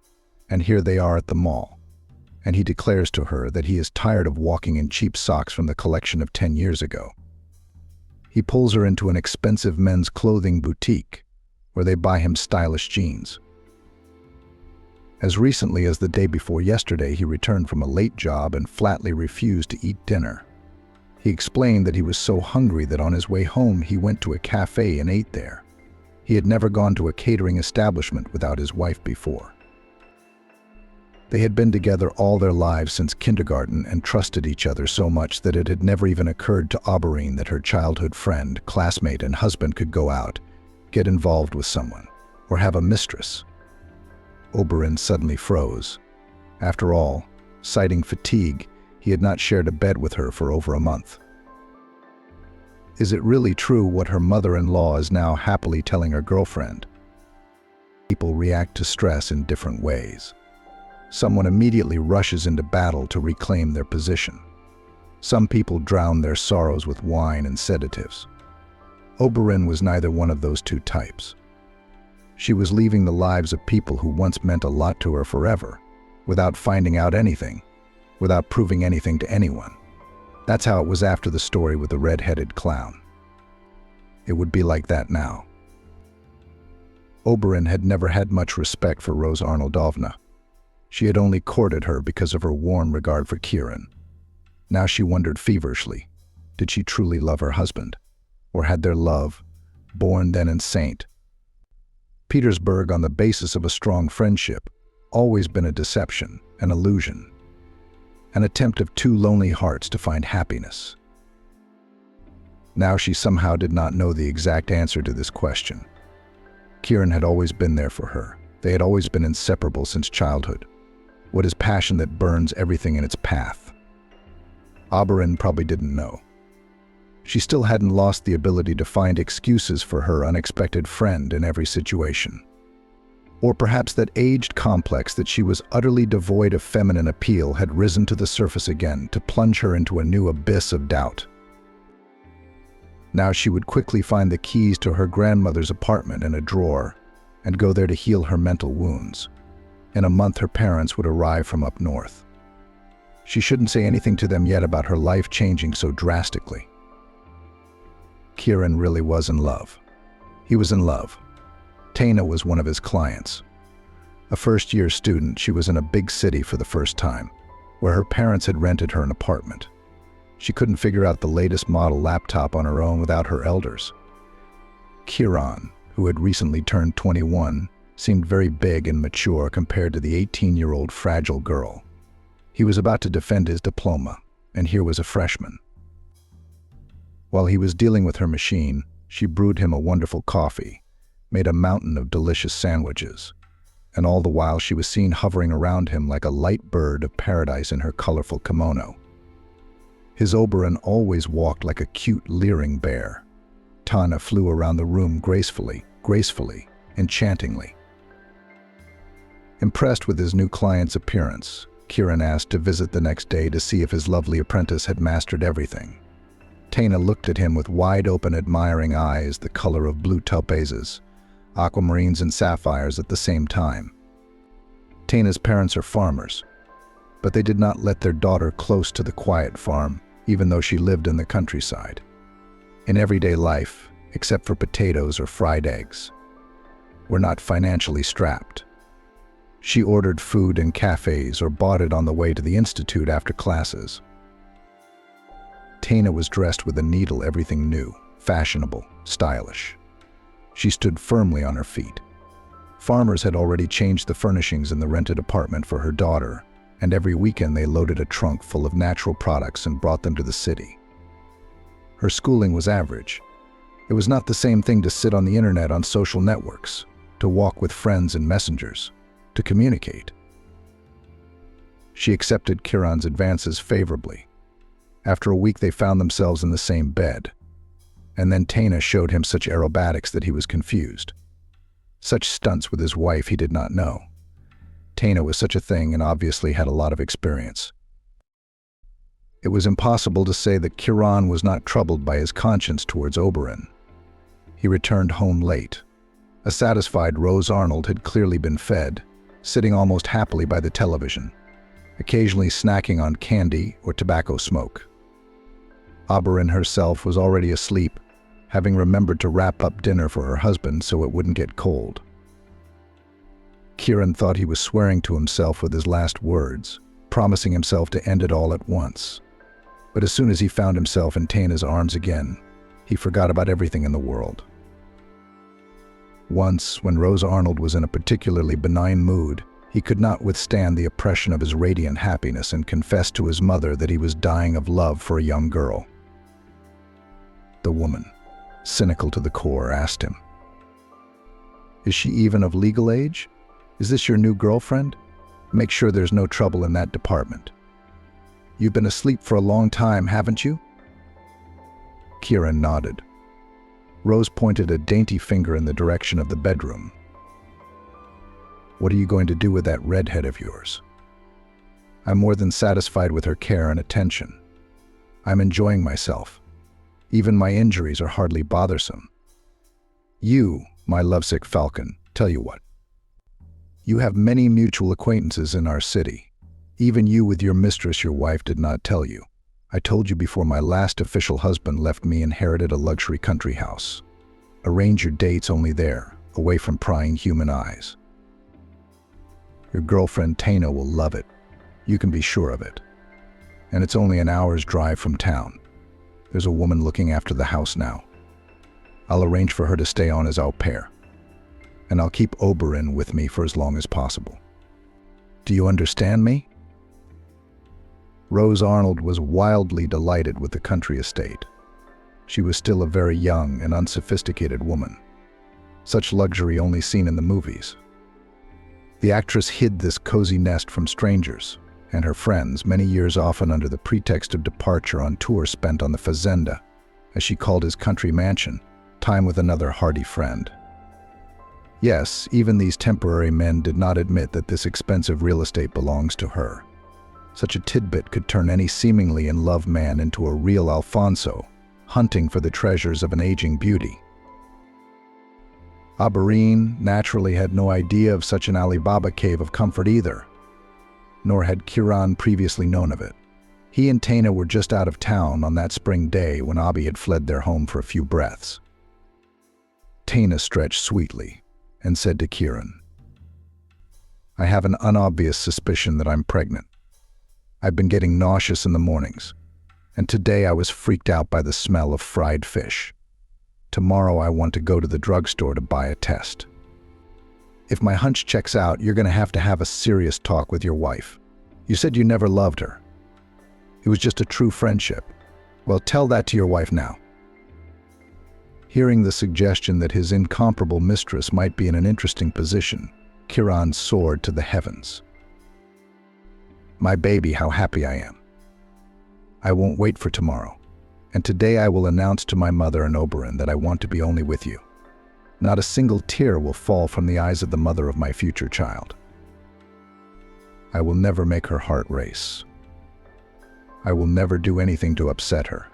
And here they are at the mall, and he declares to her that he is tired of walking in cheap socks from the collection of 10 years ago. He pulls her into an expensive men's clothing boutique, where they buy him stylish jeans. As recently as the day before yesterday, he returned from a late job and flatly refused to eat dinner. He explained that he was so hungry that on his way home he went to a cafe and ate there. He had never gone to a catering establishment without his wife before. They had been together all their lives since kindergarten and trusted each other so much that it had never even occurred to Auberine that her childhood friend, classmate, and husband could go out, get involved with someone, or have a mistress. Auberine suddenly froze. After all, citing fatigue, he had not shared a bed with her for over a month. Is it really true what her mother-in-law is now happily telling her girlfriend? People react to stress in different ways. Someone immediately rushes into battle to reclaim their position. Some people drown their sorrows with wine and sedatives. Auberine was neither one of those two types. She was leaving the lives of people who once meant a lot to her forever, without finding out anything, without proving anything to anyone. That's how it was after the story with the red-headed clown. It would be like that now. Auberine had never had much respect for Rose Arnoldovna. She had only courted her because of her warm regard for Kieran. Now she wondered feverishly, did she truly love her husband? Or had their love, born then in St. Petersburg on the basis of a strong friendship, always been a deception, an illusion, an attempt of two lonely hearts to find happiness? Now she somehow did not know the exact answer to this question. Kieran had always been there for her. They had always been inseparable since childhood. What is passion that burns everything in its path? Auberine probably didn't know. She still hadn't lost the ability to find excuses for her unexpected friend in every situation. Or perhaps that aged complex that she was utterly devoid of feminine appeal had risen to the surface again to plunge her into a new abyss of doubt. Now she would quickly find the keys to her grandmother's apartment in a drawer and go there to heal her mental wounds. In a month, her parents would arrive from up north. She shouldn't say anything to them yet about her life changing so drastically. Kieran really was in love. He was in love. Tana was one of his clients. A first-year student, she was in a big city for the first time, where her parents had rented her an apartment. She couldn't figure out the latest model laptop on her own without her elders. Kieran, who had recently turned 21, seemed very big and mature compared to the 18-year-old fragile girl. He was about to defend his diploma, and here was a freshman. While he was dealing with her machine, she brewed him a wonderful coffee, made a mountain of delicious sandwiches, and all the while she was seen hovering around him like a light bird of paradise in her colorful kimono. His Auberine always walked like a cute, leering bear. Tana flew around the room gracefully, enchantingly. Impressed with his new client's appearance, Kieran asked to visit the next day to see if his lovely apprentice had mastered everything. Taina looked at him with wide-open, admiring eyes, the color of blue topazes, aquamarines and sapphires at the same time. Taina's parents are farmers, but they did not let their daughter close to the quiet farm, even though she lived in the countryside. In everyday life, except for potatoes or fried eggs, were not financially strapped. She ordered food in cafes or bought it on the way to the institute after classes. Taina was dressed with a needle, everything new, fashionable, stylish. She stood firmly on her feet. Farmers had already changed the furnishings in the rented apartment for her daughter, and every weekend they loaded a trunk full of natural products and brought them to the city. Her schooling was average. It was not the same thing to sit on the internet on social networks, to walk with friends and messengers, to communicate. She accepted Kieran's advances favorably. After a week they found themselves in the same bed, and then Taina showed him such aerobatics that he was confused. Such stunts with his wife he did not know. Taina was such a thing and obviously had a lot of experience. It was impossible to say that Kieran was not troubled by his conscience towards Oberyn. He returned home late. A satisfied Rose Arnold had clearly been fed, sitting almost happily by the television, occasionally snacking on candy or tobacco smoke. Oberyn herself was already asleep, having remembered to wrap up dinner for her husband so it wouldn't get cold. Kieran thought he was swearing to himself with his last words, promising himself to end it all at once. But as soon as he found himself in Taina's arms again, he forgot about everything in the world. Once, when Rose Arnold was in a particularly benign mood, he could not withstand the oppression of his radiant happiness and confessed to his mother that he was dying of love for a young girl. The woman, cynical to the core, asked him, "Is she even of legal age? Is this your new girlfriend? Make sure there's no trouble in that department. You've been asleep for a long time, haven't you?" Kieran nodded. Rose pointed a dainty finger in the direction of the bedroom. "What are you going to do with that redhead of yours?" "I'm more than satisfied with her care and attention. I'm enjoying myself. Even my injuries are hardly bothersome. You, my lovesick falcon, tell you what. You have many mutual acquaintances in our city. Even you with your mistress your wife did not tell you. I told you before my last official husband left me inherited a luxury country house. Arrange your dates only there, away from prying human eyes. Your girlfriend Taina will love it. You can be sure of it. And it's only an hour's drive from town. There's a woman looking after the house now. I'll arrange for her to stay on as au pair. And I'll keep Oberyn with me for as long as possible. Do you understand me?" Rose Arnold was wildly delighted with the country estate. She was still a very young and unsophisticated woman. Such luxury only seen in the movies. The actress hid this cozy nest from strangers and her friends, many years often under the pretext of departure on tour spent on the fazenda, as she called his country mansion, time with another hardy friend. Yes, even these temporary men did not admit that this expensive real estate belongs to her. Such a tidbit could turn any seemingly in love man into a real Alfonso, hunting for the treasures of an aging beauty. Oberyn naturally had no idea of such an Alibaba cave of comfort either, nor had Kieran previously known of it. He and Taina were just out of town on that spring day when Abi had fled their home for a few breaths. Taina stretched sweetly and said to Kieran, "I have an unobvious suspicion that I'm pregnant. I've been getting nauseous in the mornings, and today I was freaked out by the smell of fried fish. Tomorrow I want to go to the drugstore to buy a test. If my hunch checks out, you're going to have a serious talk with your wife. You said you never loved her. It was just a true friendship. Well, tell that to your wife now." Hearing the suggestion that his incomparable mistress might be in an interesting position, Kieran soared to the heavens. "My baby, how happy I am. I won't wait for tomorrow, and today I will announce to my mother and Oberyn that I want to be only with you. Not a single tear will fall from the eyes of the mother of my future child." I will never make her heart race. I will never do anything to upset her.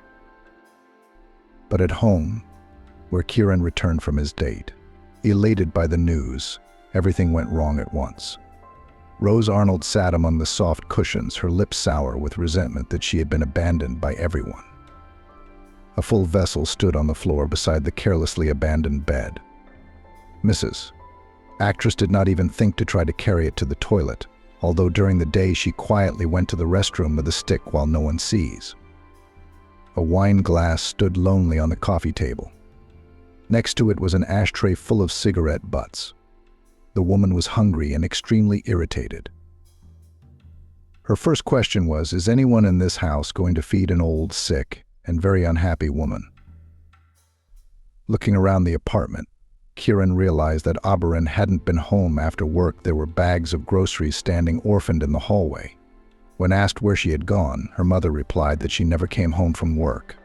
But at home, where Kieran returned from his date, elated by the news, everything went wrong at once. Rose Arnold sat among the soft cushions, her lips sour with resentment that she had been abandoned by everyone. A full vessel stood on the floor beside the carelessly abandoned bed. Mrs. Actress did not even think to try to carry it to the toilet, although during the day she quietly went to the restroom with a stick while no one sees. A wine glass stood lonely on the coffee table. Next to it was an ashtray full of cigarette butts. The woman was hungry and extremely irritated. Her first question was, is anyone in this house going to feed an old, sick, and very unhappy woman? Looking around the apartment, Kieran realized that Oberon hadn't been home after work. There were bags of groceries standing orphaned in the hallway. When asked where she had gone, her mother replied that she never came home from work.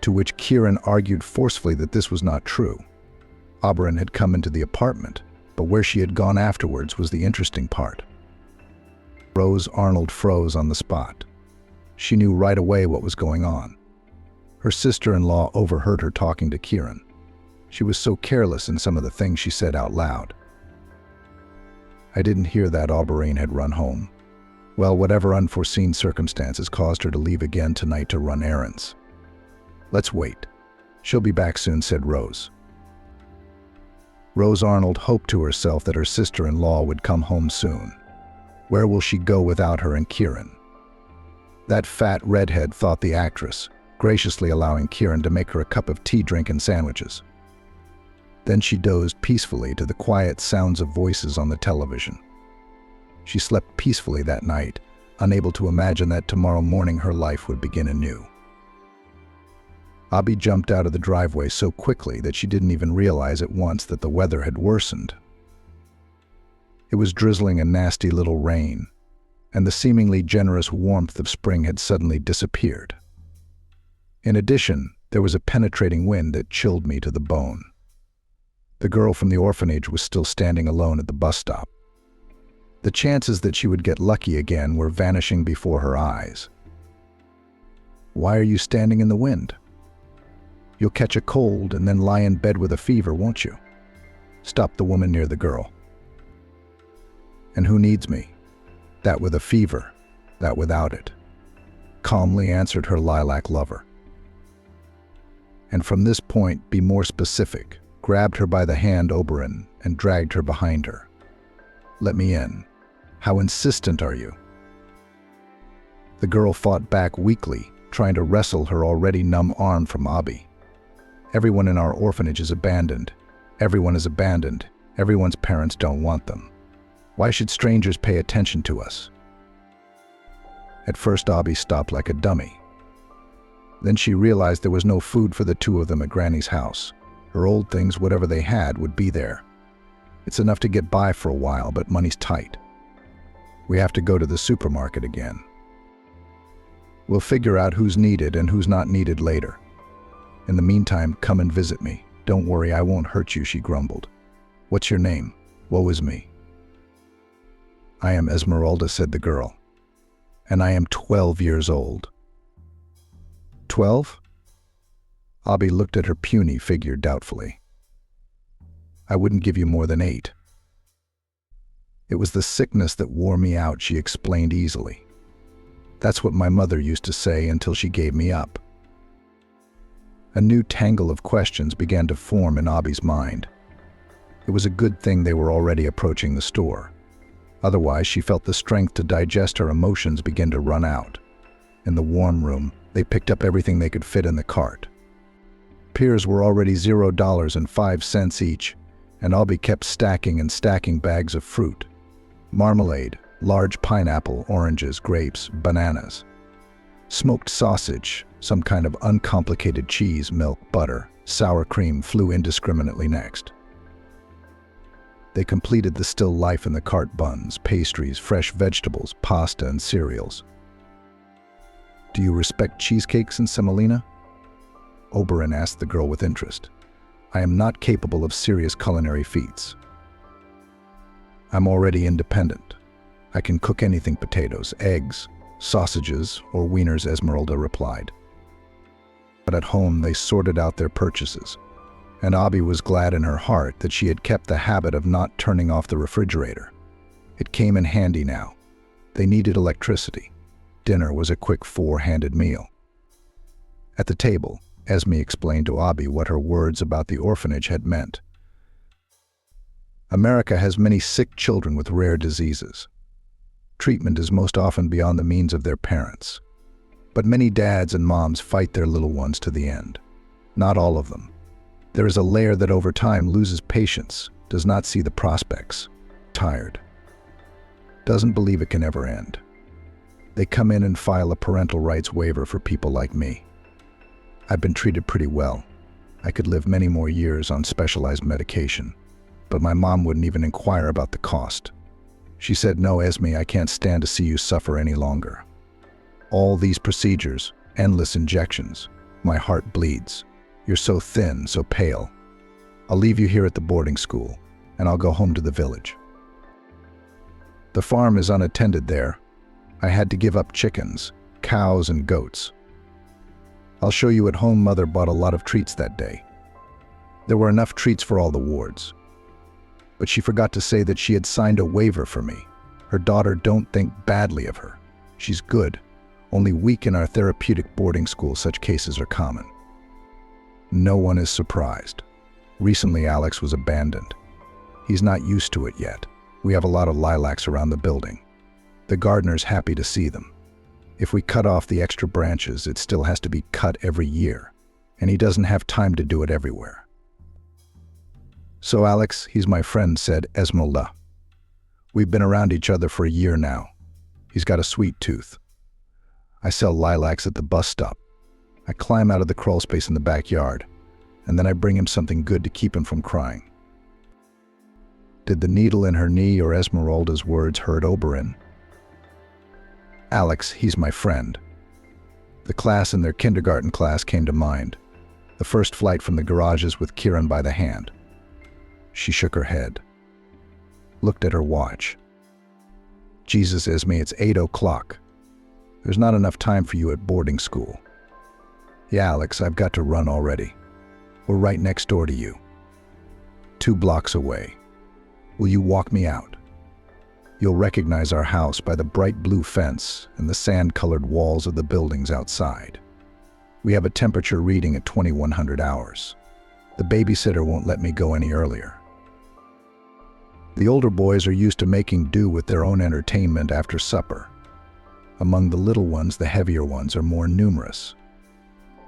To which Kieran argued forcefully that this was not true. Oberon had come into the apartment, but where she had gone afterwards was the interesting part. Rose Arnold froze on the spot. She knew right away what was going on. Her sister-in-law overheard her talking to Kieran. She was so careless in some of the things she said out loud. I didn't hear that Oberon had run home. Well, whatever unforeseen circumstances caused her to leave again tonight to run errands. Let's wait. She'll be back soon, said Rose. Rose Arnold hoped to herself that her sister-in-law would come home soon. Where will she go without her and Kieran? That fat redhead, thought the actress, graciously allowing Kieran to make her a cup of tea, drink, and sandwiches. Then she dozed peacefully to the quiet sounds of voices on the television. She slept peacefully that night, unable to imagine that tomorrow morning her life would begin anew. Abby jumped out of the driveway so quickly that she didn't even realize at once that the weather had worsened. It was drizzling a nasty little rain, and the seemingly generous warmth of spring had suddenly disappeared. In addition, there was a penetrating wind that chilled me to the bone. The girl from the orphanage was still standing alone at the bus stop. The chances that she would get lucky again were vanishing before her eyes. Why are you standing in the wind? You'll catch a cold and then lie in bed with a fever, won't you? Stopped the woman near the girl. And who needs me? That with a fever, that without it, calmly answered her lilac lover. And from this point, be more specific, grabbed her by the hand, Oberon, and dragged her behind her. Let me in. How insistent are you? The girl fought back weakly, trying to wrestle her already numb arm from Abby. Everyone in our orphanage is abandoned. Everyone is abandoned. Everyone's parents don't want them. Why should strangers pay attention to us? At first, Abby stopped like a dummy. Then she realized there was no food for the two of them at Granny's house. Her old things, whatever they had, would be there. It's enough to get by for a while, but money's tight. We have to go to the supermarket again. We'll figure out who's needed and who's not needed later. In the meantime, come and visit me. Don't worry, I won't hurt you, she grumbled. What's your name? Woe is me. I am Esmeralda, said the girl. And I am 12 years old. 12? Abby looked at her puny figure doubtfully. I wouldn't give you more than 8. It was the sickness that wore me out, she explained easily. That's what my mother used to say until she gave me up. A new tangle of questions began to form in Abby's mind. It was a good thing they were already approaching the store. Otherwise, she felt the strength to digest her emotions begin to run out. In the warm room, they picked up everything they could fit in the cart. Pears were already $0.05 each, and Abby kept stacking and stacking bags of fruit. Marmalade, large pineapple, oranges, grapes, bananas. Smoked sausage, some kind of uncomplicated cheese, milk, butter, sour cream flew indiscriminately next. They completed the still life in the cart: buns, pastries, fresh vegetables, pasta, and cereals. Do you respect cheesecakes and semolina? Oberon asked the girl with interest. I am not capable of serious culinary feats. I'm already independent. I can cook anything: potatoes, eggs, sausages, or wieners, Esmeralda replied. But at home they sorted out their purchases, and Abby was glad in her heart that she had kept the habit of not turning off the refrigerator. It came in handy now. They needed electricity. Dinner was a quick four-handed meal. At the table, Esme explained to Abby what her words about the orphanage had meant. America has many sick children with rare diseases. Treatment is most often beyond the means of their parents. But many dads and moms fight their little ones to the end. Not all of them. There is a layer that over time loses patience, does not see the prospects, tired, doesn't believe it can ever end. They come in and file a parental rights waiver for people like me. I've been treated pretty well. I could live many more years on specialized medication, but my mom wouldn't even inquire about the cost. She said, "No, Esme, I can't stand to see you suffer any longer. All these procedures, endless injections, my heart bleeds. You're so thin, so pale. I'll leave you here at the boarding school, and I'll go home to the village. The farm is unattended there. I had to give up chickens, cows, and goats. I'll show you at home. Mother bought a lot of treats that day. There were enough treats for all the wards. But she forgot to say that she had signed a waiver for me. Her daughter don't think badly of her. She's good, only weak in our therapeutic boarding school. Such cases are common." No one is surprised. Recently, Alex was abandoned. He's not used to it yet. We have a lot of lilacs around the building. The gardener's happy to see them. If we cut off the extra branches, it still has to be cut every year, and he doesn't have time to do it everywhere. "So Alex, he's my friend," said Esmeralda. "We've been around each other for a year now. He's got a sweet tooth. I sell lilacs at the bus stop. I climb out of the crawl space in the backyard, and then I bring him something good to keep him from crying." Did the needle in her knee or Esmeralda's words hurt Oberon? "Alex, he's my friend." The class in their kindergarten class came to mind. The first flight from the garages with Kieran by the hand. She shook her head, looked at her watch. "Jesus, Esme, it's 8 o'clock. There's not enough time for you at boarding school." "Yeah, Alex, I've got to run already. We're right next door to you. 2 blocks away. Will you walk me out? You'll recognize our house by the bright blue fence and the sand-colored walls of the buildings outside. We have a temperature reading at 2100 hours. The babysitter won't let me go any earlier." The older boys are used to making do with their own entertainment after supper. Among the little ones, the heavier ones are more numerous.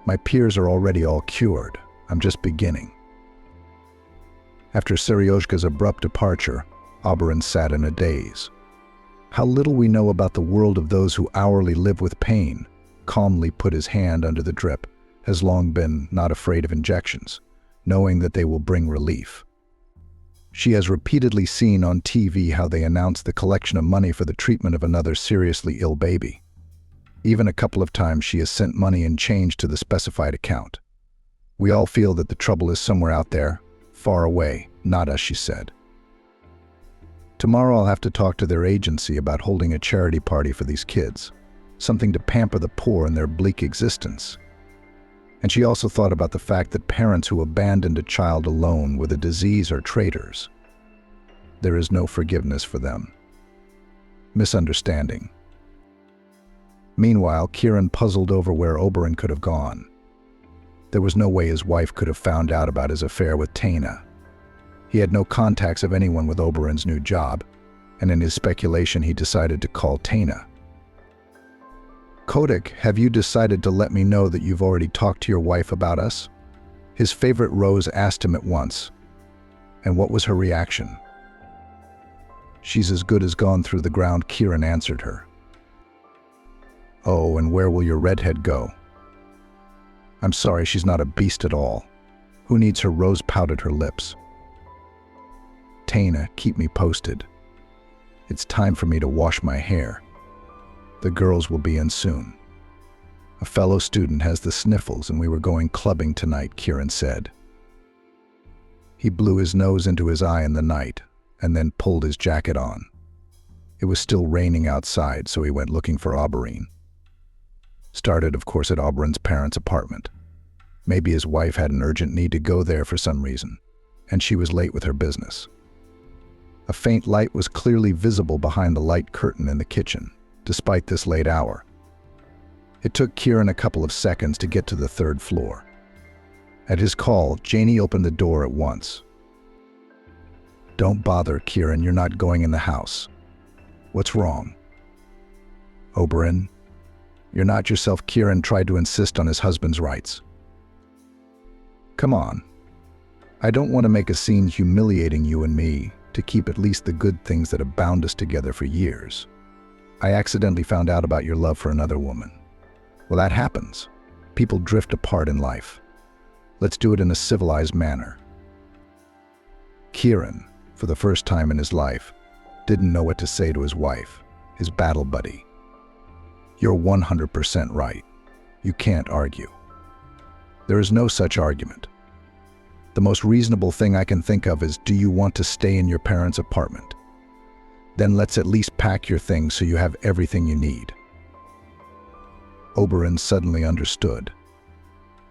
My peers are already all cured. I'm just beginning. After Seryozhka's abrupt departure, Oberon sat in a daze. How little we know about the world of those who hourly live with pain. Calmly put his hand under the drip, has long been not afraid of injections, knowing that they will bring relief. She has repeatedly seen on TV how they announce the collection of money for the treatment of another seriously ill baby. Even a couple of times she has sent money in change to the specified account. "We all feel that the trouble is somewhere out there, far away, not us," she said. "Tomorrow I'll have to talk to their agency about holding a charity party for these kids, something to pamper the poor in their bleak existence." And she also thought about the fact that parents who abandoned a child alone with a disease are traitors. There is no forgiveness for them. Misunderstanding. Meanwhile, Kieran puzzled over where Oberon could have gone. There was no way his wife could have found out about his affair with Taina. He had no contacts of anyone with Oberon's new job, and in his speculation he decided to call Taina. "Kodak, have you decided to let me know that you've already talked to your wife about us?" His favorite Rose asked him at once. And what was her reaction? "She's as good as gone through the ground," Kieran answered her. "Oh, and where will your redhead go?" "I'm sorry, she's not a beast at all. Who needs her?" Rose pouted her lips. "Taina, keep me posted. It's time for me to wash my hair. The girls will be in soon. A fellow student has the sniffles and we were going clubbing tonight," Kieran said. He blew his nose into his eye in the night and then pulled his jacket on. It was still raining outside, so he went looking for Auberine. Started, of course, at Auberine's parents' apartment. Maybe his wife had an urgent need to go there for some reason, and she was late with her business. A faint light was clearly visible behind the light curtain in the kitchen, despite this late hour. It took Kieran a couple of seconds to get to the third floor. At his call, Janie opened the door at once. "Don't bother, Kieran, you're not going in the house. What's wrong?" "Oberyn, you're not yourself," Kieran tried to insist on his husband's rights. "Come on. I don't want to make a scene humiliating you and me to keep at least the good things that have bound us together for years. I accidentally found out about your love for another woman. Well, that happens. People drift apart in life. Let's do it in a civilized manner." Kieran, for the first time in his life, didn't know what to say to his wife, his battle buddy. "You're 100% right. You can't argue. There is no such argument. The most reasonable thing I can think of is, do you want to stay in your parents' apartment? Then let's at least pack your things so you have everything you need." Oberyn suddenly understood.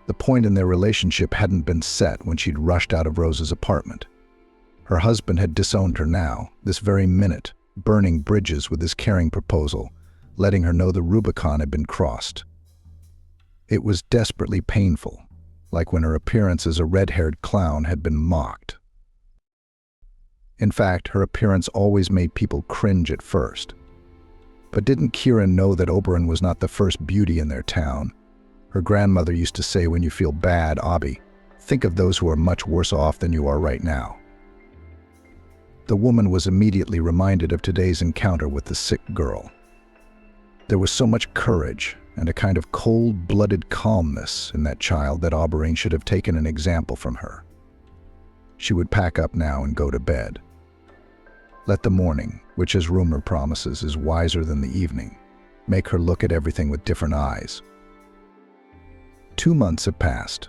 The point in their relationship hadn't been set when she'd rushed out of Rose's apartment. Her husband had disowned her now, this very minute, burning bridges with his caring proposal, letting her know the Rubicon had been crossed. It was desperately painful, like when her appearance as a red-haired clown had been mocked. In fact, her appearance always made people cringe at first. But didn't Kieran know that Oberyn was not the first beauty in their town? Her grandmother used to say, "When you feel bad, Abby, think of those who are much worse off than you are right now." The woman was immediately reminded of today's encounter with the sick girl. There was so much courage and a kind of cold-blooded calmness in that child that Auberyn should have taken an example from her. She would pack up now and go to bed. Let the morning, which as rumor promises is wiser than the evening, make her look at everything with different eyes. 2 months had passed.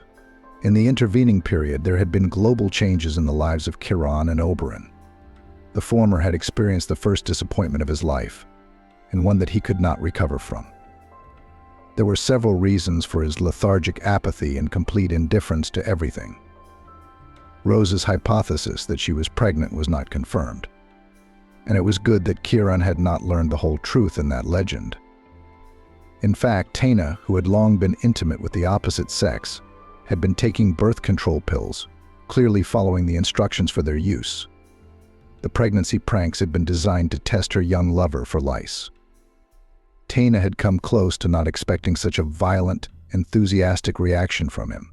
In the intervening period, there had been global changes in the lives of Kieran and Oberyn. The former had experienced the first disappointment of his life, and one that he could not recover from. There were several reasons for his lethargic apathy and complete indifference to everything. Rose's hypothesis that she was pregnant was not confirmed, and it was good that Kieran had not learned the whole truth in that legend. In fact, Taina, who had long been intimate with the opposite sex, had been taking birth control pills, clearly following the instructions for their use. The pregnancy pranks had been designed to test her young lover for lice. Taina had come close to not expecting such a violent, enthusiastic reaction from him.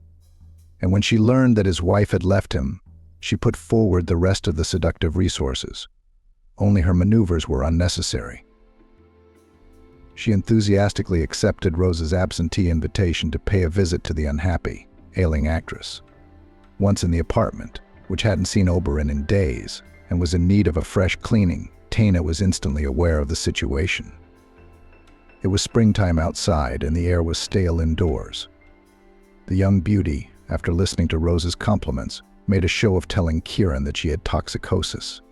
And when she learned that his wife had left him, she put forward the rest of the seductive resources. Only her maneuvers were unnecessary. She enthusiastically accepted Rose's absentee invitation to pay a visit to the unhappy, ailing actress. Once in the apartment, which hadn't seen Oberyn in days and was in need of a fresh cleaning, Taina was instantly aware of the situation. It was springtime outside and the air was stale indoors. The young beauty, after listening to Rose's compliments, made a show of telling Kieran that she had toxicosis.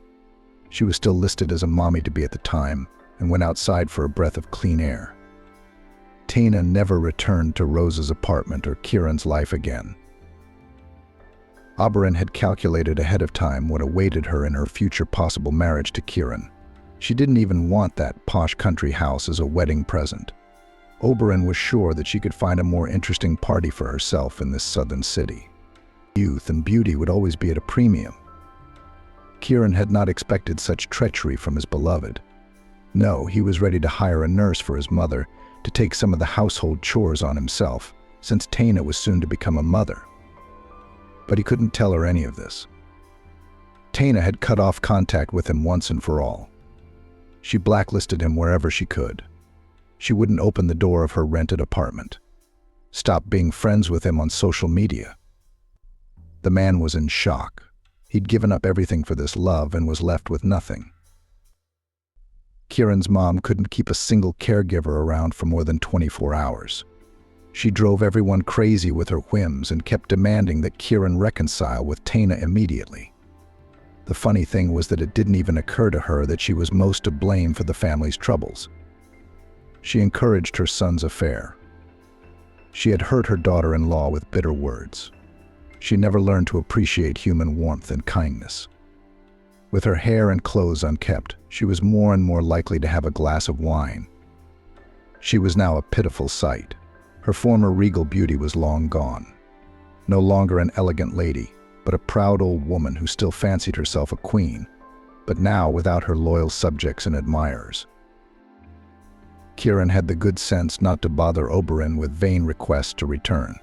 She was still listed as a mommy-to-be at the time and went outside for a breath of clean air. Taina never returned to Rose's apartment or Kieran's life again. Oberyn had calculated ahead of time what awaited her in her future possible marriage to Kieran. She didn't even want that posh country house as a wedding present. Oberyn was sure that she could find a more interesting party for herself in this southern city. Youth and beauty would always be at a premium. Kieran had not expected such treachery from his beloved. No, he was ready to hire a nurse for his mother to take some of the household chores on himself, since Taina was soon to become a mother. But he couldn't tell her any of this. Taina had cut off contact with him once and for all. She blacklisted him wherever she could. She wouldn't open the door of her rented apartment. Stopped being friends with him on social media. The man was in shock. He'd given up everything for this love and was left with nothing. Kieran's mom couldn't keep a single caregiver around for more than 24 hours. She drove everyone crazy with her whims and kept demanding that Kieran reconcile with Taina immediately. The funny thing was that it didn't even occur to her that she was most to blame for the family's troubles. She encouraged her son's affair. She had hurt her daughter-in-law with bitter words. She never learned to appreciate human warmth and kindness. With her hair and clothes unkept, she was more and more likely to have a glass of wine. She was now a pitiful sight. Her former regal beauty was long gone. No longer an elegant lady, but a proud old woman who still fancied herself a queen, but now without her loyal subjects and admirers. Kieran had the good sense not to bother Oberon with vain requests to return.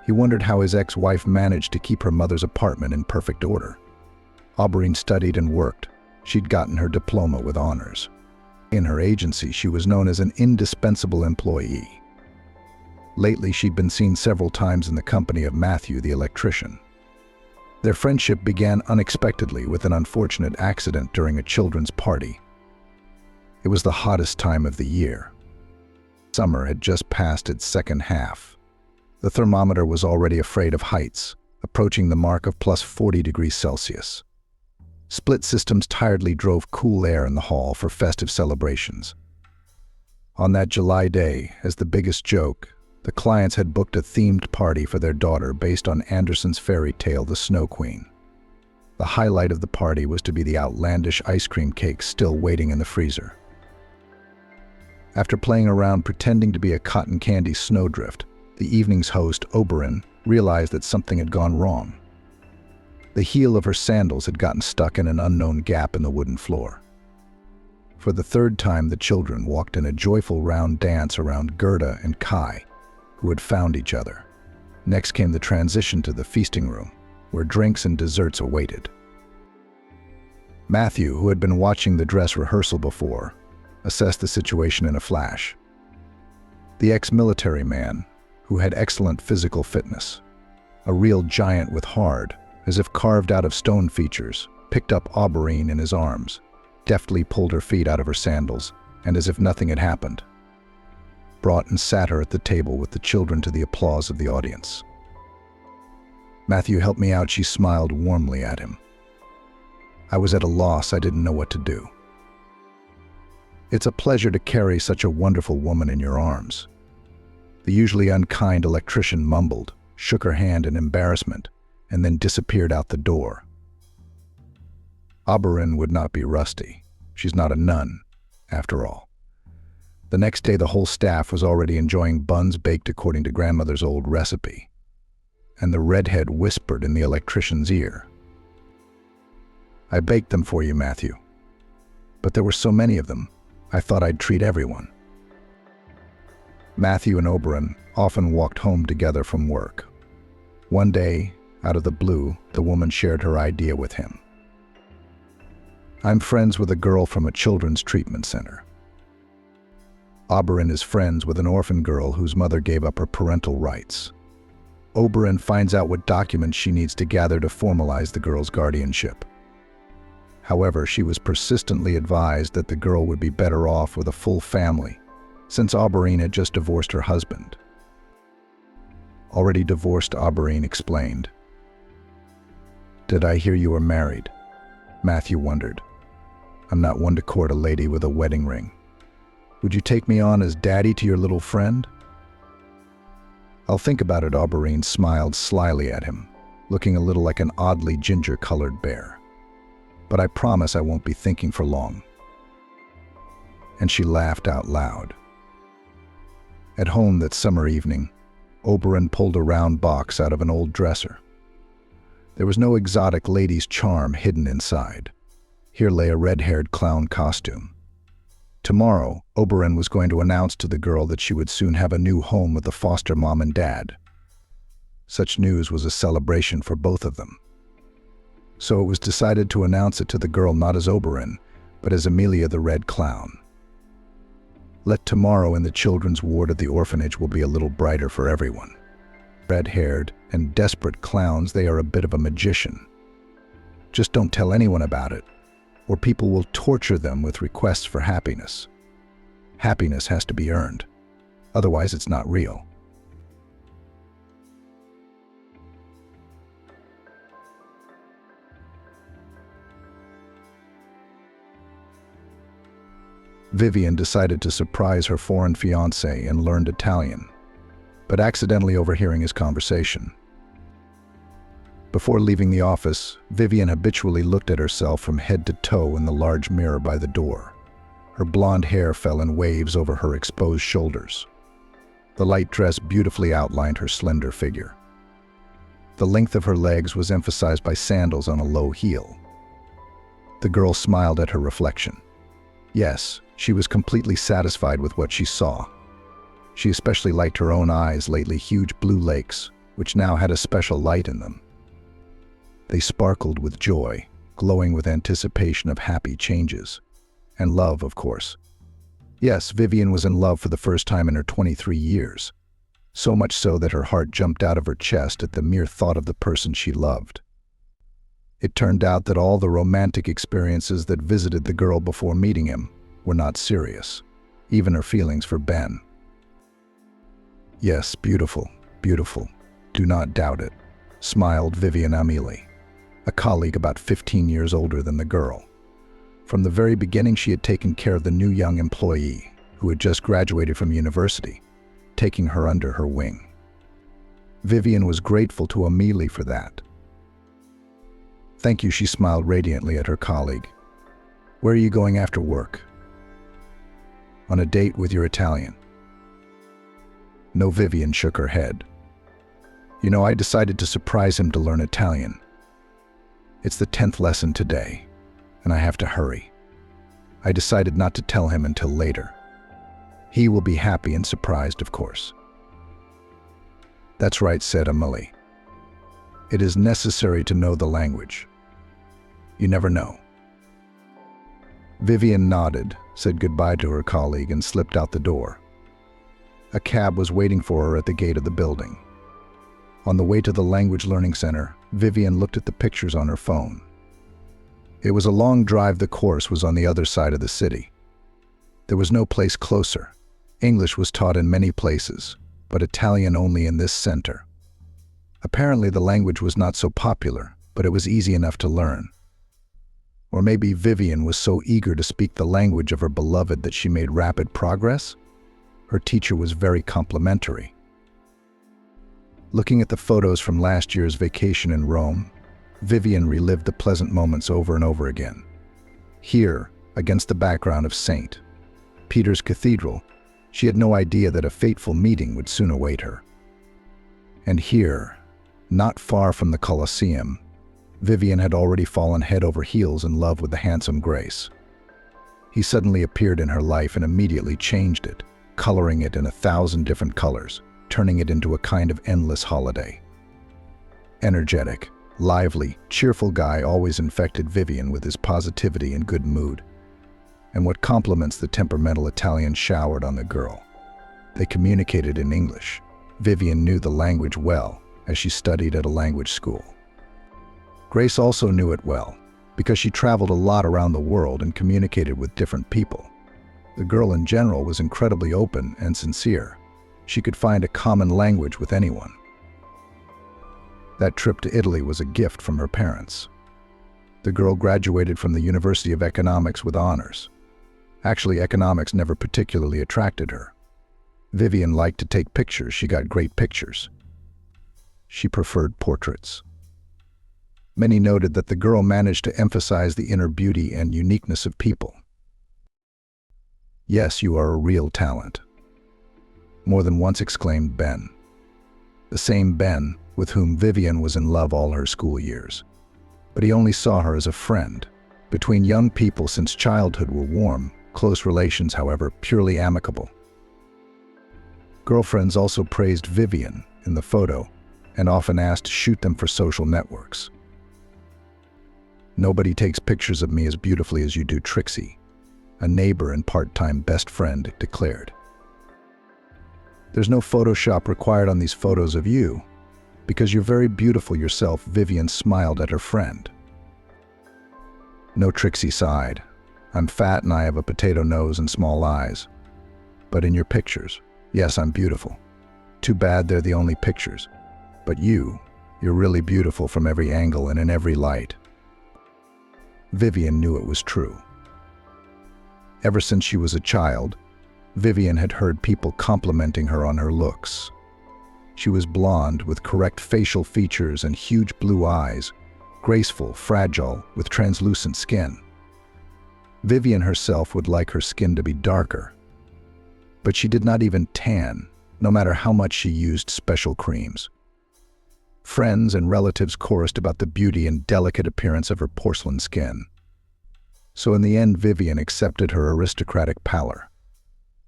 He wondered how his ex-wife managed to keep her mother's apartment in perfect order. Oberyn studied and worked. She'd gotten her diploma with honors. In her agency, she was known as an indispensable employee. Lately, she'd been seen several times in the company of Matthew, the electrician. Their friendship began unexpectedly with an unfortunate accident during a children's party. It was the hottest time of the year. Summer had just passed its second half. The thermometer was already afraid of heights, approaching the mark of plus 40 degrees Celsius. Split systems tiredly drove cool air in the hall for festive celebrations. On that July day, as the biggest joke, the clients had booked a themed party for their daughter based on Andersen's fairy tale, The Snow Queen. The highlight of the party was to be the outlandish ice cream cake still waiting in the freezer. After playing around pretending to be a cotton candy snowdrift, the evening's host, Oberyn, realized that something had gone wrong. The heel of her sandals had gotten stuck in an unknown gap in the wooden floor. For the third time, the children walked in a joyful round dance around Gerda and Kai, who had found each other. Next came the transition to the feasting room, where drinks and desserts awaited. Matthew, who had been watching the dress rehearsal before, assessed the situation in a flash. The ex-military man, who had excellent physical fitness, a real giant with hard, as if carved out of stone features, picked up Oberyn in his arms, deftly pulled her feet out of her sandals, and as if nothing had happened, brought and sat her at the table with the children to the applause of the audience. "Matthew, help me out," she smiled warmly at him. I was at a loss. I didn't know what to do. "It's a pleasure to carry such a wonderful woman in your arms." The usually unkind electrician mumbled, shook her hand in embarrassment, and then disappeared out the door. Oberyn would not be rusty. She's not a nun, after all. The next day, the whole staff was already enjoying buns baked according to grandmother's old recipe. And the redhead whispered in the electrician's ear, "I baked them for you, Matthew. But there were so many of them, I thought I'd treat everyone." Matthew and Oberyn often walked home together from work. One day, out of the blue, the woman shared her idea with him. "I'm friends with a girl from a children's treatment center. Oberyn is friends with an orphan girl whose mother gave up her parental rights. Oberyn finds out what documents she needs to gather to formalize the girl's guardianship. However, she was persistently advised that the girl would be better off with a full family, since Oberyn had just divorced her husband. Already divorced, Oberyn explained. "Did I hear you were married?" Matthew wondered. "I'm not one to court a lady with a wedding ring. Would you take me on as daddy to your little friend?" "I'll think about it," Oberyn smiled slyly at him, looking a little like an oddly ginger-colored bear. "But I promise I won't be thinking for long." And she laughed out loud. At home that summer evening, Oberyn pulled a round box out of an old dresser. There was no exotic lady's charm hidden inside. Here lay a red-haired clown costume. Tomorrow, Oberyn was going to announce to the girl that she would soon have a new home with a foster mom and dad. Such news was a celebration for both of them. So it was decided to announce it to the girl not as Oberyn, but as Amelia the Red Clown. Let tomorrow in the children's ward of the orphanage will be a little brighter for everyone. Red-haired and desperate clowns, they are a bit of a magician. Just don't tell anyone about it, or people will torture them with requests for happiness. Happiness has to be earned. Otherwise, it's not real. Vivian decided to surprise her foreign fiancé and learned Italian, but accidentally overhearing his conversation. Before leaving the office, Vivian habitually looked at herself from head to toe in the large mirror by the door. Her blonde hair fell in waves over her exposed shoulders. The light dress beautifully outlined her slender figure. The length of her legs was emphasized by sandals on a low heel. The girl smiled at her reflection. Yes, she was completely satisfied with what she saw. She especially liked her own eyes, lately huge blue lakes, which now had a special light in them. They sparkled with joy, glowing with anticipation of happy changes. And love, of course. Yes, Vivian was in love for the first time in her 23 years. So much so that her heart jumped out of her chest at the mere thought of the person she loved. It turned out that all the romantic experiences that visited the girl before meeting him were not serious, even her feelings for Ben. Yes, beautiful, beautiful. Do not doubt it, smiled Vivian Amelie, a colleague about 15 years older than the girl. From the very beginning, she had taken care of the new young employee who had just graduated from university, taking her under her wing. Vivian was grateful to Amelie for that. Thank you, she smiled radiantly at her colleague. Where are you going after work? On a date with your Italian. No, Vivian shook her head. You know, I decided to surprise him to learn Italian. It's the 10th lesson today, and I have to hurry. I decided not to tell him until later. He will be happy and surprised, of course. That's right, said Amelie. It is necessary to know the language. You never know. Vivian nodded, said goodbye to her colleague, and slipped out the door. A cab was waiting for her at the gate of the building. On the way to the language learning center, Vivian looked at the pictures on her phone. It was a long drive. The course was on the other side of the city. There was no place closer. English was taught in many places, but Italian only in this center. Apparently the language was not so popular, but it was easy enough to learn. Or maybe Vivian was so eager to speak the language of her beloved that she made rapid progress? Her teacher was very complimentary. Looking at the photos from last year's vacation in Rome, Vivian relived the pleasant moments over and over again. Here, against the background of St. Peter's Cathedral, she had no idea that a fateful meeting would soon await her. And here, not far from the Colosseum, Vivian had already fallen head over heels in love with the handsome Grace. He suddenly appeared in her life and immediately changed it, coloring it in 1,000 different colors, turning it into a kind of endless holiday. Energetic, lively, cheerful guy always infected Vivian with his positivity and good mood. And what compliments the temperamental Italian showered on the girl. They communicated in English. Vivian knew the language well, as she studied at a language school. Grace also knew it well, because she traveled a lot around the world and communicated with different people. The girl in general was incredibly open and sincere. She could find a common language with anyone. That trip to Italy was a gift from her parents. The girl graduated from the University of Economics with honors. Actually, economics never particularly attracted her. Vivian liked to take pictures. She got great pictures. She preferred portraits. Many noted that the girl managed to emphasize the inner beauty and uniqueness of people. Yes, you are a real talent, more than once exclaimed Ben. The same Ben with whom Vivian was in love all her school years. But he only saw her as a friend. Between young people since childhood were warm, close relations, however, purely amicable. Girlfriends also praised Vivian in the photo and often asked to shoot them for social networks. Nobody takes pictures of me as beautifully as you do, Trixie, a neighbor and part-time best friend declared. There's no Photoshop required on these photos of you, because you're very beautiful yourself, Vivian smiled at her friend. No, Trixie sighed. I'm fat and I have a potato nose and small eyes. But in your pictures, yes, I'm beautiful. Too bad they're the only pictures. But you're really beautiful from every angle and in every light. Vivian knew it was true. Ever since she was a child, Vivian had heard people complimenting her on her looks. She was blonde with correct facial features and huge blue eyes, graceful, fragile, with translucent skin. Vivian herself would like her skin to be darker. But she did not even tan, no matter how much she used special creams. Friends and relatives chorused about the beauty and delicate appearance of her porcelain skin. So in the end, Vivian accepted her aristocratic pallor.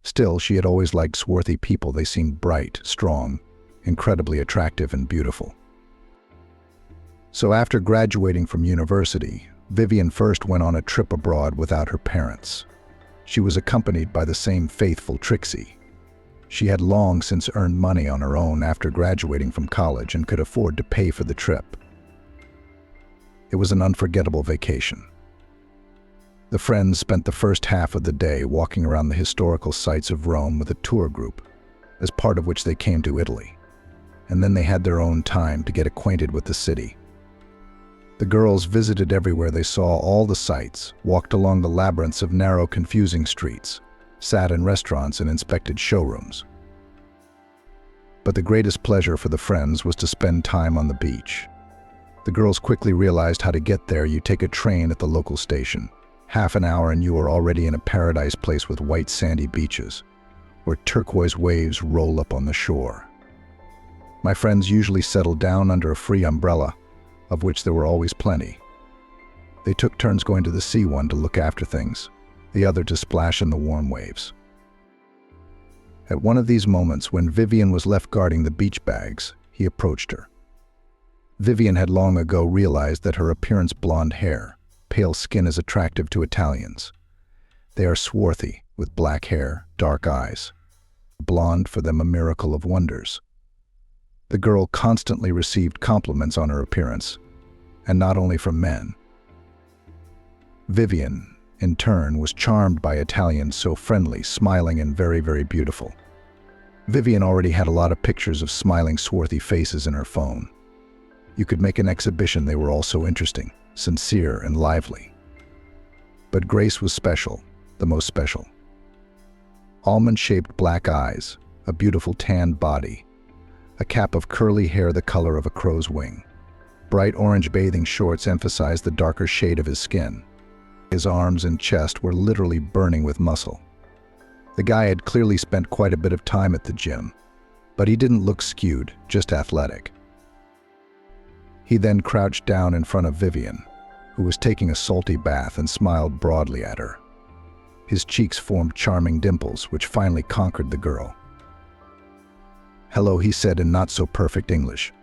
Still, she had always liked swarthy people. They seemed bright, strong, incredibly attractive and beautiful. So after graduating from university, Vivian first went on a trip abroad without her parents. She was accompanied by the same faithful Trixie. She had long since earned money on her own after graduating from college and could afford to pay for the trip. It was an unforgettable vacation. The friends spent the first half of the day walking around the historical sites of Rome with a tour group, as part of which they came to Italy. And then they had their own time to get acquainted with the city. The girls visited everywhere they saw, all the sights, walked along the labyrinths of narrow, confusing streets, sat in restaurants and inspected showrooms. But the greatest pleasure for the friends was to spend time on the beach. The girls quickly realized how to get there. You take a train at the local station. Half an hour and you are already in a paradise place with white sandy beaches, where turquoise waves roll up on the shore. My friends usually settled down under a free umbrella, of which there were always plenty. They took turns going to the sea, one to look after things, the other to splash in the warm waves. At one of these moments, when Vivian was left guarding the beach bags, he approached her. Vivian had long ago realized that her appearance, blonde hair, pale skin, is attractive to Italians. They are swarthy, with black hair, dark eyes. Blonde, for them, a miracle of wonders. The girl constantly received compliments on her appearance, and not only from men. Vivian, in turn, was charmed by Italians so friendly, smiling, and very, very beautiful. Vivian already had a lot of pictures of smiling, swarthy faces in her phone. You could make an exhibition. They were all so interesting, sincere, and lively. But Grace was special, the most special. Almond-shaped black eyes, a beautiful tanned body, a cap of curly hair the color of a crow's wing. Bright orange bathing shorts emphasized the darker shade of his skin. His arms and chest were literally burning with muscle. The guy had clearly spent quite a bit of time at the gym, but he didn't look skewed, just athletic. He then crouched down in front of Vivian, who was taking a salty bath, and smiled broadly at her. His cheeks formed charming dimples, which finally conquered the girl. "Hello," he said in not-so-perfect English.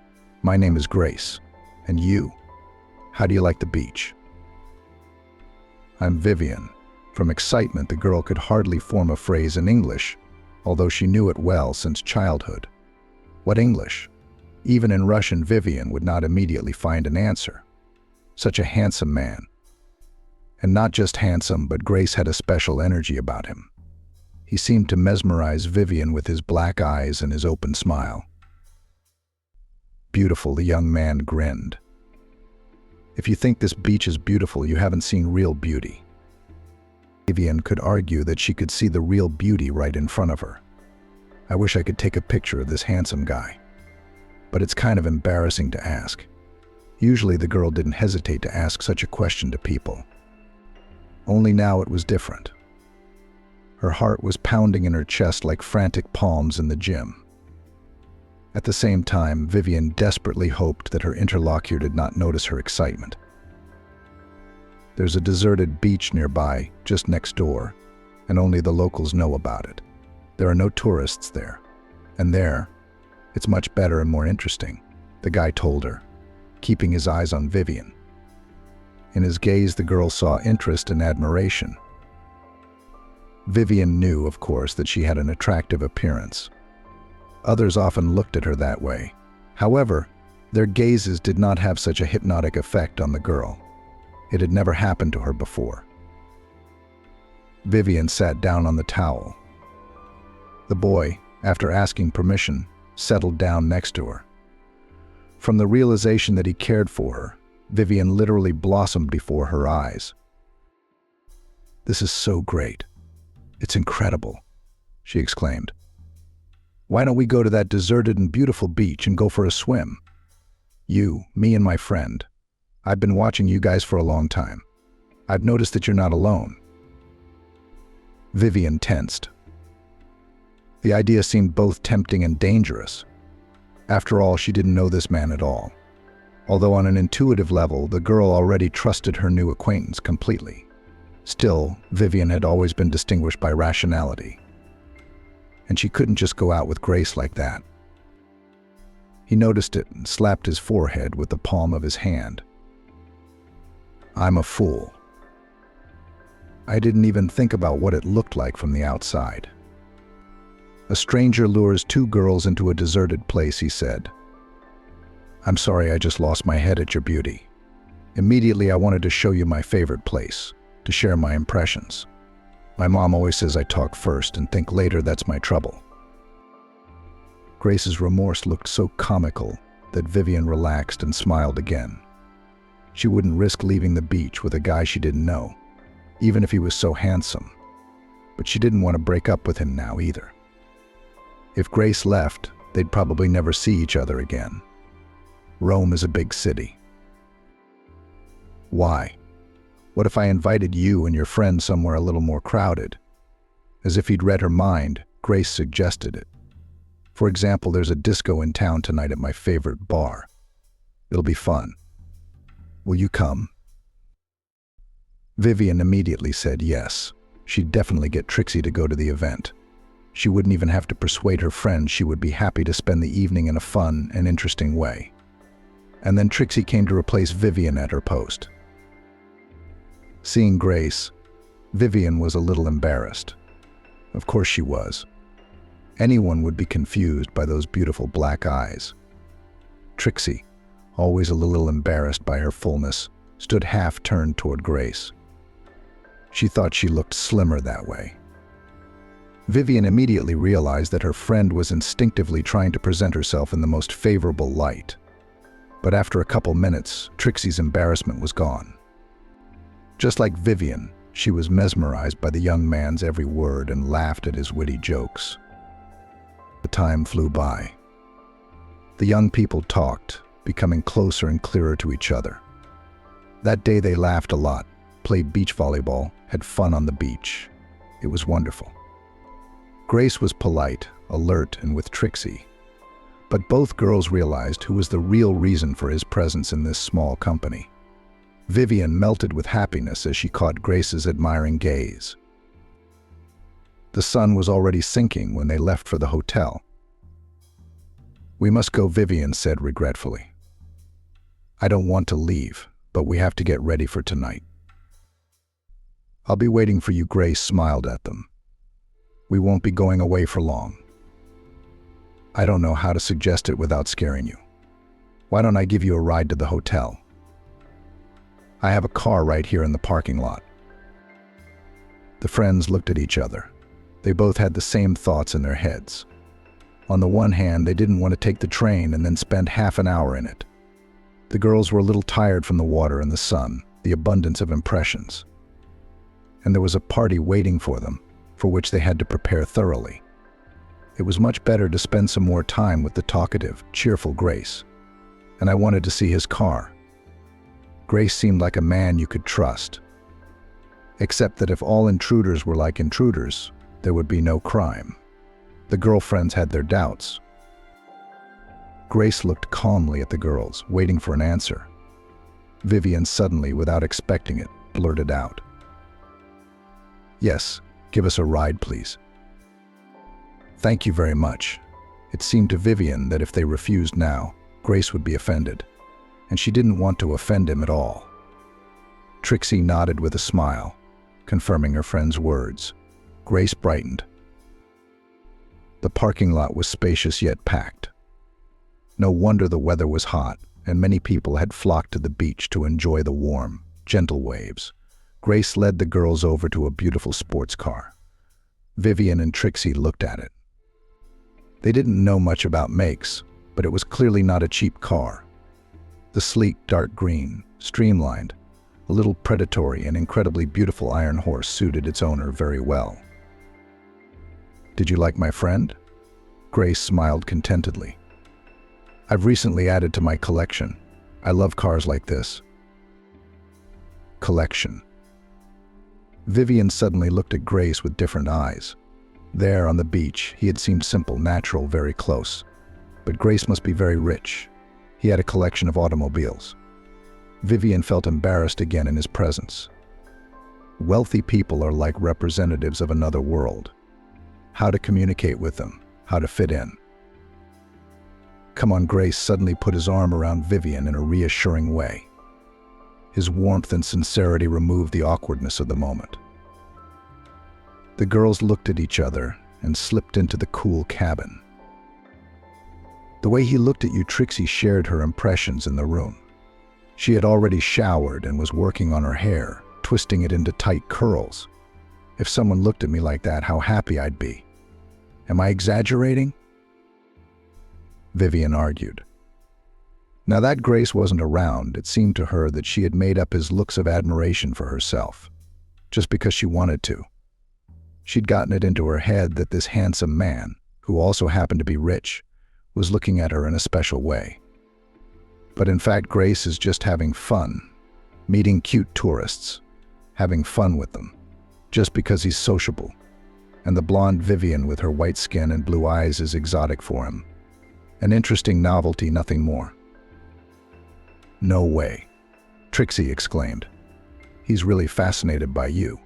"My name is Grace. And you? How do you like the beach?" "I'm Vivian." From excitement, the girl could hardly form a phrase in English, although she knew it well since childhood. What English? Even in Russian, Vivian would not immediately find an answer. Such a handsome man. And not just handsome, but Grace had a special energy about him. He seemed to mesmerize Vivian with his black eyes and his open smile. "Beautiful," the young man grinned. "If you think this beach is beautiful, you haven't seen real beauty." Vivian could argue that she could see the real beauty right in front of her. "I wish I could take a picture of this handsome guy. But it's kind of embarrassing to ask." Usually the girl didn't hesitate to ask such a question to people. Only now it was different. Her heart was pounding in her chest like frantic palms in the gym. At the same time, Vivian desperately hoped that her interlocutor did not notice her excitement. There's a deserted beach nearby, just next door, and only the locals know about it. There are no tourists there. And there, it's much better and more interesting, the guy told her, keeping his eyes on Vivian. In his gaze, the girl saw interest and admiration. Vivian knew, of course, that she had an attractive appearance. Others often looked at her that way. However, their gazes did not have such a hypnotic effect on the girl. It had never happened to her before. Vivian sat down on the towel. The boy, after asking permission, settled down next to her. From the realization that he cared for her, Vivian literally blossomed before her eyes. "This is so great. It's incredible, she exclaimed. Why don't we go to that deserted and beautiful beach and go for a swim? You, me, and my friend. I've been watching you guys for a long time. I've noticed that you're not alone. Vivian tensed. The idea seemed both tempting and dangerous. After all, she didn't know this man at all. Although on an intuitive level, the girl already trusted her new acquaintance completely. Still, Vivian had always been distinguished by rationality. And she couldn't just go out with Grace like that. He noticed it and slapped his forehead with the palm of his hand. I'm a fool. I didn't even think about what it looked like from the outside. A stranger lures two girls into a deserted place, he said. I'm sorry, I just lost my head at your beauty. Immediately, I wanted to show you my favorite place, to share my impressions. My mom always says I talk first and think later. That's my trouble. Grace's remorse looked so comical that Vivian relaxed and smiled again. She wouldn't risk leaving the beach with a guy she didn't know, even if he was so handsome. But she didn't want to break up with him now either. If Grace left, they'd probably never see each other again. Rome is a big city. Why? What if I invited you and your friend somewhere a little more crowded? As if he'd read her mind, Grace suggested it. For example, there's a disco in town tonight at my favorite bar. It'll be fun. Will you come? Vivian immediately said yes. She'd definitely get Trixie to go to the event. She wouldn't even have to persuade her friends. She would be happy to spend the evening in a fun and interesting way. And then Trixie came to replace Vivian at her post. Seeing Grace, Vivian was a little embarrassed. Of course she was. Anyone would be confused by those beautiful black eyes. Trixie, always a little embarrassed by her fullness, stood half-turned toward Grace. She thought she looked slimmer that way. Vivian immediately realized that her friend was instinctively trying to present herself in the most favorable light. But after a couple minutes, Trixie's embarrassment was gone. Just like Vivian, she was mesmerized by the young man's every word and laughed at his witty jokes. The time flew by. The young people talked, becoming closer and clearer to each other. That day they laughed a lot, played beach volleyball, had fun on the beach. It was wonderful. Grace was polite, alert, and with Trixie. But both girls realized who was the real reason for his presence in this small company. Vivian melted with happiness as she caught Grace's admiring gaze. The sun was already sinking when they left for the hotel. We must go, Vivian said regretfully. I don't want to leave, but we have to get ready for tonight. I'll be waiting for you, Grace smiled at them. We won't be going away for long. I don't know how to suggest it without scaring you. Why don't I give you a ride to the hotel? I have a car right here in the parking lot. The friends looked at each other. They both had the same thoughts in their heads. On the one hand, they didn't want to take the train and then spend half an hour in it. The girls were a little tired from the water and the sun, the abundance of impressions. And there was a party waiting for them, for which they had to prepare thoroughly. It was much better to spend some more time with the talkative, cheerful Grace. And I wanted to see his car. Grace seemed like a man you could trust. Except that if all intruders were like intruders, there would be no crime. The girlfriends had their doubts. Grace looked calmly at the girls, waiting for an answer. Vivian suddenly, without expecting it, blurted out, "Yes, give us a ride, please." Thank you very much. It seemed to Vivian that if they refused now, Grace would be offended, and she didn't want to offend him at all. Trixie nodded with a smile, confirming her friend's words. Grace brightened. The parking lot was spacious yet packed. No wonder the weather was hot, and many people had flocked to the beach to enjoy the warm, gentle waves. Grace led the girls over to a beautiful sports car. Vivian and Trixie looked at it. They didn't know much about makes, but it was clearly not a cheap car. The sleek, dark green, streamlined, a little predatory and incredibly beautiful iron horse suited its owner very well. Did you like my friend? Grace smiled contentedly. I've recently added to my collection. I love cars like this. Collection. Vivian suddenly looked at Grace with different eyes. There on the beach, he had seemed simple, natural, very close. But Grace must be very rich. He had a collection of automobiles. Vivian felt embarrassed again in his presence. Wealthy people are like representatives of another world. How to communicate with them, how to fit in. Come on, Grace suddenly put his arm around Vivian in a reassuring way. His warmth and sincerity removed the awkwardness of the moment. The girls looked at each other and slipped into the cool cabin. The way he looked at you, Trixie shared her impressions in the room. She had already showered and was working on her hair, twisting it into tight curls. If someone looked at me like that, how happy I'd be. Am I exaggerating? Vivian argued. Now that Grace wasn't around, it seemed to her that she had made up his looks of admiration for herself, just because she wanted to. She'd gotten it into her head that this handsome man, who also happened to be rich, was looking at her in a special way. But in fact, Grace is just having fun, meeting cute tourists, having fun with them, just because he's sociable. And the blonde Vivian with her white skin and blue eyes is exotic for him. An interesting novelty, nothing more. No way, Trixie exclaimed. He's really fascinated by you.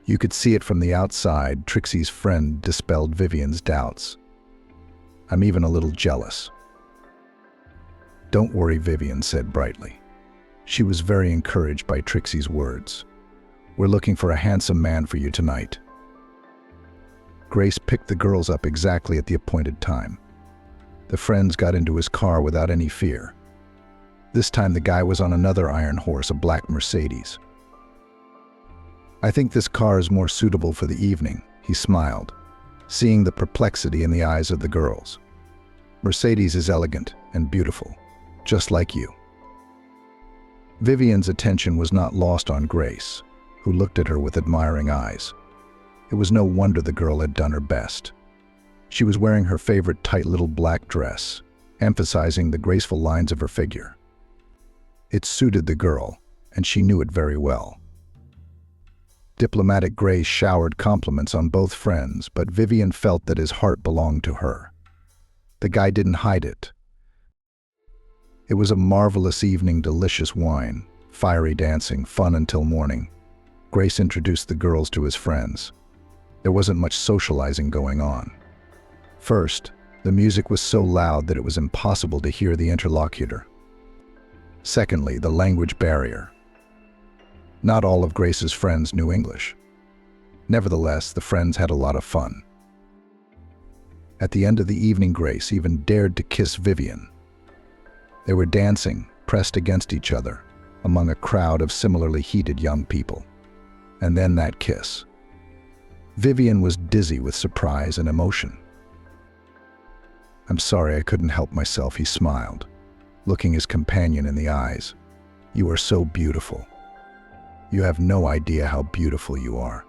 You could see it from the outside. Trixie's friend dispelled Vivian's doubts. I'm even a little jealous. Don't worry, Vivian said brightly. She was very encouraged by Trixie's words. We're looking for a handsome man for you tonight. Grace picked the girls up exactly at the appointed time. The friends got into his car without any fear. This time the guy was on another iron horse, a black Mercedes. I think this car is more suitable for the evening, he smiled, seeing the perplexity in the eyes of the girls. Mercedes is elegant and beautiful, just like you. Vivian's attention was not lost on Grace, who looked at her with admiring eyes. It was no wonder the girl had done her best. She was wearing her favorite tight little black dress, emphasizing the graceful lines of her figure. It suited the girl, and she knew it very well. Diplomatic Grace showered compliments on both friends, but Vivian felt that his heart belonged to her. The guy didn't hide it. It was a marvelous evening, delicious wine, fiery dancing, fun until morning. Grace introduced the girls to his friends. There wasn't much socializing going on. First, the music was so loud that it was impossible to hear the interlocutor. Secondly, the language barrier. Not all of Grace's friends knew English. Nevertheless, the friends had a lot of fun. At the end of the evening, Grace even dared to kiss Vivian. They were dancing, pressed against each other, among a crowd of similarly heated young people. And then that kiss. Vivian was dizzy with surprise and emotion. I'm sorry, I couldn't help myself, he smiled, looking his companion in the eyes. You are so beautiful. You have no idea how beautiful you are.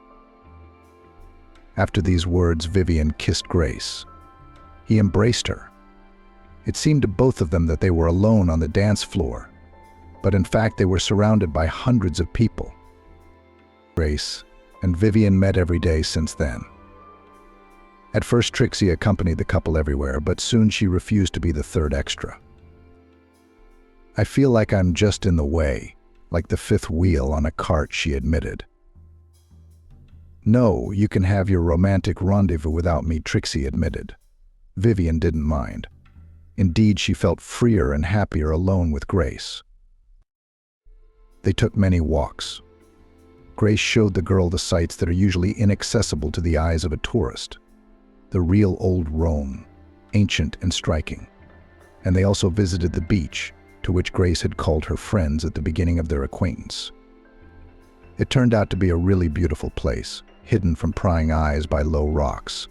After these words, Vivian kissed Grace. He embraced her. It seemed to both of them that they were alone on the dance floor, but in fact they were surrounded by hundreds of people. Grace and Vivian met every day since then. At first, Trixie accompanied the couple everywhere, but soon she refused to be the third extra. I feel like I'm just in the way, like the fifth wheel on a cart, she admitted. No, you can have your romantic rendezvous without me, Trixie admitted. Vivian didn't mind. Indeed, she felt freer and happier alone with Grace. They took many walks. Grace showed the girl the sights that are usually inaccessible to the eyes of a tourist. The real old Rome, ancient and striking. And they also visited the beach, to which Grace had called her friends at the beginning of their acquaintance. It turned out to be a really beautiful place, hidden from prying eyes by low rocks.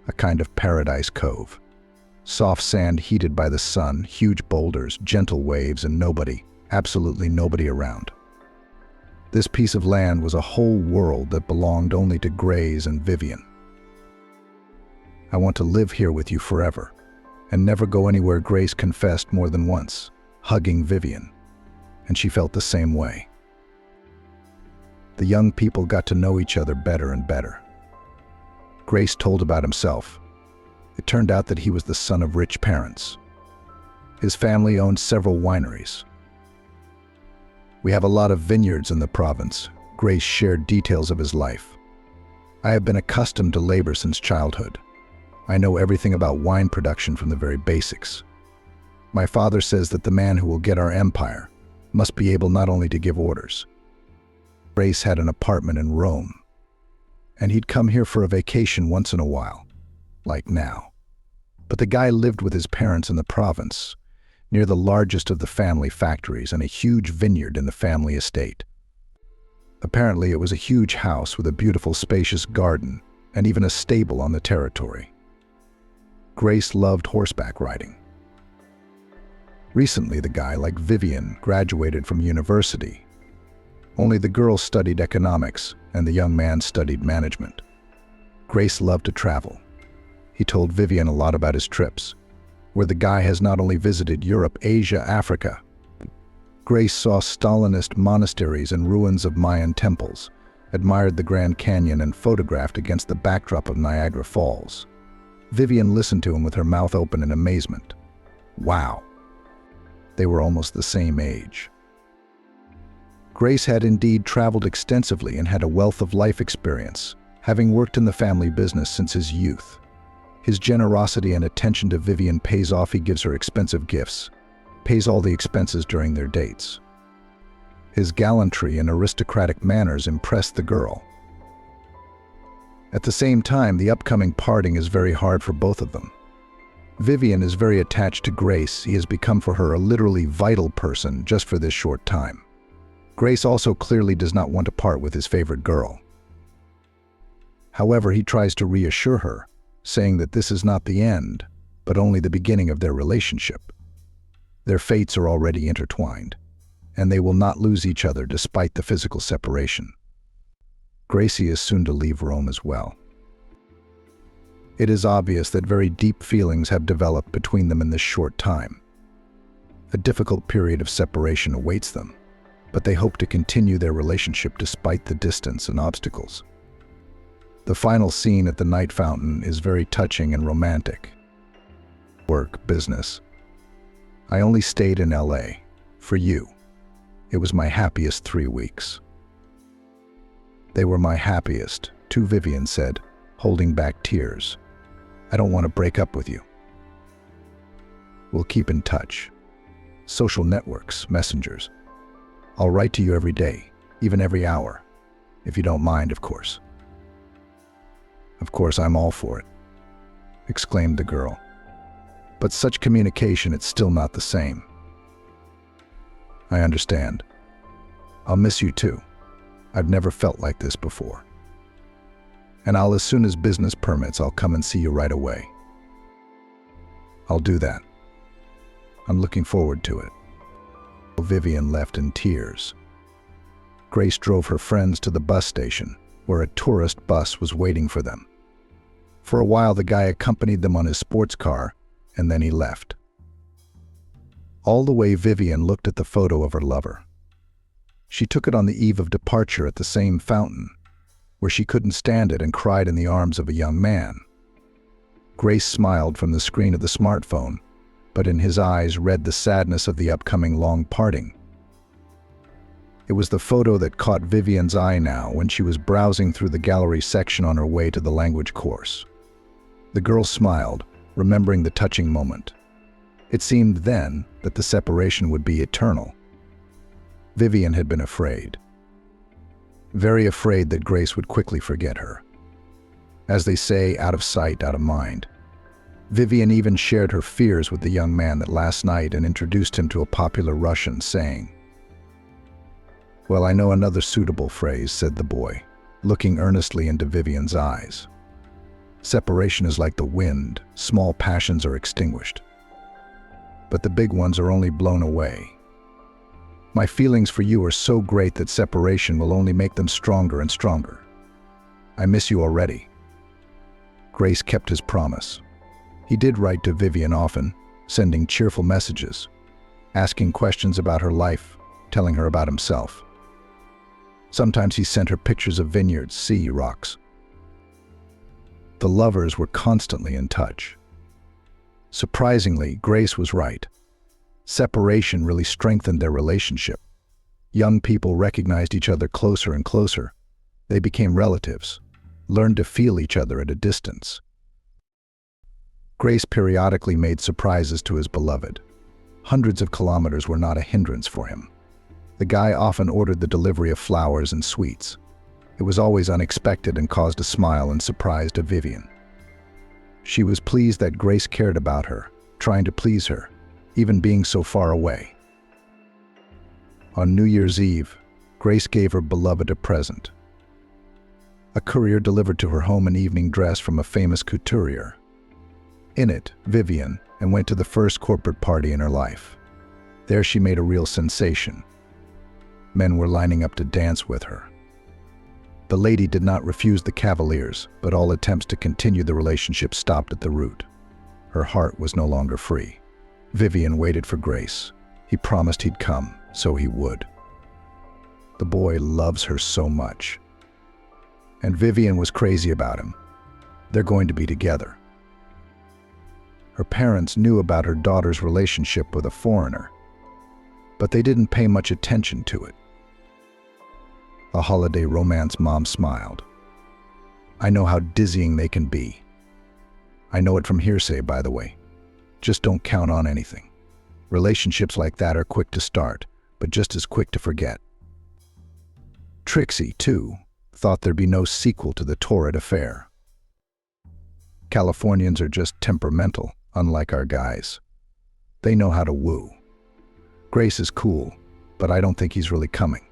A kind of paradise cove. Soft sand heated by the sun, huge boulders, gentle waves, and nobody, absolutely nobody around. This piece of land was a whole world that belonged only to Grace and Vivian. I want to live here with you forever and never go anywhere, Grace confessed more than once, hugging Vivian, and she felt the same way. The young people got to know each other better and better. Grace told about himself. It turned out that he was the son of rich parents. His family owned several wineries. We have a lot of vineyards in the province. Grace shared details of his life. I have been accustomed to labor since childhood. I know everything about wine production from the very basics. My father says that the man who will get our empire must be able not only to give orders. Grace had an apartment in Rome, and he'd come here for a vacation once in a while, like now. But the guy lived with his parents in the province, near the largest of the family factories and a huge vineyard in the family estate. Apparently, it was a huge house with a beautiful, spacious garden and even a stable on the territory. Grace loved horseback riding. Recently, the guy, like Vivian, graduated from university. Only the girl studied economics and the young man studied management. Grace loved to travel. He told Vivian a lot about his trips, where the guy has not only visited Europe, Asia, Africa. Grace saw Stalinist monasteries and ruins of Mayan temples, admired the Grand Canyon, and photographed against the backdrop of Niagara Falls. Vivian listened to him with her mouth open in amazement. Wow! They were almost the same age. Grace had indeed traveled extensively and had a wealth of life experience, having worked in the family business since his youth. His generosity and attention to Vivian pays off. He gives her expensive gifts, pays all the expenses during their dates. His gallantry and aristocratic manners impressed the girl. At the same time, the upcoming parting is very hard for both of them. Vivian is very attached to Grace. He has become for her a literally vital person just for this short time. Grace also clearly does not want to part with his favorite girl. However, he tries to reassure her, saying that this is not the end, but only the beginning of their relationship. Their fates are already intertwined, and they will not lose each other despite the physical separation. Gracie is soon to leave Rome as well. It is obvious that very deep feelings have developed between them in this short time. A difficult period of separation awaits them, but they hope to continue their relationship despite the distance and obstacles. The final scene at the night fountain is very touching and romantic. Work, business. I only stayed in LA for you. It was my happiest 3 weeks. They were my happiest, too, Vivian said, holding back tears. I don't want to break up with you. We'll keep in touch. Social networks, messengers. I'll write to you every day, even every hour. If you don't mind, of course. Of course, I'm all for it, exclaimed the girl. But such communication, it's still not the same. I understand. I'll miss you too. I've never felt like this before. And as soon as business permits, I'll come and see you right away. I'll do that. I'm looking forward to it. Vivian left in tears. Grace drove her friends to the bus station, where a tourist bus was waiting for them. For a while, the guy accompanied them on his sports car, and then he left. All the way, Vivian looked at the photo of her lover. She took it on the eve of departure at the same fountain, where she couldn't stand it and cried in the arms of a young man. Grace smiled from the screen of the smartphone, but in his eyes read the sadness of the upcoming long parting. It was the photo that caught Vivian's eye now when she was browsing through the gallery section on her way to the language course. The girl smiled, remembering the touching moment. It seemed then that the separation would be eternal. Vivian had been afraid. Very afraid that Grace would quickly forget her. As they say, out of sight, out of mind. Vivian even shared her fears with the young man that last night and introduced him to a popular Russian, saying, "Well, I know another suitable phrase," said the boy, looking earnestly into Vivian's eyes. "Separation is like the wind. Small passions are extinguished, but the big ones are only blown away. My feelings for you are so great that separation will only make them stronger and stronger. I miss you already." Grace kept his promise. He did write to Vivian often, sending cheerful messages, asking questions about her life, telling her about himself. Sometimes he sent her pictures of vineyards, sea, rocks. The lovers were constantly in touch. Surprisingly, Grace was right. Separation really strengthened their relationship. Young people recognized each other closer and closer. They became relatives, learned to feel each other at a distance. Grace periodically made surprises to his beloved. Hundreds of kilometers were not a hindrance for him. The guy often ordered the delivery of flowers and sweets. It was always unexpected and caused a smile and surprise to Vivian. She was pleased that Grace cared about her, trying to please her, even being so far away. On New Year's Eve, Grace gave her beloved a present. A courier delivered to her home an evening dress from a famous couturier. In it, Vivian went to the first corporate party in her life. There she made a real sensation. Men were lining up to dance with her. The lady did not refuse the cavaliers, but all attempts to continue the relationship stopped at the root. Her heart was no longer free. Vivian waited for Grace. He promised he'd come, so he would. The boy loves her so much. And Vivian was crazy about him. They're going to be together. Her parents knew about her daughter's relationship with a foreigner, but they didn't pay much attention to it. A holiday romance, Mom smiled. I know how dizzying they can be. I know it from hearsay, by the way. Just don't count on anything. Relationships like that are quick to start, but just as quick to forget. Trixie, too, thought there'd be no sequel to the torrid affair. Californians are just temperamental, unlike our guys. They know how to woo. Grace is cool, but I don't think he's really coming.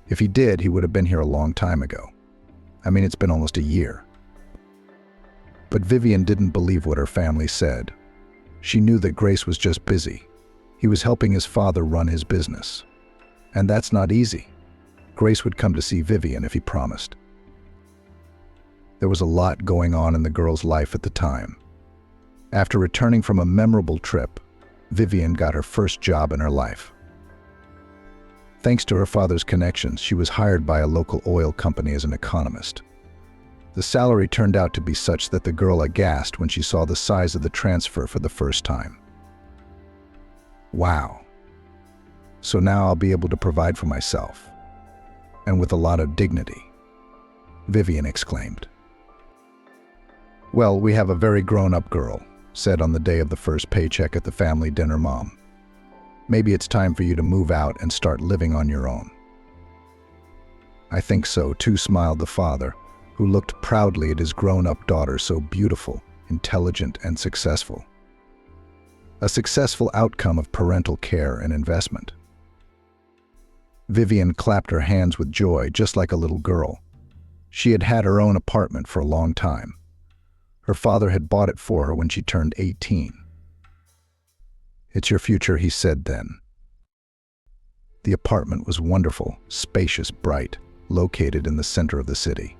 If he did, he would have been here a long time ago. I mean, it's been almost a year. But Vivian didn't believe what her family said. She knew that Grace was just busy. He was helping his father run his business. And that's not easy. Grace would come to see Vivian if he promised. There was a lot going on in the girl's life at the time. After returning from a memorable trip, Vivian got her first job in her life. Thanks to her father's connections, she was hired by a local oil company as an economist. The salary turned out to be such that the girl aghast when she saw the size of the transfer for the first time. Wow. So now I'll be able to provide for myself. And with a lot of dignity, Vivian exclaimed. Well, we have a very grown-up girl, said on the day of the first paycheck at the family dinner Mom. Maybe it's time for you to move out and start living on your own. I think so, too, smiled the father, who looked proudly at his grown-up daughter, so beautiful, intelligent, and successful. A successful outcome of parental care and investment. Vivian clapped her hands with joy, just like a little girl. She had had her own apartment for a long time. Her father had bought it for her when she turned 18. It's your future, he said then. The apartment was wonderful, spacious, bright, located in the center of the city.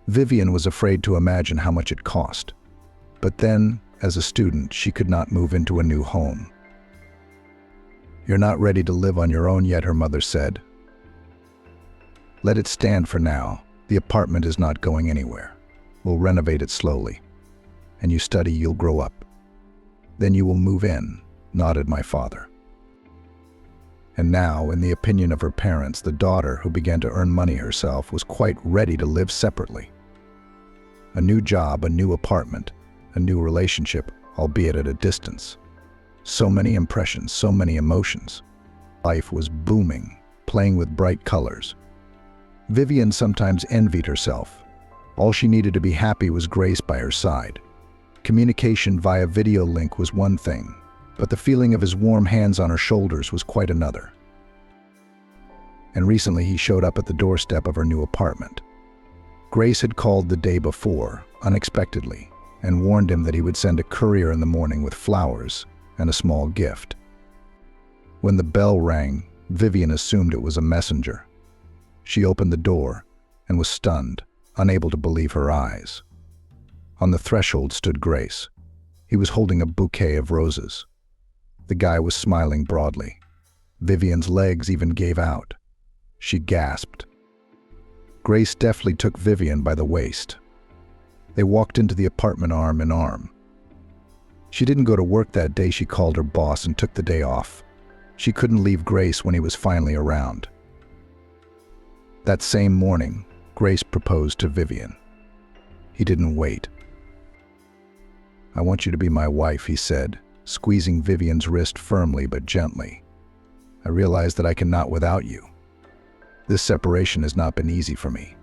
Vivian was afraid to imagine how much it cost. But then, as a student, she could not move into a new home. You're not ready to live on your own yet, her mother said. Let it stand for now. The apartment is not going anywhere. We'll renovate it slowly. And you study, you'll grow up. Then you will move in, nodded my father. And now, in the opinion of her parents, the daughter, who began to earn money herself, was quite ready to live separately. A new job, a new apartment, a new relationship, albeit at a distance. So many impressions, so many emotions. Life was booming, playing with bright colors. Vivian sometimes envied herself. All she needed to be happy was Grace by her side. Communication via video link was one thing, but the feeling of his warm hands on her shoulders was quite another. And recently he showed up at the doorstep of her new apartment. Grace had called the day before, unexpectedly, and warned him that he would send a courier in the morning with flowers and a small gift. When the bell rang, Vivian assumed it was a messenger. She opened the door and was stunned, unable to believe her eyes. On the threshold stood Grace. He was holding a bouquet of roses. The guy was smiling broadly. Vivian's legs even gave out. She gasped. Grace deftly took Vivian by the waist. They walked into the apartment arm in arm. She didn't go to work that day. She called her boss and took the day off. She couldn't leave Grace when he was finally around. That same morning, Grace proposed to Vivian. He didn't wait. "I want you to be my wife," he said, squeezing Vivian's wrist firmly but gently. "I realize that I cannot without you. This separation has not been easy for me.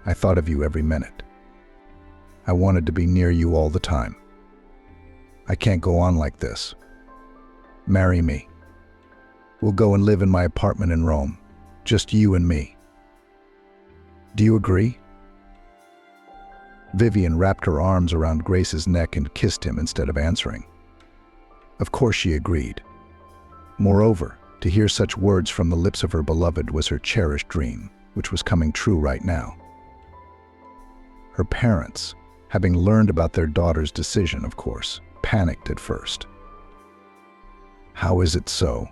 I thought of you every minute. I wanted to be near you all the time. I can't go on like this. Marry me. We'll go and live in my apartment in Rome, just you and me. Do you agree?" Vivian wrapped her arms around Grace's neck and kissed him instead of answering. Of course she agreed. Moreover, to hear such words from the lips of her beloved was her cherished dream, which was coming true right now. Her parents, having learned about their daughter's decision, of course, panicked at first. "How is it so?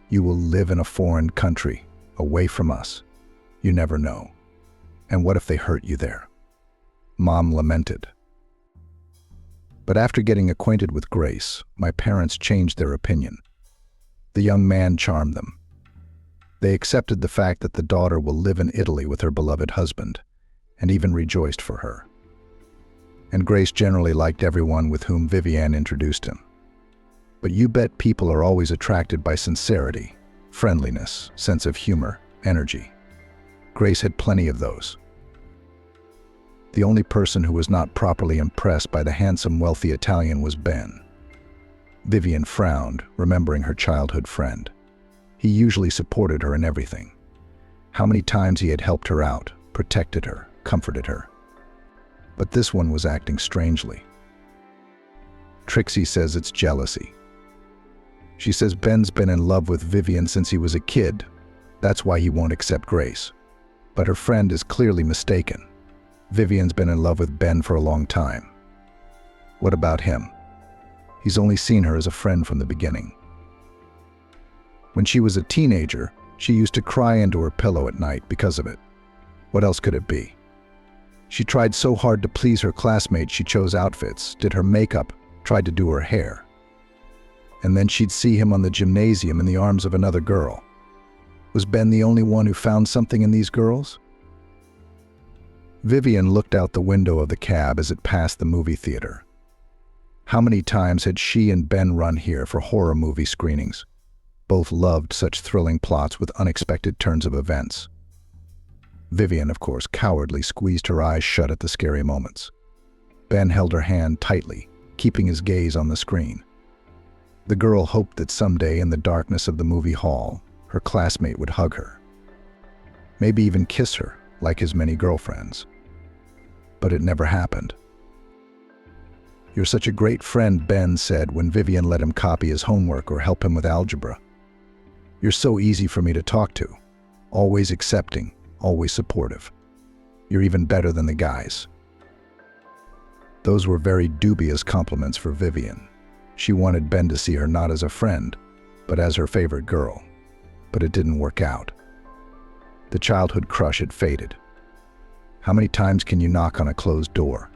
You will live in a foreign country, away from us. You never know. And what if they hurt you there?" Mom lamented. But after getting acquainted with Grace, my parents changed their opinion. The young man charmed them. They accepted the fact that the daughter will live in Italy with her beloved husband, and even rejoiced for her. And Grace generally liked everyone with whom Vivian introduced him. But you bet people are always attracted by sincerity, friendliness, sense of humor, energy. Grace had plenty of those. The only person who was not properly impressed by the handsome, wealthy Italian was Ben. Vivian frowned, remembering her childhood friend. He usually supported her in everything. How many times he had helped her out, protected her, comforted her. But this one was acting strangely. Trixie says it's jealousy. She says Ben's been in love with Vivian since he was a kid. That's why he won't accept Grace. But her friend is clearly mistaken. Vivian's been in love with Ben for a long time. What about him? He's only seen her as a friend from the beginning. When she was a teenager, she used to cry into her pillow at night because of it. What else could it be? She tried so hard to please her classmates. She chose outfits, did her makeup, tried to do her hair. And then she'd see him on the gymnasium in the arms of another girl. Was Ben the only one who found something in these girls? Vivian looked out the window of the cab as it passed the movie theater. How many times had she and Ben run here for horror movie screenings? Both loved such thrilling plots with unexpected turns of events. Vivian, of course, cowardly squeezed her eyes shut at the scary moments. Ben held her hand tightly, keeping his gaze on the screen. The girl hoped that someday in the darkness of the movie hall, her classmate would hug her. Maybe even kiss her, like his many girlfriends. But it never happened. "You're such a great friend," Ben said when Vivian let him copy his homework or help him with algebra. "You're so easy for me to talk to. Always accepting, always supportive. You're even better than the guys." Those were very dubious compliments for Vivian. She wanted Ben to see her not as a friend, but as her favorite girl. But it didn't work out. The childhood crush had faded. How many times can you knock on a closed door?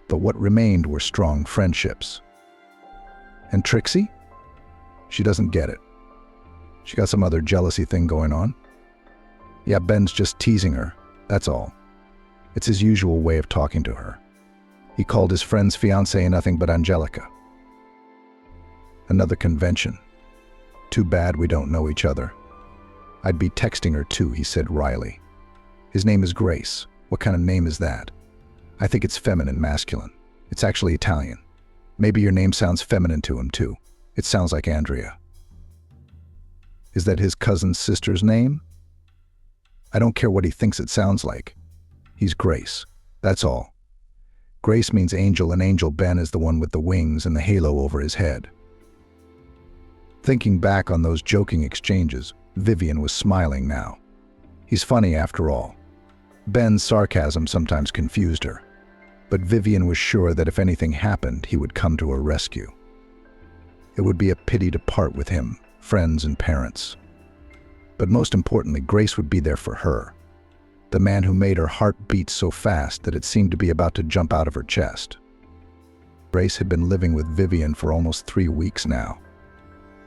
But what remained were strong friendships. And Trixie? She doesn't get it. She got some other jealousy thing going on. Yeah, Ben's just teasing her, that's all. It's his usual way of talking to her. He called his friend's fiancée nothing but Angelica. Another convention. Too bad we don't know each other. I'd be texting her too, he said wryly. His name is Grace. What kind of name is that? I think it's feminine, masculine. It's actually Italian. Maybe your name sounds feminine to him too. It sounds like Andrea. Is that his cousin's sister's name? I don't care what he thinks it sounds like. He's Grace. That's all. Grace means angel, and Angel Ben is the one with the wings and the halo over his head. Thinking back on those joking exchanges, Vivian was smiling now. He's funny after all. Ben's sarcasm sometimes confused her. but Vivian was sure that if anything happened, he would come to her rescue. It would be a pity to part with him, friends and parents. But most importantly, Grace would be there for her, the man who made her heart beat so fast that it seemed to be about to jump out of her chest. Grace had been living with Vivian for almost 3 weeks now.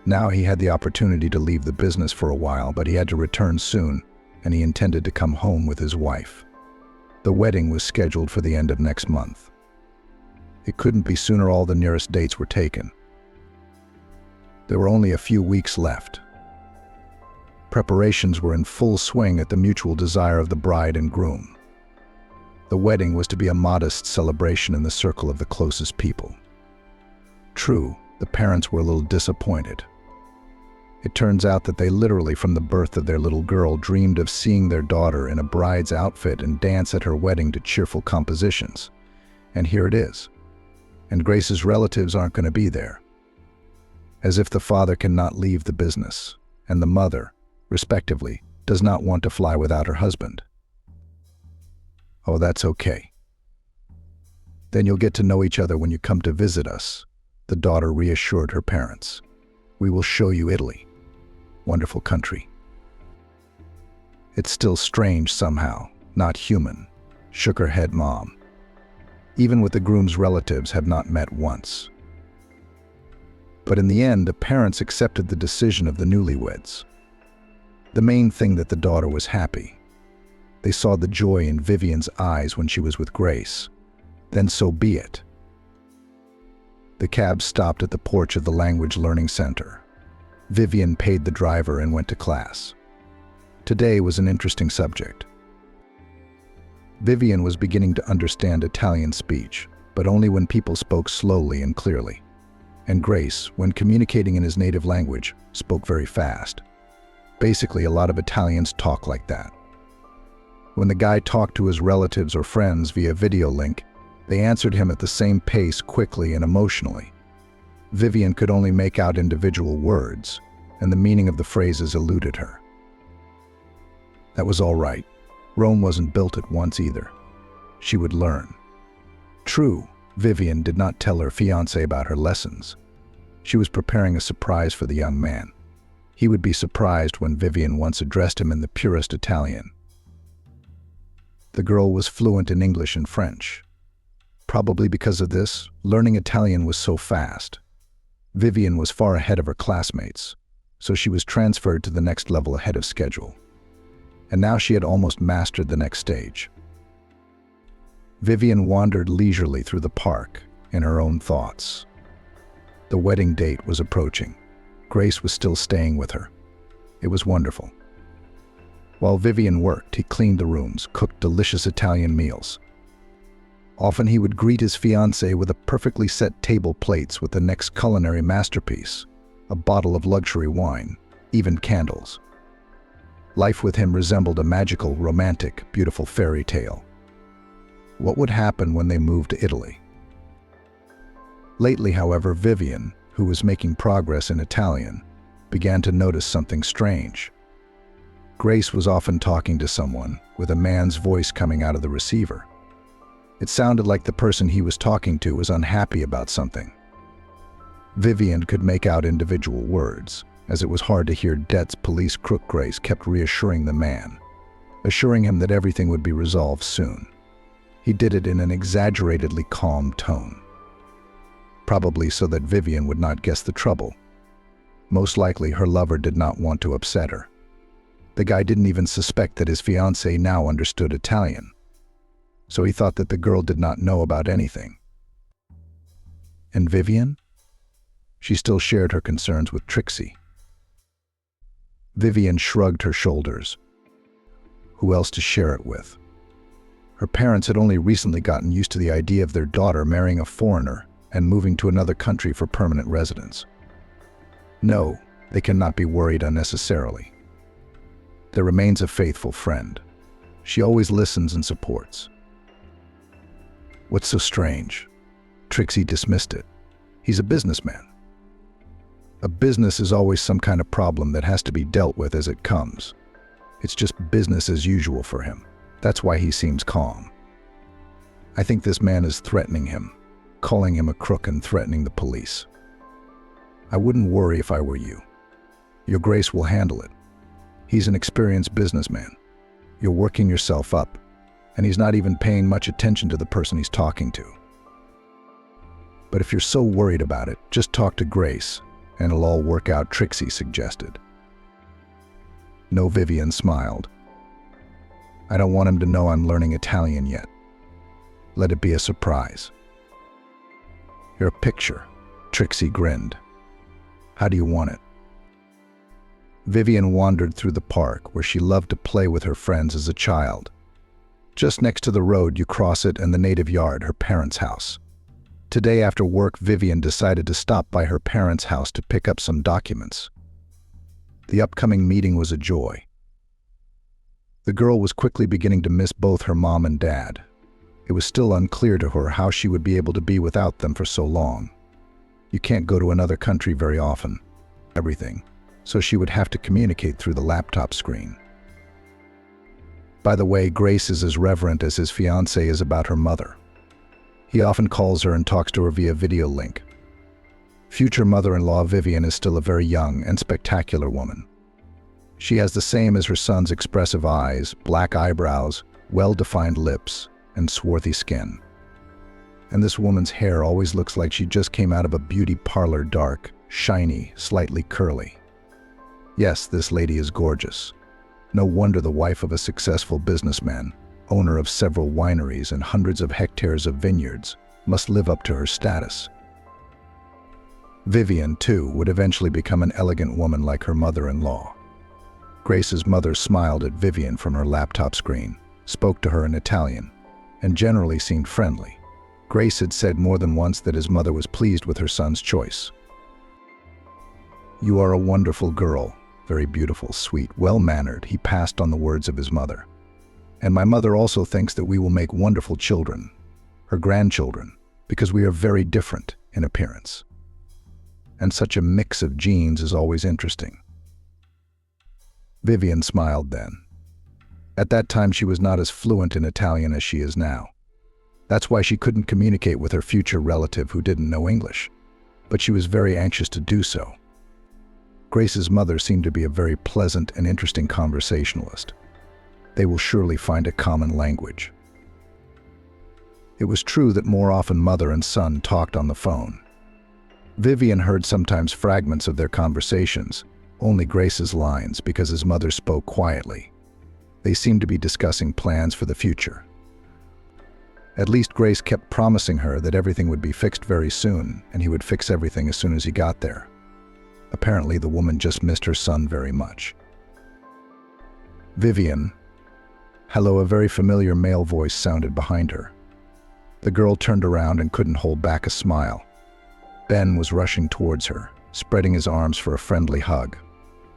Now he had the opportunity to leave the business for a while, but he had to return soon, and he intended to come home with his wife. The wedding was scheduled for the end of next month. It couldn't be sooner. All the nearest dates were taken. There were only a few weeks left. Preparations were in full swing at the mutual desire of the bride and groom. The wedding was to be a modest celebration in the circle of the closest people. True, the parents were a little disappointed. It turns out that they literally, from the birth of their little girl, dreamed of seeing their daughter in a bride's outfit and dance at her wedding to cheerful compositions. And here it is. And Grace's relatives aren't going to be there. As if the father cannot leave the business, and the mother, respectively, does not want to fly without her husband. Oh, that's okay. Then you'll get to know each other when you come to visit us, the daughter reassured her parents. We will show you Italy. Wonderful country. It's still strange somehow, not human, shook her head Mom. Even with the groom's relatives have not met once. But in the end, the parents accepted the decision of the newlyweds. The main thing that the daughter was happy. They saw the joy in Vivian's eyes when she was with Grace. Then so be it. The cab stopped at the porch of the Language Learning Center. Vivian paid the driver and went to class. Today was an interesting subject. Vivian was beginning to understand Italian speech, but only when people spoke slowly and clearly. And Grace, when communicating in his native language, spoke very fast. Basically, a lot of Italians talk like that. When the guy talked to his relatives or friends via video link, they answered him at the same pace, quickly and emotionally. Vivian could only make out individual words, and the meaning of the phrases eluded her. That was all right. Rome wasn't built at once either. She would learn. True, Vivian did not tell her fiancé about her lessons. She was preparing a surprise for the young man. He would be surprised when Vivian once addressed him in the purest Italian. The girl was fluent in English and French. Probably because of this, learning Italian was so fast. Vivian was far ahead of her classmates, so she was transferred to the next level ahead of schedule. And now she had almost mastered the next stage. Vivian wandered leisurely through the park in her own thoughts. The wedding date was approaching. Grace was still staying with her. It was wonderful. While Vivian worked, he cleaned the rooms, cooked delicious Italian meals. Often he would greet his fiancée with a perfectly set table plates with the next culinary masterpiece, a bottle of luxury wine, even candles. Life with him resembled a magical, romantic, beautiful fairy tale. What would happen when they moved to Italy? Lately, however, Vivian, who was making progress in Italian, began to notice something strange. Grace was often talking to someone, with a man's voice coming out of the receiver. It sounded like the person he was talking to was unhappy about something. Vivian could make out individual words, as it was hard to hear. Debt's police crook Grace kept reassuring the man, assuring him that everything would be resolved soon. He did it in an exaggeratedly calm tone. Probably so that Vivian would not guess the trouble. Most likely her lover did not want to upset her. The guy didn't even suspect that his fiancée now understood Italian, so he thought that the girl did not know about anything. And Vivian? She still shared her concerns with Trixie. Vivian shrugged her shoulders. Who else to share it with? Her parents had only recently gotten used to the idea of their daughter marrying a foreigner and moving to another country for permanent residence. No, they cannot be worried unnecessarily. There remains a faithful friend. She always listens and supports. What's so strange? Trixie dismissed it. He's a businessman. A business is always some kind of problem that has to be dealt with as it comes. It's just business as usual for him. That's why he seems calm. I think this man is threatening him, calling him a crook and threatening the police. I wouldn't worry if I were you. Your Grace will handle it. He's an experienced businessman. You're working yourself up, and he's not even paying much attention to the person he's talking to. But if you're so worried about it, just talk to Grace, and it'll all work out, Trixie suggested. No, Vivian smiled. I don't want him to know I'm learning Italian yet. Let it be a surprise. Your picture, Trixie grinned. How do you want it? Vivian wandered through the park where she loved to play with her friends as a child. Just next to the road, you cross it, and the native yard, her parents' house. Today after work, Vivian decided to stop by her parents' house to pick up some documents. The upcoming meeting was a joy. The girl was quickly beginning to miss both her mom and dad. It was still unclear to her how she would be able to be without them for so long. You can't go to another country very often. Everything. So she would have to communicate through the laptop screen. By the way, Grace is as reverent as his fiancée is about her mother. He often calls her and talks to her via video link. Future mother-in-law Vivian is still a very young and spectacular woman. She has the same as her son's expressive eyes, black eyebrows, well-defined lips, and swarthy skin. And this woman's hair always looks like she just came out of a beauty parlor, dark, shiny, slightly curly. Yes, this lady is gorgeous. No wonder the wife of a successful businessman, owner of several wineries and hundreds of hectares of vineyards, must live up to her status. Vivian, too, would eventually become an elegant woman like her mother-in-law. Grace's mother smiled at Vivian from her laptop screen, spoke to her in Italian, and generally seemed friendly. Grace had said more than once that his mother was pleased with her son's choice. You are a wonderful girl, very beautiful, sweet, well-mannered, he passed on the words of his mother. And my mother also thinks that we will make wonderful children, her grandchildren, because we are very different in appearance. And such a mix of genes is always interesting. Vivian smiled then. At that time she was not as fluent in Italian as she is now. That's why she couldn't communicate with her future relative who didn't know English, but she was very anxious to do so. Grace's mother seemed to be a very pleasant and interesting conversationalist. They will surely find a common language. It was true that more often mother and son talked on the phone. Vivian heard sometimes fragments of their conversations, only Grace's lines because his mother spoke quietly. They seemed to be discussing plans for the future. At least Grace kept promising her that everything would be fixed very soon, and he would fix everything as soon as he got there. Apparently, the woman just missed her son very much. Vivian. Hello, a very familiar male voice sounded behind her. The girl turned around and couldn't hold back a smile. Ben was rushing towards her, spreading his arms for a friendly hug.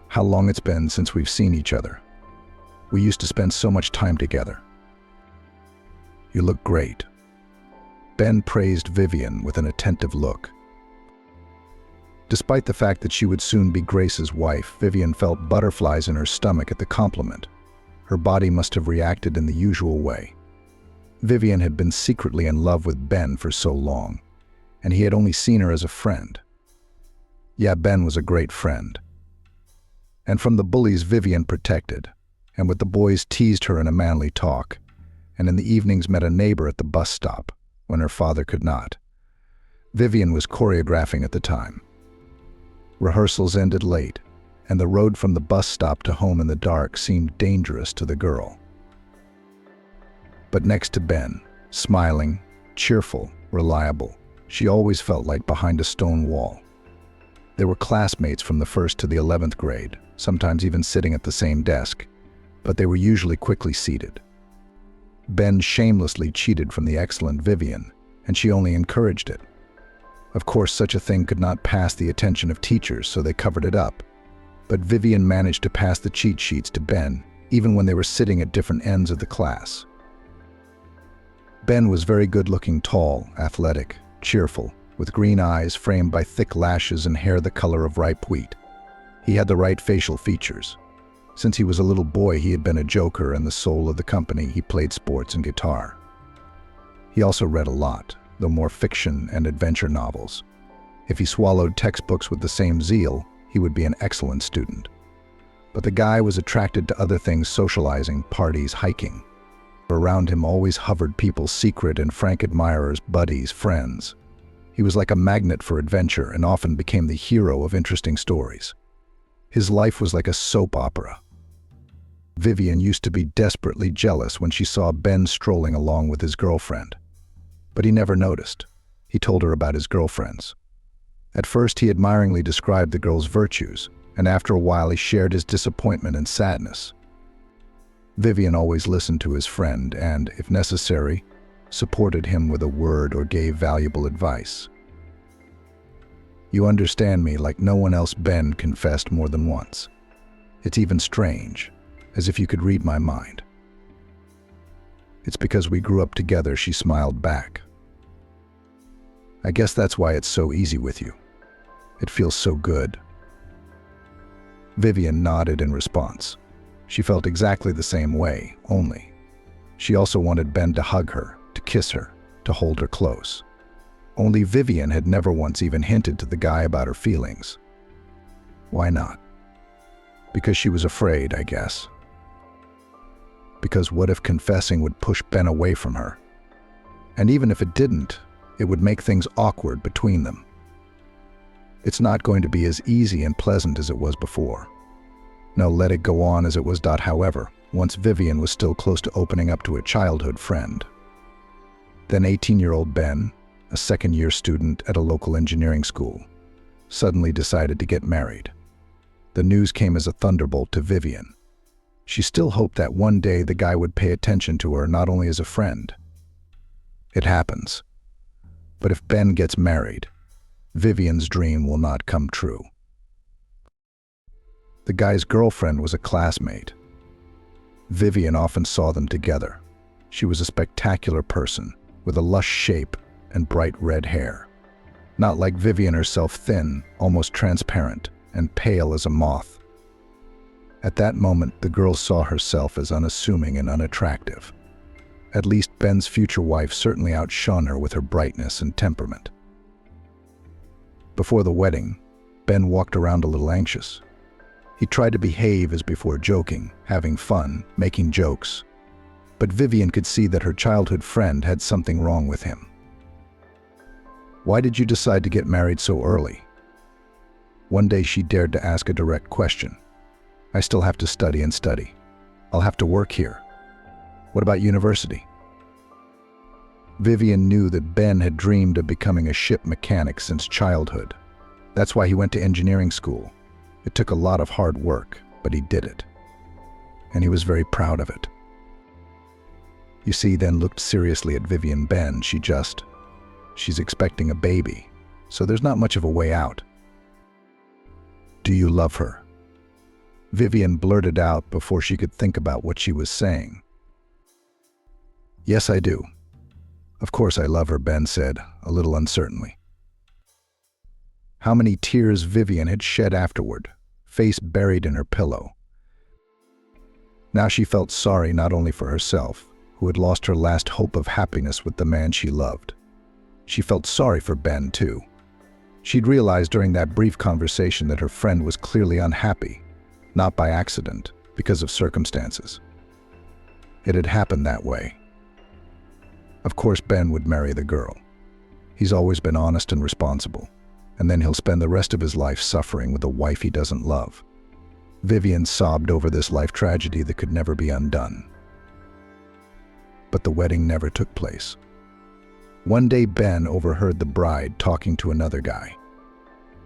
How long it's been since we've seen each other. We used to spend so much time together. You look great. Ben praised Vivian with an attentive look. Despite the fact that she would soon be Grace's wife, Vivian felt butterflies in her stomach at the compliment. Her body must have reacted in the usual way. Vivian had been secretly in love with Ben for so long, and he had only seen her as a friend. Yeah, Ben was a great friend. And from the bullies Vivian protected, and with the boys teased her in a manly talk, and in the evenings met a neighbor at the bus stop when her father could not. Vivian was choreographing at the time. Rehearsals ended late, and the road from the bus stop to home in the dark seemed dangerous to the girl. But next to Ben, smiling, cheerful, reliable, she always felt like behind a stone wall. They were classmates from the 1st to the 11th grade, sometimes even sitting at the same desk, but they were usually quickly seated. Ben shamelessly cheated from the excellent Vivian, and she only encouraged it. Of course, such a thing could not pass the attention of teachers, so they covered it up. But Vivian managed to pass the cheat sheets to Ben, even when they were sitting at different ends of the class. Ben was very good-looking, tall, athletic, cheerful, with green eyes framed by thick lashes and hair the color of ripe wheat. He had the right facial features. Since he was a little boy, he had been a joker and the soul of the company. He played sports and guitar. He also read a lot, though more fiction and adventure novels. If he swallowed textbooks with the same zeal, he would be an excellent student. But the guy was attracted to other things: socializing, parties, hiking. Around him always hovered people's secret and frank admirers, buddies, friends. He was like a magnet for adventure and often became the hero of interesting stories. His life was like a soap opera. Vivian used to be desperately jealous when she saw Ben strolling along with his girlfriend. But he never noticed. He told her about his girlfriends. At first, he admiringly described the girl's virtues, and after a while he shared his disappointment and sadness. Vivian always listened to his friend and, if necessary, supported him with a word or gave valuable advice. "You understand me like no one else," Ben confessed more than once. "It's even strange, as if you could read my mind." "It's because we grew up together," she smiled back. "I guess that's why it's so easy with you. It feels so good." Vivian nodded in response. She felt exactly the same way, only she also wanted Ben to hug her, to kiss her, to hold her close. Only Vivian had never once even hinted to the guy about her feelings. Why not? Because she was afraid, I guess. Because what if confessing would push Ben away from her? And even if it didn't, it would make things awkward between them. It's not going to be as easy and pleasant as it was before. No, let it go on as it was. However, once Vivian was still close to opening up to a childhood friend. Then 18-year-old Ben, a second-year student at a local engineering school, suddenly decided to get married. The news came as a thunderbolt to Vivian. She still hoped that one day the guy would pay attention to her, not only as a friend. It happens. But if Ben gets married, Vivian's dream will not come true. The guy's girlfriend was a classmate. Vivian often saw them together. She was a spectacular person, with a lush shape and bright red hair. Not like Vivian herself, thin, almost transparent, and pale as a moth. At that moment, the girl saw herself as unassuming and unattractive. At least Ben's future wife certainly outshone her with her brightness and temperament. Before the wedding, Ben walked around a little anxious. He tried to behave as before, joking, having fun, making jokes. But Vivian could see that her childhood friend had something wrong with him. "Why did you decide to get married so early?" One day she dared to ask a direct question. "I still have to study and study. I'll have to work here. What about university?" Vivian knew that Ben had dreamed of becoming a ship mechanic since childhood. That's why he went to engineering school. It took a lot of hard work, but he did it. And he was very proud of it. You see, then looked seriously at Vivian. "Ben, she's expecting a baby, so there's not much of a way out." "Do you love her?" Vivian blurted out before she could think about what she was saying. "Yes, I do. Of course I love her," Ben said, a little uncertainly. How many tears Vivian had shed afterward, face buried in her pillow. Now she felt sorry not only for herself, who had lost her last hope of happiness with the man she loved. She felt sorry for Ben, too. She'd realized during that brief conversation that her friend was clearly unhappy, not by accident, because of circumstances. It had happened that way. Of course, Ben would marry the girl. He's always been honest and responsible, and then he'll spend the rest of his life suffering with a wife he doesn't love. Vivian sobbed over this life tragedy that could never be undone. But the wedding never took place. One day, Ben overheard the bride talking to another guy.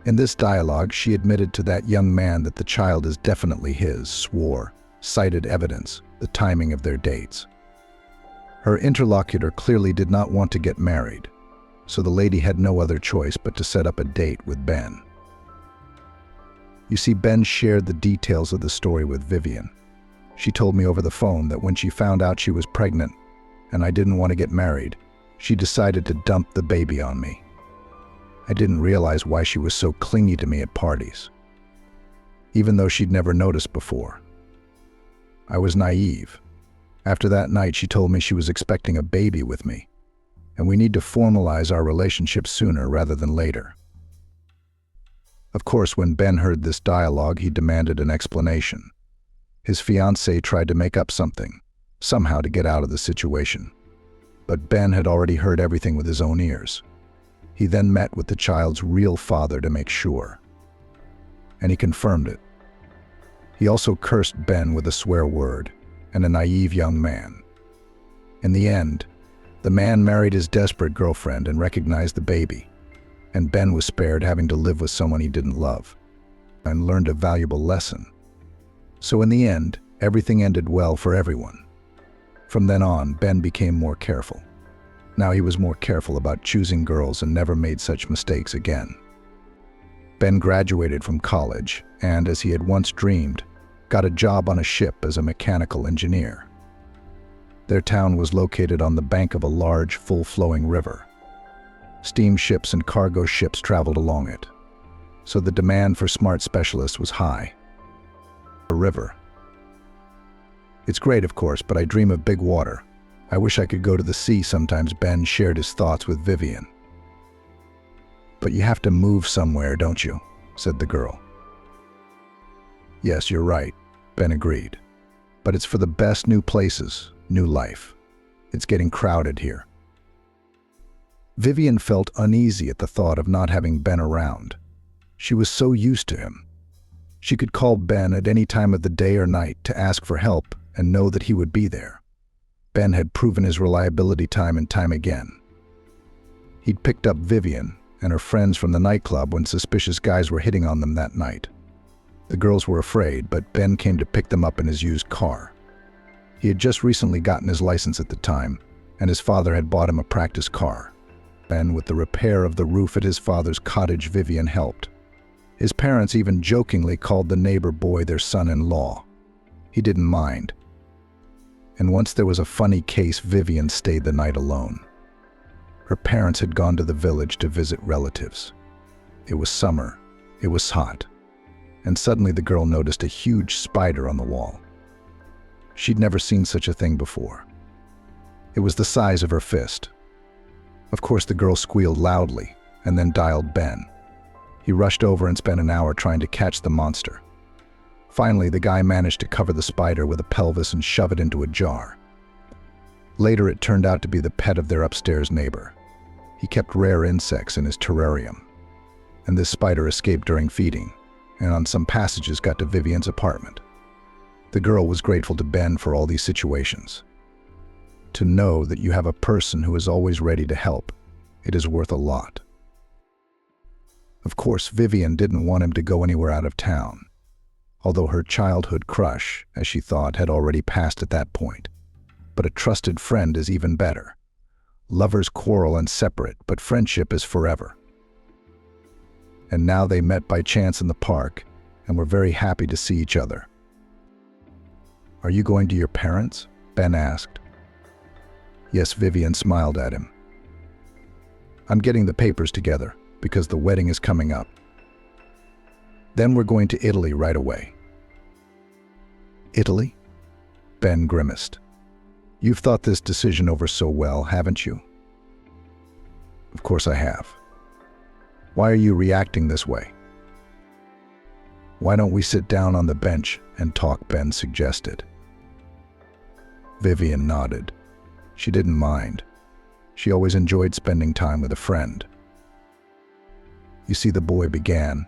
In this dialogue, she admitted to that young man that the child is definitely his, swore, cited evidence, the timing of their dates. Her interlocutor clearly did not want to get married, so the lady had no other choice but to set up a date with Ben. You see, Ben shared the details of the story with Vivian. She told me over the phone that when she found out she was pregnant and I didn't want to get married, she decided to dump the baby on me. I didn't realize why she was so clingy to me at parties, even though she'd never noticed before. I was naive. After that night, she told me she was expecting a baby with me. and we need to formalize our relationship sooner rather than later." Of course, when Ben heard this dialogue, he demanded an explanation. His fiancée tried to make up something, somehow to get out of the situation. But Ben had already heard everything with his own ears. He then met with the child's real father to make sure. And he confirmed it. He also cursed Ben with a swear word and a naive young man. In the end, the man married his desperate girlfriend and recognized the baby, and Ben was spared having to live with someone he didn't love and learned a valuable lesson. So in the end, everything ended well for everyone. From then on, Ben became more careful. Now he was more careful about choosing girls and never made such mistakes again. Ben graduated from college and, as he had once dreamed, got a job on a ship as a mechanical engineer. Their town was located on the bank of a large, full-flowing river. Steamships and cargo ships traveled along it, so the demand for smart specialists was high. A river. It's great, of course, but I dream of big water. I wish I could go to the sea sometimes. Ben shared his thoughts with Vivian. "But you have to move somewhere, don't you?" said the girl. "Yes, you're right," Ben agreed. "But it's for the best. New places, new life. It's getting crowded here." Vivian felt uneasy at the thought of not having Ben around. She was so used to him. She could call Ben at any time of the day or night to ask for help and know that he would be there. Ben had proven his reliability time and time again. He'd picked up Vivian and her friends from the nightclub when suspicious guys were hitting on them that night. The girls were afraid, but Ben came to pick them up in his used car. He had just recently gotten his license at the time, and his father had bought him a practice car. Ben, with the repair of the roof at his father's cottage, Vivian helped. His parents even jokingly called the neighbor boy their son-in-law. He didn't mind. And once there was a funny case, Vivian stayed the night alone. Her parents had gone to the village to visit relatives. It was summer, it was hot, and suddenly the girl noticed a huge spider on the wall. She'd never seen such a thing before. It was the size of her fist. Of course, the girl squealed loudly and then dialed Ben. He rushed over and spent an hour trying to catch the monster. Finally, the guy managed to cover the spider with a pelvis and shove it into a jar. Later, it turned out to be the pet of their upstairs neighbor. He kept rare insects in his terrarium, and this spider escaped during feeding, and on some passages got to Vivian's apartment. The girl was grateful to Ben for all these situations. To know that you have a person who is always ready to help, it is worth a lot. Of course, Vivian didn't want him to go anywhere out of town, although her childhood crush, as she thought, had already passed at that point. But a trusted friend is even better. Lovers quarrel and separate, but friendship is forever. And now they met by chance in the park and were very happy to see each other. "Are you going to your parents?" Ben asked. "Yes," Vivian smiled at him. "I'm getting the papers together because the wedding is coming up. Then we're going to Italy right away." "Italy?" Ben grimaced. "You've thought this decision over so well, haven't you?" "Of course I have. Why are you reacting this way?" "Why don't we sit down on the bench and talk?" Ben suggested. Vivian nodded. She didn't mind. She always enjoyed spending time with a friend. "You see," the boy began,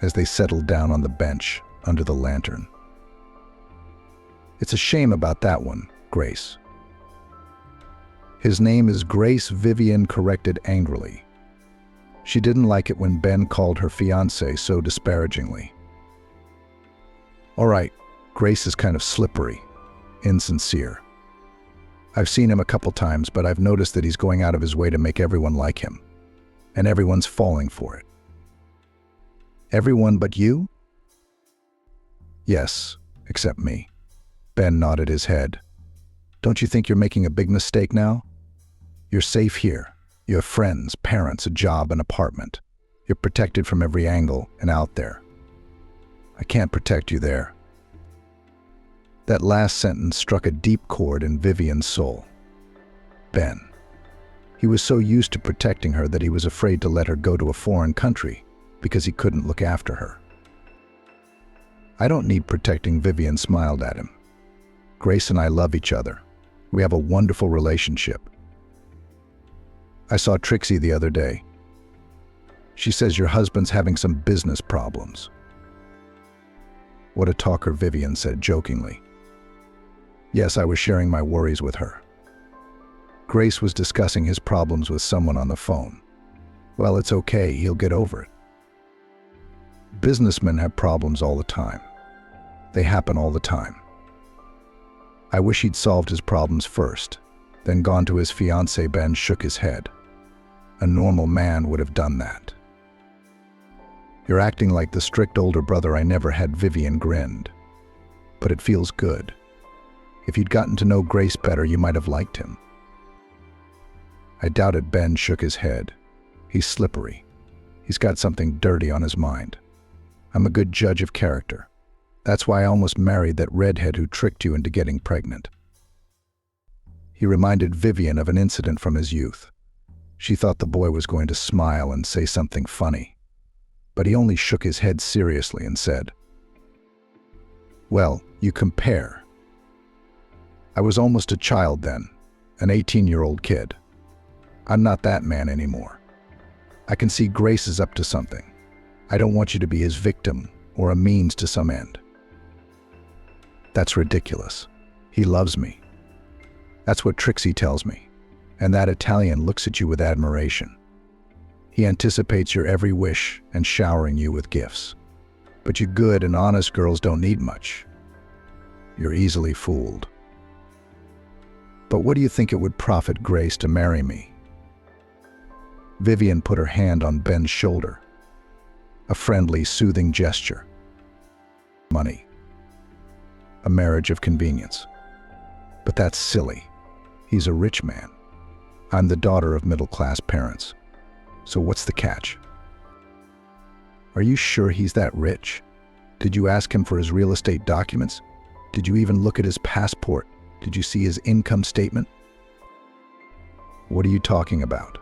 as they settled down on the bench under the lantern. "It's a shame about that one, Grace." "His name is Grace," Vivian corrected angrily. She didn't like it when Ben called her fiancé so disparagingly. "All right, Grace is kind of slippery, insincere. I've seen him a couple times, but I've noticed that he's going out of his way to make everyone like him, and everyone's falling for it." "Everyone but you?" "Yes, except me." Ben nodded his head. "Don't you think you're making a big mistake now? You're safe here. You have friends, parents, a job, an apartment. You're protected from every angle and out there. I can't protect you there." That last sentence struck a deep chord in Vivian's soul. Ben. He was so used to protecting her that he was afraid to let her go to a foreign country because he couldn't look after her. "I don't need protecting," Vivian smiled at him. "Grace and I love each other. We have a wonderful relationship. I saw Trixie the other day. She says your husband's having some business problems." "What a talker," Vivian said jokingly. "Yes, I was sharing my worries with her. Grace was discussing his problems with someone on the phone. Well, it's okay, he'll get over it. Businessmen have problems all the time. They happen all the time. I wish he'd solved his problems first, then gone to his fiancée." Ben shook his head. "A normal man would have done that." "You're acting like the strict older brother I never had," Vivian grinned. "But it feels good. If you'd gotten to know Grace better, you might have liked him." "I doubt it," Ben shook his head. "He's slippery. He's got something dirty on his mind. I'm a good judge of character. That's why I almost married that redhead who tricked you into getting pregnant." He reminded Vivian of an incident from his youth. She thought the boy was going to smile and say something funny, but he only shook his head seriously and said, "Well, you compare. I was almost a child then, an 18-year-old kid. I'm not that man anymore. I can see Grace is up to something. I don't want you to be his victim or a means to some end." "That's ridiculous. He loves me. That's what Trixie tells me. And that Italian looks at you with admiration. He anticipates your every wish and showering you with gifts. But you good and honest girls don't need much. You're easily fooled." "But what do you think it would profit Grace to marry me?" Vivian put her hand on Ben's shoulder. A friendly, soothing gesture. "Money. A marriage of convenience. But that's silly. He's a rich man. I'm the daughter of middle-class parents. So what's the catch?" "Are you sure he's that rich? Did you ask him for his real estate documents? Did you even look at his passport? Did you see his income statement?" "What are you talking about?"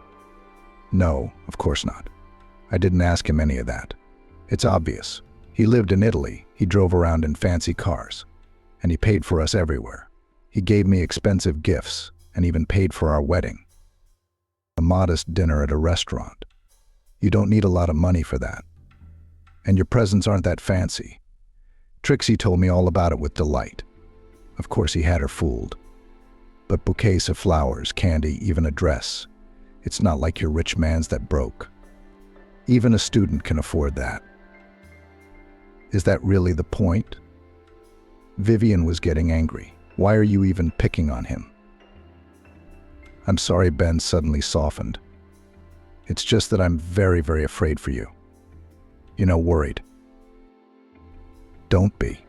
"No, of course not. I didn't ask him any of that. It's obvious. He lived in Italy, he drove around in fancy cars, and he paid for us everywhere. He gave me expensive gifts and even paid for our wedding. A modest dinner at a restaurant. You don't need a lot of money for that. And your presents aren't that fancy. Trixie told me all about it with delight. Of course he had her fooled. But bouquets of flowers, candy, even a dress. It's not like your rich man's that broke. Even a student can afford that." "Is that really the point?" Vivian was getting angry. "Why are you even picking on him?" "I'm sorry," Ben suddenly softened. "It's just that I'm very, very afraid for you. You know, worried." "Don't be.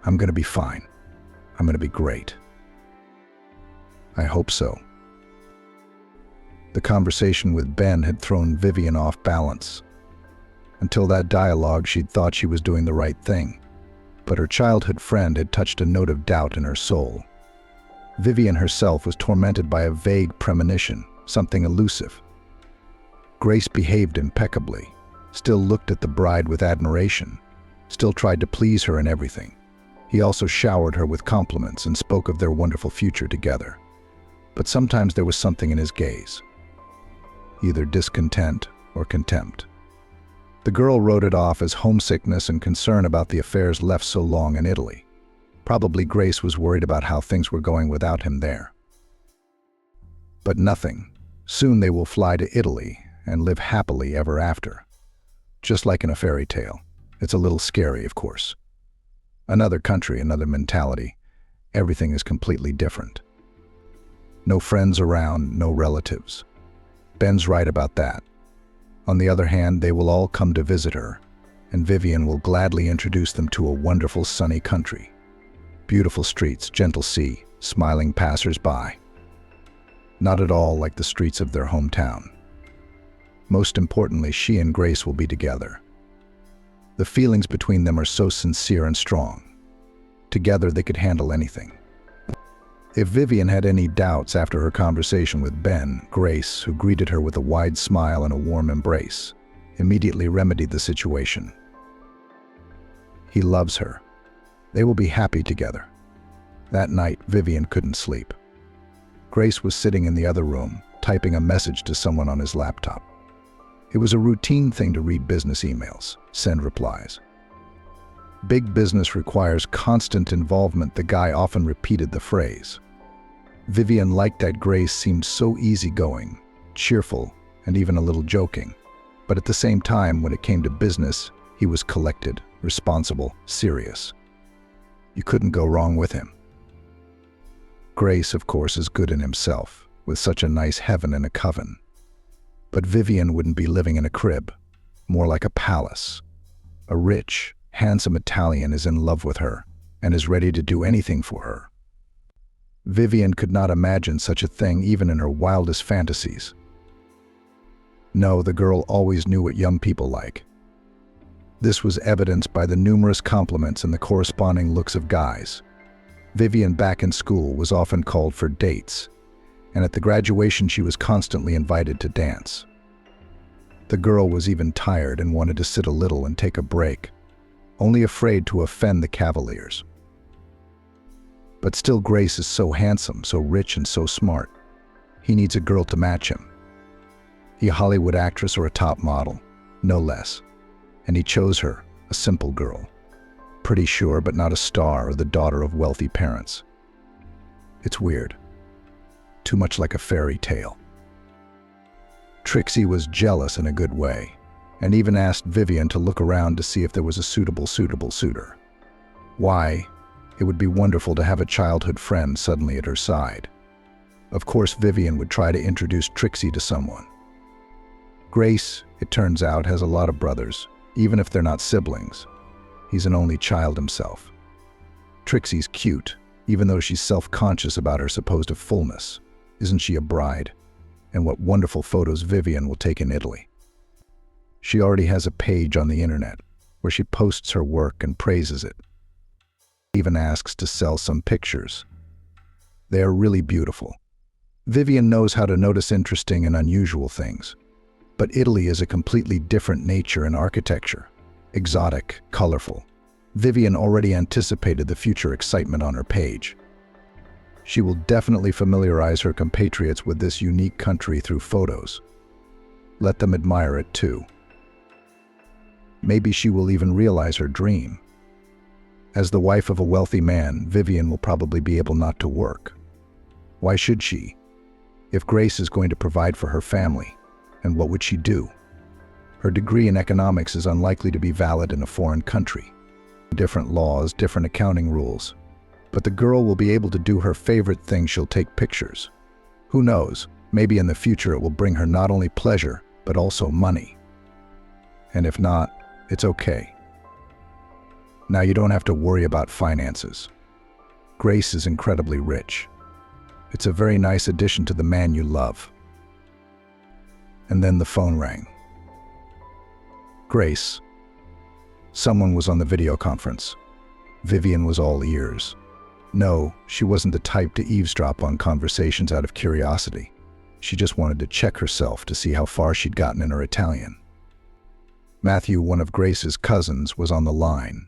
I'm going to be fine. I'm going to be great." "I hope so." The conversation with Ben had thrown Vivian off balance. Until that dialogue, she'd thought she was doing the right thing. But her childhood friend had touched a note of doubt in her soul. Vivian herself was tormented by a vague premonition, something elusive. Grace behaved impeccably, still looked at the bride with admiration, still tried to please her in everything. He also showered her with compliments and spoke of their wonderful future together. But sometimes there was something in his gaze. Either discontent or contempt. The girl wrote it off as homesickness and concern about the affairs left so long in Italy. Probably Grace was worried about how things were going without him there. But nothing. Soon they will fly to Italy and live happily ever after. Just like in a fairy tale. It's a little scary, of course. Another country, another mentality. Everything is completely different. No friends around, no relatives. Ben's right about that. On the other hand, they will all come to visit her, and Vivian will gladly introduce them to a wonderful sunny country. Beautiful streets, gentle sea, smiling passers-by. Not at all like the streets of their hometown. Most importantly, she and Grace will be together. The feelings between them are so sincere and strong. Together they could handle anything. If Vivian had any doubts after her conversation with Ben, Grace, who greeted her with a wide smile and a warm embrace, immediately remedied the situation. He loves her. They will be happy together. That night, Vivian couldn't sleep. Grace was sitting in the other room, typing a message to someone on his laptop. It was a routine thing to read business emails, send replies. Big business requires constant involvement. The guy often repeated the phrase. Vivian liked that Grace seemed so easygoing, cheerful, and even a little joking. But at the same time, when it came to business, he was collected, responsible, serious. You couldn't go wrong with him. Grace, of course, is good in himself, with such a nice heaven and a coven. But Vivian wouldn't be living in a crib, more like a palace. A rich, handsome Italian is in love with her and is ready to do anything for her. Vivian could not imagine such a thing even in her wildest fantasies. No, the girl always knew what young people like. This was evidenced by the numerous compliments and the corresponding looks of guys. Vivian, back in school, was often called for dates, and at the graduation she was constantly invited to dance. The girl was even tired and wanted to sit a little and take a break, only afraid to offend the Cavaliers. But still, Grace is so handsome, so rich, and so smart. He needs a girl to match him. A Hollywood actress or a top model, no less. And he chose her, a simple girl. Pretty sure, but not a star or the daughter of wealthy parents. It's weird. Too much like a fairy tale. Trixie was jealous in a good way, and even asked Vivian to look around to see if there was a suitable suitor. Why? It would be wonderful to have a childhood friend suddenly at her side. Of course, Vivian would try to introduce Trixie to someone. Grace, it turns out, has a lot of brothers, even if they're not siblings. He's an only child himself. Trixie's cute, even though she's self-conscious about her supposed fullness. Isn't she a bride? And what wonderful photos Vivian will take in Italy. She already has a page on the internet where she posts her work and praises it. Even asks to sell some pictures. They are really beautiful. Vivian knows how to notice interesting and unusual things. But Italy is a completely different nature and architecture. Exotic, colorful. Vivian already anticipated the future excitement on her page. She will definitely familiarize her compatriots with this unique country through photos. Let them admire it too. Maybe she will even realize her dream. As the wife of a wealthy man, Vivian will probably be able not to work. Why should she? If Grace is going to provide for her family, and what would she do? Her degree in economics is unlikely to be valid in a foreign country. Different laws, different accounting rules. But the girl will be able to do her favorite thing. She'll take pictures. Who knows, maybe in the future it will bring her not only pleasure, but also money. And if not, it's okay. Now you don't have to worry about finances. Grace is incredibly rich. It's a very nice addition to the man you love. And then the phone rang. Grace. Someone was on the video conference. Vivian was all ears. No, she wasn't the type to eavesdrop on conversations out of curiosity. She just wanted to check herself to see how far she'd gotten in her Italian. Matthew, one of Grace's cousins, was on the line.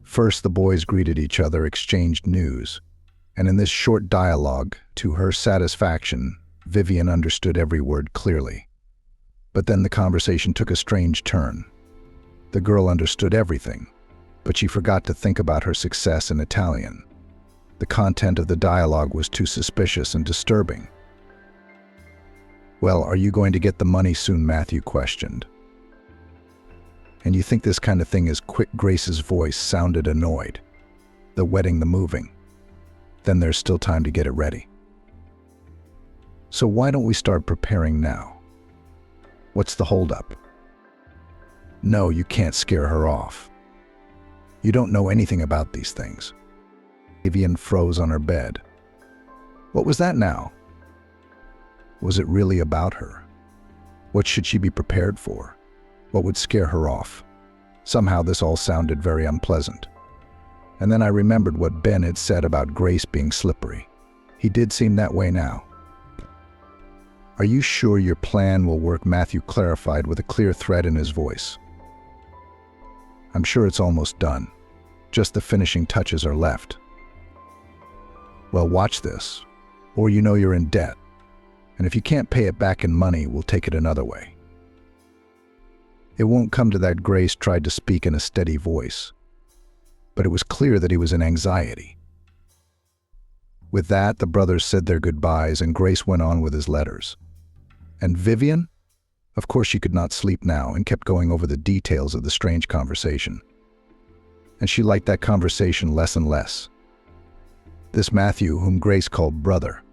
First, the boys greeted each other, exchanged news, and in this short dialogue, to her satisfaction, Vivian understood every word clearly. But then the conversation took a strange turn. The girl understood everything, but she forgot to think about her success in Italian. The content of the dialogue was too suspicious and disturbing. "Well, are you going to get the money soon?" Matthew questioned. "And you think this kind of thing is quick?" Grace's voice sounded annoyed. "The wedding, the moving. Then there's still time to get it ready. So why don't we start preparing now? What's the holdup?" "No, you can't scare her off. You don't know anything about these things." Vivian froze on her bed. What was that now? Was it really about her? What should she be prepared for? What would scare her off? Somehow this all sounded very unpleasant. And then I remembered what Ben had said about Grace being slippery. He did seem that way now. "Are you sure your plan will work?" Matthew clarified with a clear threat in his voice. "I'm sure it's almost done. Just the finishing touches are left." "Well, watch this, or you know you're in debt. And if you can't pay it back in money, we'll take it another way." It won't come to that. Grace tried to speak in a steady voice, but it was clear that he was in anxiety. With that, the brothers said their goodbyes and Grace went on with his letters. And Vivian? Of course she could not sleep now and kept going over the details of the strange conversation. And she liked that conversation less and less. This Matthew, whom Grace called brother.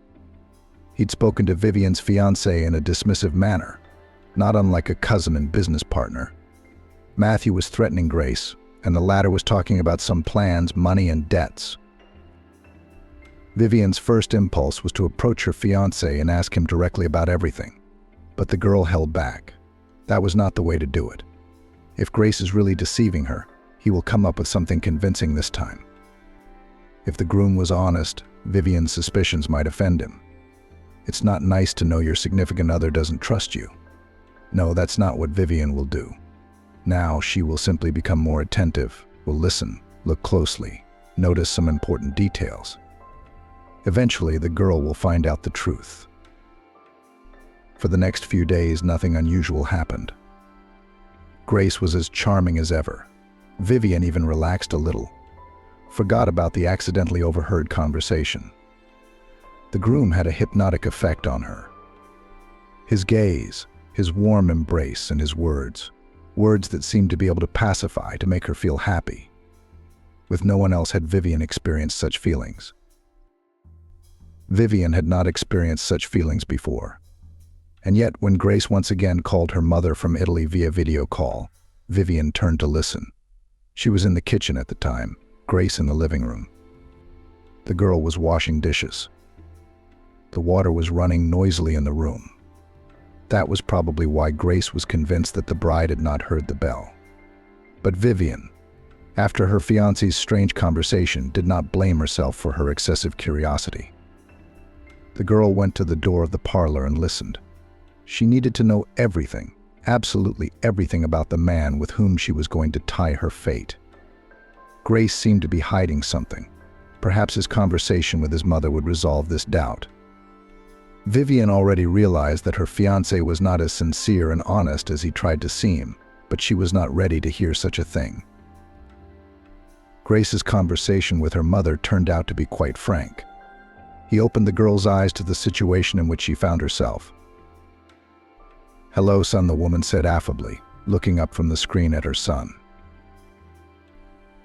He'd spoken to Vivian's fiancé in a dismissive manner, not unlike a cousin and business partner. Matthew was threatening Grace, and the latter was talking about some plans, money, and debts. Vivian's first impulse was to approach her fiancé and ask him directly about everything, but the girl held back. That was not the way to do it. If Grace is really deceiving her, he will come up with something convincing this time. If the groom was honest, Vivian's suspicions might offend him. It's not nice to know your significant other doesn't trust you. No, that's not what Vivian will do. Now she will simply become more attentive, will listen, look closely, notice some important details. Eventually, the girl will find out the truth. For the next few days, nothing unusual happened. Grace was as charming as ever. Vivian even relaxed a little, forgot about the accidentally overheard conversation. The groom had a hypnotic effect on her. His gaze, his warm embrace, and his words that seemed to be able to pacify, to make her feel happy. With no one else had Vivian experienced such feelings. Vivian had not experienced such feelings before. And yet, when Grace once again called her mother from Italy via video call, Vivian turned to listen. She was in the kitchen at the time, Grace in the living room. The girl was washing dishes. The water was running noisily in the room. That was probably why Grace was convinced that the bride had not heard the bell. But Vivian, after her fiancé's strange conversation, did not blame herself for her excessive curiosity. The girl went to the door of the parlor and listened. She needed to know everything, absolutely everything about the man with whom she was going to tie her fate. Grace seemed to be hiding something. Perhaps his conversation with his mother would resolve this doubt. Vivian already realized that her fiancé was not as sincere and honest as he tried to seem, but she was not ready to hear such a thing. Grace's conversation with her mother turned out to be quite frank. He opened the girl's eyes to the situation in which she found herself. "Hello, son," the woman said affably, looking up from the screen at her son.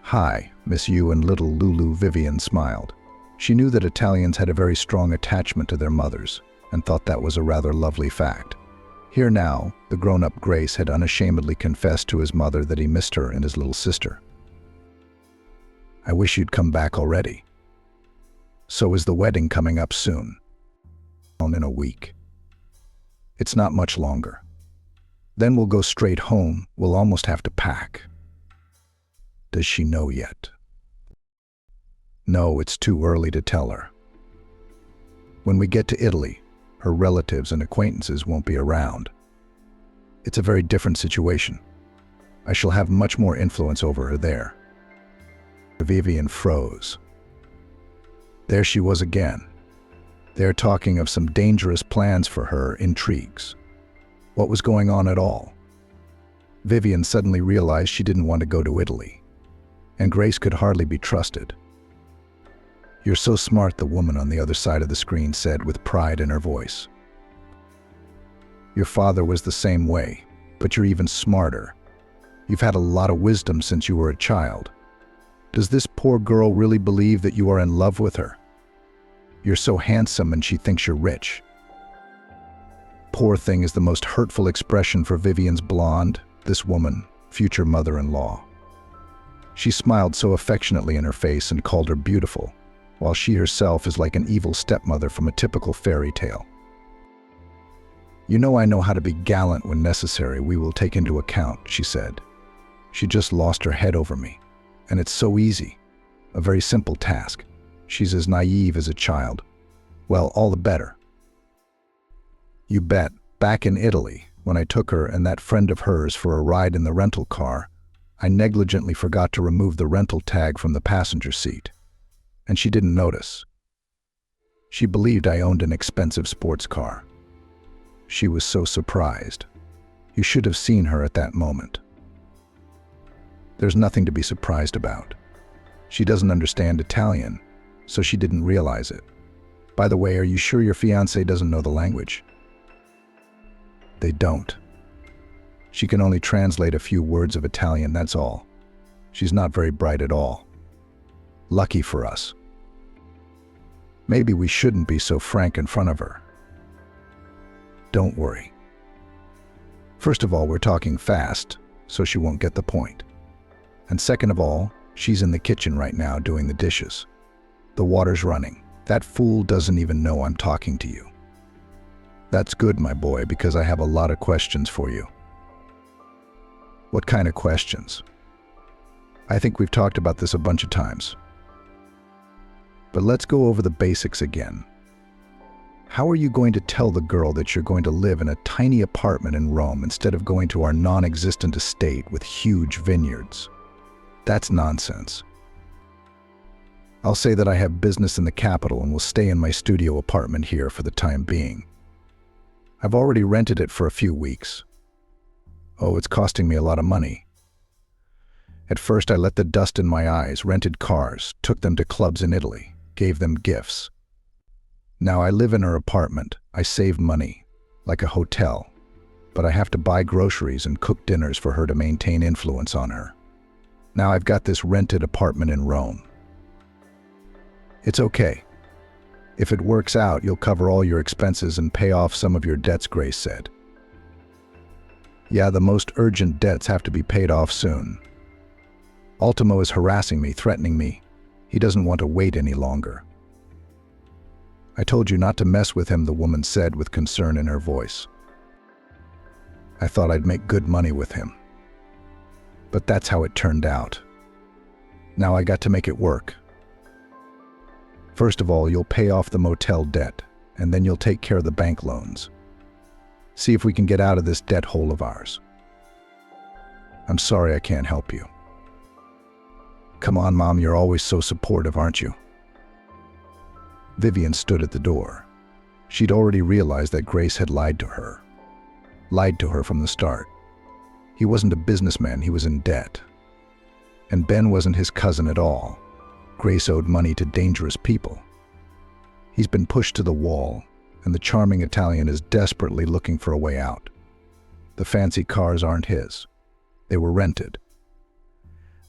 "Hi, Miss You and little Lulu," Vivian smiled. She knew that Italians had a very strong attachment to their mothers, and thought that was a rather lovely fact. Here now, the grown-up Grace had unashamedly confessed to his mother that he missed her and his little sister. "I wish you'd come back already. So is the wedding coming up soon?" "In a week. It's not much longer. Then we'll go straight home. We'll almost have to pack." "Does she know yet?" "No, it's too early to tell her. When we get to Italy, her relatives and acquaintances won't be around. It's a very different situation. I shall have much more influence over her there." Vivian froze. There she was again. They're talking of some dangerous plans for her, intrigues. What was going on at all? Vivian suddenly realized she didn't want to go to Italy, and Grace could hardly be trusted. "You're so smart," the woman on the other side of the screen said with pride in her voice. "Your father was the same way, but you're even smarter. You've had a lot of wisdom since you were a child. Does this poor girl really believe that you are in love with her? You're so handsome and she thinks you're rich." "Poor thing" is the most hurtful expression for Vivian's blonde, this woman, future mother-in-law. She smiled so affectionately in her face and called her beautiful, while she herself is like an evil stepmother from a typical fairy tale. "You know I know how to be gallant when necessary. We will take into account," she said. "She just lost her head over me. And it's so easy. A very simple task. She's as naive as a child. Well, all the better. You bet. Back in Italy, when I took her and that friend of hers for a ride in the rental car, I negligently forgot to remove the rental tag from the passenger seat, and she didn't notice. She believed I owned an expensive sports car. She was so surprised. You should have seen her at that moment. There's nothing to be surprised about. She doesn't understand Italian, so she didn't realize it. By the way, are you sure your fiancé doesn't know the language? They don't. She can only translate a few words of Italian, that's all. She's not very bright at all. Lucky for us. Maybe we shouldn't be so frank in front of her. Don't worry. First of all, we're talking fast, so she won't get the point. And second of all, she's in the kitchen right now doing the dishes. The water's running. That fool doesn't even know I'm talking to you. That's good, my boy, because I have a lot of questions for you. What kind of questions? I think we've talked about this a bunch of times. But let's go over the basics again. How are you going to tell the girl that you're going to live in a tiny apartment in Rome instead of going to our non-existent estate with huge vineyards? That's nonsense. I'll say that I have business in the capital and will stay in my studio apartment here for the time being. I've already rented it for a few weeks. Oh, it's costing me a lot of money. At first, I let the dust in my eyes, rented cars, took them to clubs in Italy, gave them gifts. Now I live in her apartment. I save money, like a hotel, but I have to buy groceries and cook dinners for her to maintain influence on her. Now I've got this rented apartment in Rome. It's okay. If it works out, you'll cover all your expenses and pay off some of your debts, Grace said. Yeah, the most urgent debts have to be paid off soon. Ultimo is harassing me, threatening me. He doesn't want to wait any longer. I told you not to mess with him, the woman said with concern in her voice. I thought I'd make good money with him. But that's how it turned out. Now I got to make it work. First of all, you'll pay off the motel debt, and then you'll take care of the bank loans. See if we can get out of this debt hole of ours. I'm sorry I can't help you. Come on, Mom, you're always so supportive, aren't you? Vivian stood at the door. She'd already realized that Grace had lied to her. Lied to her from the start. He wasn't a businessman, he was in debt. And Ben wasn't his cousin at all. Grace owed money to dangerous people. He's been pushed to the wall, and the charming Italian is desperately looking for a way out. The fancy cars aren't his. They were rented.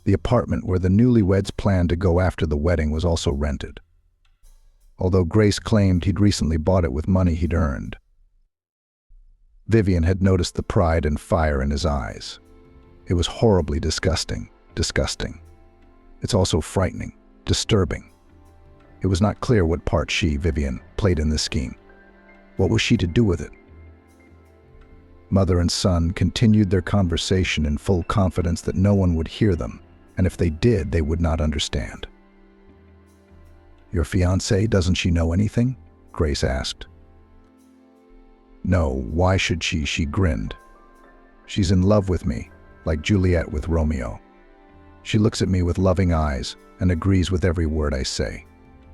The apartment where the newlyweds planned to go after the wedding was also rented, although Grace claimed he'd recently bought it with money he'd earned. Vivian had noticed the pride and fire in his eyes. It was horribly disgusting. It's also frightening, disturbing. It was not clear what part she, Vivian, played in this scheme. What was she to do with it? Mother and son continued their conversation in full confidence that no one would hear them, and if they did, they would not understand. Your fiancée, doesn't she know anything? Grace asked. No, why should she? She grinned. She's in love with me, like Juliet with Romeo. She looks at me with loving eyes and agrees with every word I say,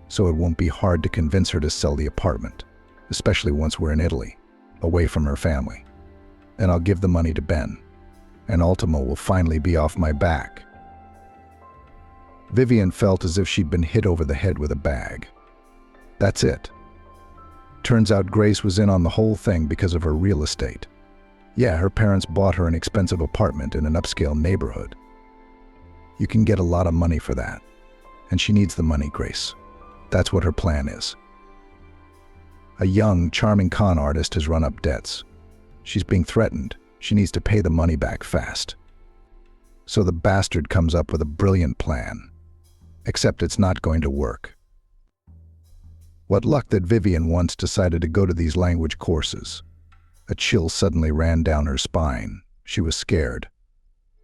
so it won't be hard to convince her to sell the apartment, especially once we're in Italy, away from her family. And I'll give the money to Ben, and Ultimo will finally be off my back. Vivian felt as if she'd been hit over the head with a bag. That's it. Turns out Grace was in on the whole thing because of her real estate. Yeah, her parents bought her an expensive apartment in an upscale neighborhood. You can get a lot of money for that, and she needs the money, Grace. That's what her plan is. A young, charming con artist has run up debts. She's being threatened. She needs to pay the money back fast. So the bastard comes up with a brilliant plan. Except it's not going to work. What luck that Vivian once decided to go to these language courses. A chill suddenly ran down her spine. She was scared.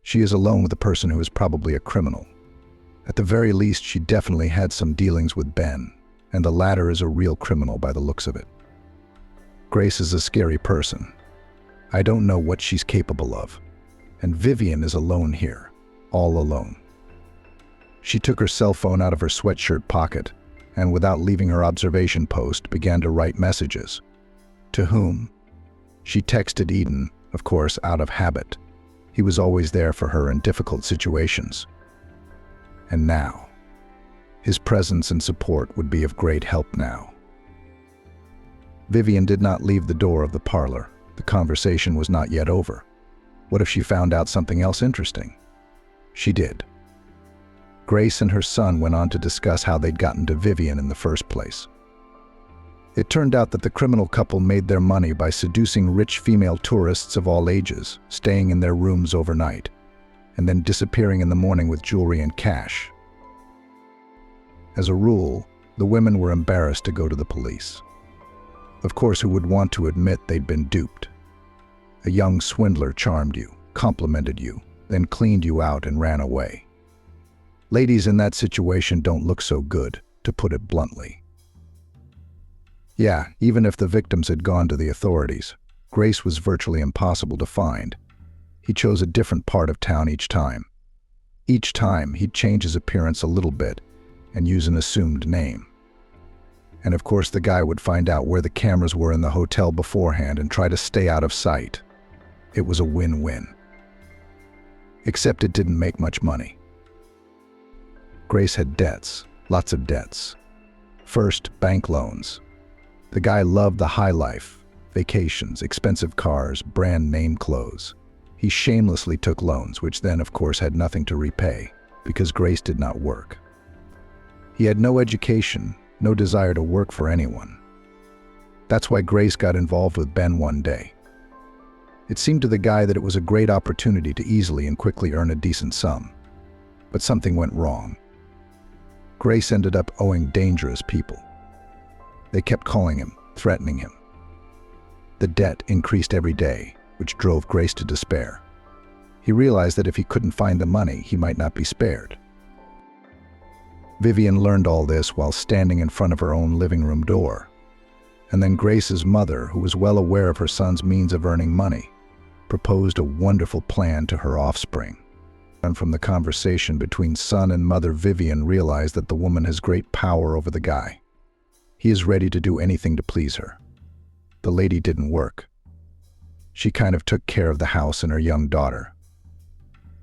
She is alone with a person who is probably a criminal. At the very least, she definitely had some dealings with Ben, and the latter is a real criminal by the looks of it. Grace is a scary person. I don't know what she's capable of. And Vivian is alone here, all alone. She took her cell phone out of her sweatshirt pocket and, without leaving her observation post, began to write messages. To whom? She texted Eden, of course, out of habit. He was always there for her in difficult situations. And now, his presence and support would be of great help now. Vivian did not leave the door of the parlor. The conversation was not yet over. What if she found out something else interesting? She did. Grace and her son went on to discuss how they'd gotten to Vivian in the first place. It turned out that the criminal couple made their money by seducing rich female tourists of all ages, staying in their rooms overnight, and then disappearing in the morning with jewelry and cash. As a rule, the women were embarrassed to go to the police. Of course, who would want to admit they'd been duped? A young swindler charmed you, complimented you, then cleaned you out and ran away. Ladies in that situation don't look so good, to put it bluntly. Yeah, even if the victims had gone to the authorities, Grace was virtually impossible to find. He chose a different part of town each time. Each time, he'd change his appearance a little bit and use an assumed name. And of course, the guy would find out where the cameras were in the hotel beforehand and try to stay out of sight. It was a win-win. Except it didn't make much money. Grace had debts, lots of debts. First, bank loans. The guy loved the high life, vacations, expensive cars, brand name clothes. He shamelessly took loans, which then, of course, had nothing to repay, because Grace did not work. He had no education, no desire to work for anyone. That's why Grace got involved with Ben one day. It seemed to the guy that it was a great opportunity to easily and quickly earn a decent sum. But something went wrong. Grace ended up owing dangerous people. They kept calling him, threatening him. The debt increased every day, which drove Grace to despair. He realized that if he couldn't find the money, he might not be spared. Vivian learned all this while standing in front of her own living room door. And then Grace's mother, who was well aware of her son's means of earning money, proposed a wonderful plan to her offspring. And from the conversation between son and mother, Vivian realized that the woman has great power over the guy. He is ready to do anything to please her. The lady didn't work. She kind of took care of the house and her young daughter.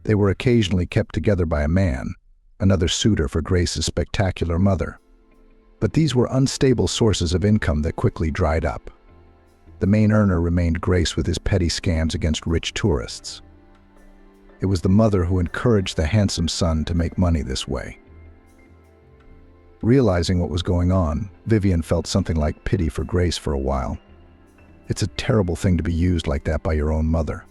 They were occasionally kept together by a man, another suitor for Grace's spectacular mother. But these were unstable sources of income that quickly dried up. The main earner remained Grace with his petty scams against rich tourists. It was the mother who encouraged the handsome son to make money this way. Realizing what was going on, Vivian felt something like pity for Grace for a while. It's a terrible thing to be used like that by your own mother.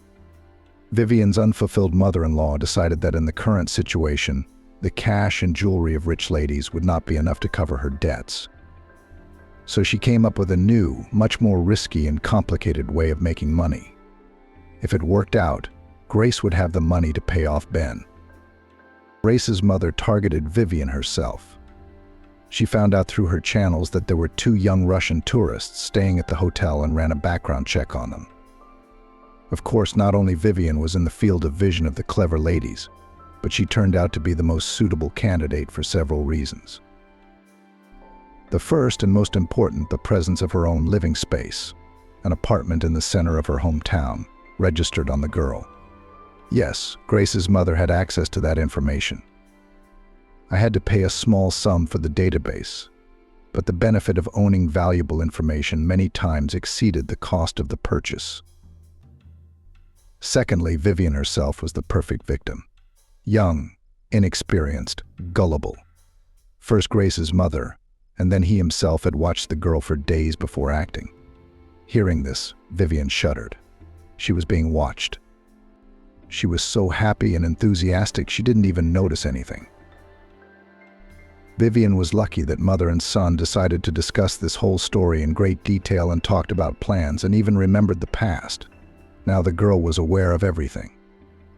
Vivian's unfulfilled mother-in-law decided that in the current situation, the cash and jewelry of rich ladies would not be enough to cover her debts. So she came up with a new, much more risky and complicated way of making money. If it worked out, Grace would have the money to pay off Ben. Grace's mother targeted Vivian herself. She found out through her channels that there were 2 young Russian tourists staying at the hotel and ran a background check on them. Of course, not only Vivian was in the field of vision of the clever ladies, but she turned out to be the most suitable candidate for several reasons. The first and most important, the presence of her own living space, an apartment in the center of her hometown, registered on the girl. Yes, Grace's mother had access to that information. I had to pay a small sum for the database, but the benefit of owning valuable information many times exceeded the cost of the purchase. Secondly, Vivian herself was the perfect victim. Young, inexperienced, gullible. First Grace's mother, and then he himself had watched the girl for days before acting. Hearing this, Vivian shuddered. She was being watched. She was so happy and enthusiastic she didn't even notice anything. Vivian was lucky that mother and son decided to discuss this whole story in great detail and talked about plans and even remembered the past. Now the girl was aware of everything.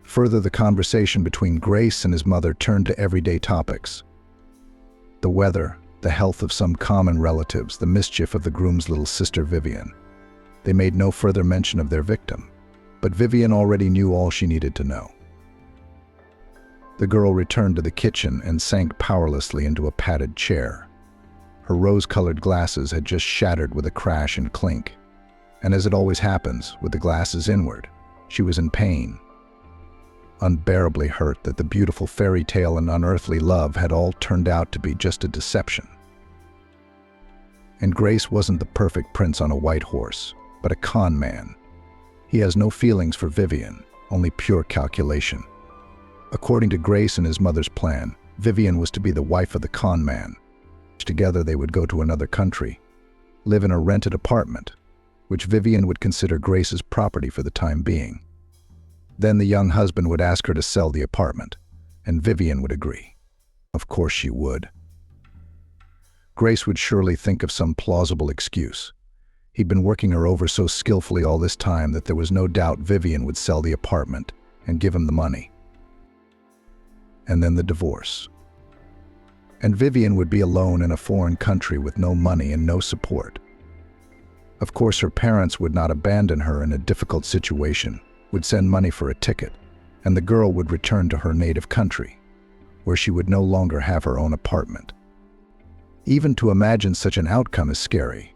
Further, the conversation between Grace and his mother turned to everyday topics. The weather, the health of some common relatives, the mischief of the groom's little sister Vivian. They made no further mention of their victim, but Vivian already knew all she needed to know. The girl returned to the kitchen and sank powerlessly into a padded chair. Her rose-colored glasses had just shattered with a crash and clink, and as it always happens, with the glasses inward, she was in pain, unbearably hurt that the beautiful fairy tale and unearthly love had all turned out to be just a deception. And Grace wasn't the perfect prince on a white horse, but a con man. He has no feelings for Vivian, only pure calculation. According to Grace and his mother's plan, Vivian was to be the wife of the con man. Together they would go to another country, live in a rented apartment, which Vivian would consider Grace's property for the time being. Then the young husband would ask her to sell the apartment, and Vivian would agree. Of course she would. Grace would surely think of some plausible excuse. He'd been working her over so skillfully all this time that there was no doubt Vivian would sell the apartment and give him the money. And then the divorce. And Vivian would be alone in a foreign country with no money and no support. Of course, her parents would not abandon her in a difficult situation, would send money for a ticket, and the girl would return to her native country, where she would no longer have her own apartment. Even to imagine such an outcome is scary.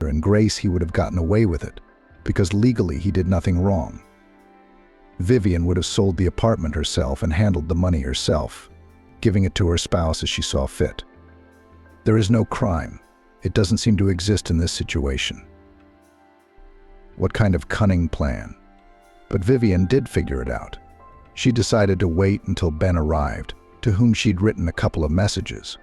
In Grace, he would have gotten away with it, because legally he did nothing wrong. Vivian would have sold the apartment herself and handled the money herself, giving it to her spouse as she saw fit. There is no crime. It doesn't seem to exist in this situation. What kind of cunning plan? But Vivian did figure it out. She decided to wait until Ben arrived, to whom she'd written a couple of messages.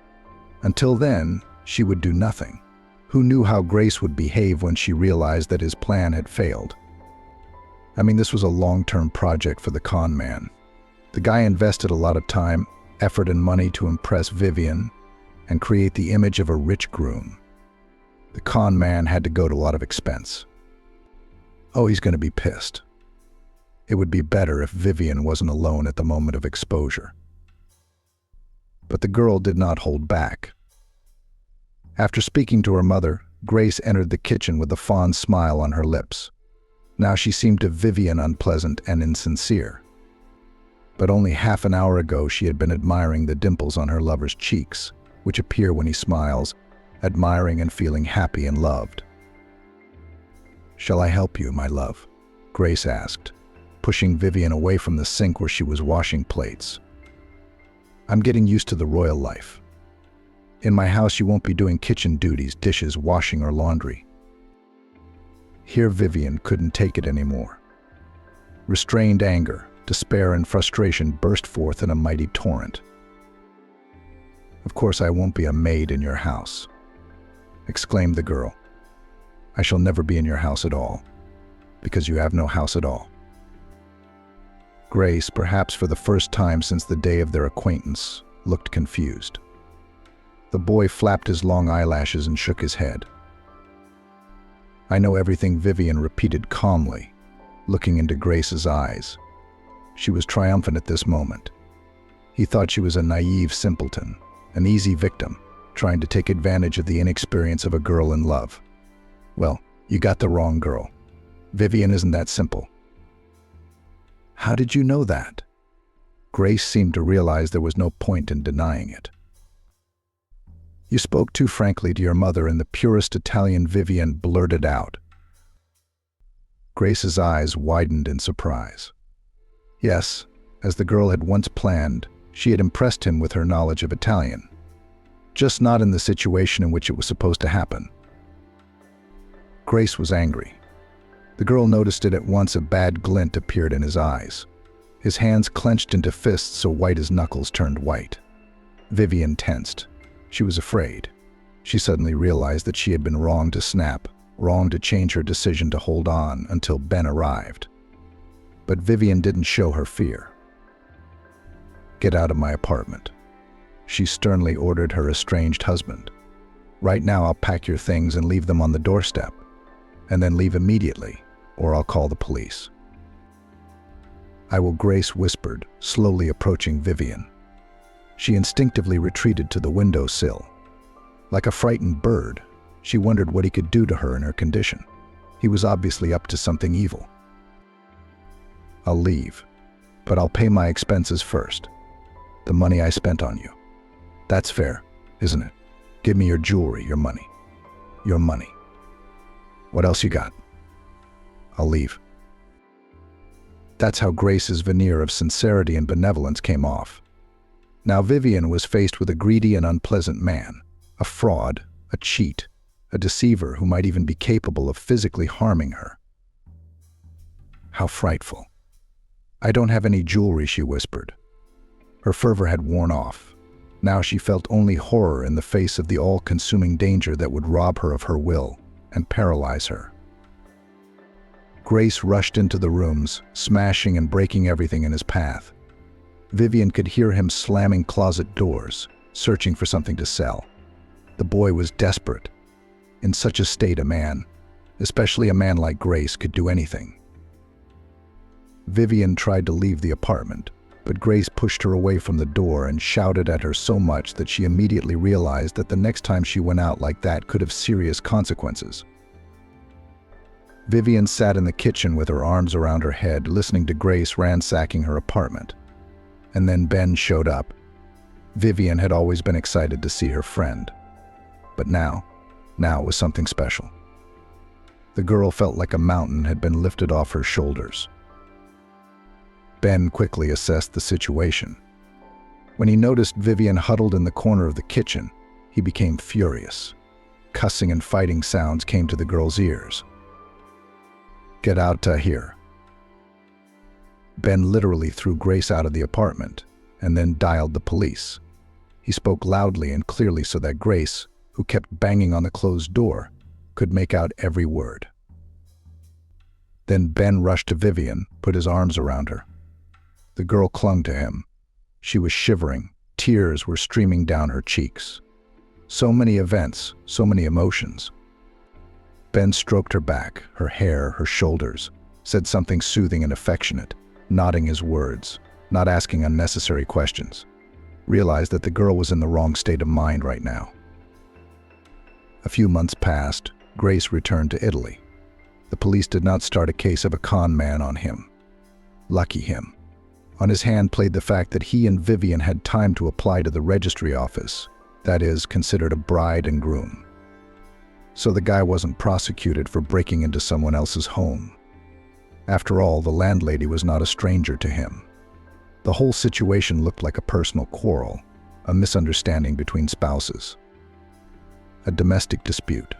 Until then, she would do nothing. Who knew how Grace would behave when she realized that his plan had failed? I mean, this was a long-term project for the con man. The guy invested a lot of time, effort and money to impress Vivian and create the image of a rich groom. The con man had to go to a lot of expense. Oh, he's going to be pissed. It would be better if Vivian wasn't alone at the moment of exposure. But the girl did not hold back. After speaking to her mother, Grace entered the kitchen with a fond smile on her lips. Now she seemed to Vivian unpleasant and insincere. But only half an hour ago she had been admiring the dimples on her lover's cheeks, which appear when he smiles, admiring and feeling happy and loved. "Shall I help you, my love?" Grace asked, pushing Vivian away from the sink where she was washing plates. "I'm getting used to the royal life. In my house you won't be doing kitchen duties, dishes, washing, or laundry." Here Vivian couldn't take it anymore. Restrained anger, despair, and frustration burst forth in a mighty torrent. "Of course I won't be a maid in your house," exclaimed the girl. "I shall never be in your house at all, because you have no house at all." Grace, perhaps for the first time since the day of their acquaintance, looked confused. The boy flapped his long eyelashes and shook his head. "I know everything," Vivian repeated calmly, looking into Grace's eyes. She was triumphant at this moment. He thought she was a naive simpleton, an easy victim, trying to take advantage of the inexperience of a girl in love. Well, you got the wrong girl. Vivian isn't that simple. "How did you know that?" Grace seemed to realize there was no point in denying it. "You spoke too frankly to your mother in the purest Italian," Vivian blurted out. Grace's eyes widened in surprise. Yes, as the girl had once planned, she had impressed him with her knowledge of Italian, just not in the situation in which it was supposed to happen. Grace was angry. The girl noticed it at once. A bad glint appeared in his eyes. His hands clenched into fists so white his knuckles turned white. Vivian tensed. She was afraid. She suddenly realized that she had been wrong to snap, wrong to change her decision to hold on until Ben arrived. But Vivian didn't show her fear. "Get out of my apartment," she sternly ordered her estranged husband. "Right now I'll pack your things and leave them on the doorstep, and then leave immediately, or I'll call the police." "I will," Grace whispered, slowly approaching Vivian. She instinctively retreated to the windowsill, Like a frightened bird, she wondered what he could do to her in her condition. He was obviously up to something evil. "I'll leave, but I'll pay my expenses first. The money I spent on you. That's fair, isn't it? Give me your jewelry, your money. Your money. What else you got? I'll leave." That's how Grace's veneer of sincerity and benevolence came off. Now Vivian was faced with a greedy and unpleasant man, a fraud, a cheat, a deceiver who might even be capable of physically harming her. How frightful. "I don't have any jewelry," she whispered. Her fervor had worn off. Now she felt only horror in the face of the all-consuming danger that would rob her of her will and paralyze her. Grace rushed into the rooms, smashing and breaking everything in his path. Vivian could hear him slamming closet doors, searching for something to sell. The boy was desperate. In such a state, a man, especially a man like Grace, could do anything. Vivian tried to leave the apartment, but Grace pushed her away from the door and shouted at her so much that she immediately realized that the next time she went out like that could have serious consequences. Vivian sat in the kitchen with her arms around her head, listening to Grace ransacking her apartment. And then Ben showed up. Vivian had always been excited to see her friend. But now it was something special. The girl felt like a mountain had been lifted off her shoulders. Ben quickly assessed the situation. When he noticed Vivian huddled in the corner of the kitchen, he became furious. Cussing and fighting sounds came to the girl's ears. "Get out of here." Ben literally threw Grace out of the apartment and then dialed the police. He spoke loudly and clearly so that Grace, who kept banging on the closed door, could make out every word. Then Ben rushed to Vivian, put his arms around her. The girl clung to him. She was shivering. Tears were streaming down her cheeks. So many events, so many emotions. Ben stroked her back, her hair, her shoulders, said something soothing and affectionate, nodding his words, not asking unnecessary questions. Realized that the girl was in the wrong state of mind right now. A few months passed. Grace returned to Italy. The police did not start a case of a con man on him. Lucky him. On his hand played the fact that he and Vivian had time to apply to the registry office, that is, considered a bride and groom. So the guy wasn't prosecuted for breaking into someone else's home. After all, the landlady was not a stranger to him. The whole situation looked like a personal quarrel, a misunderstanding between spouses, a domestic dispute.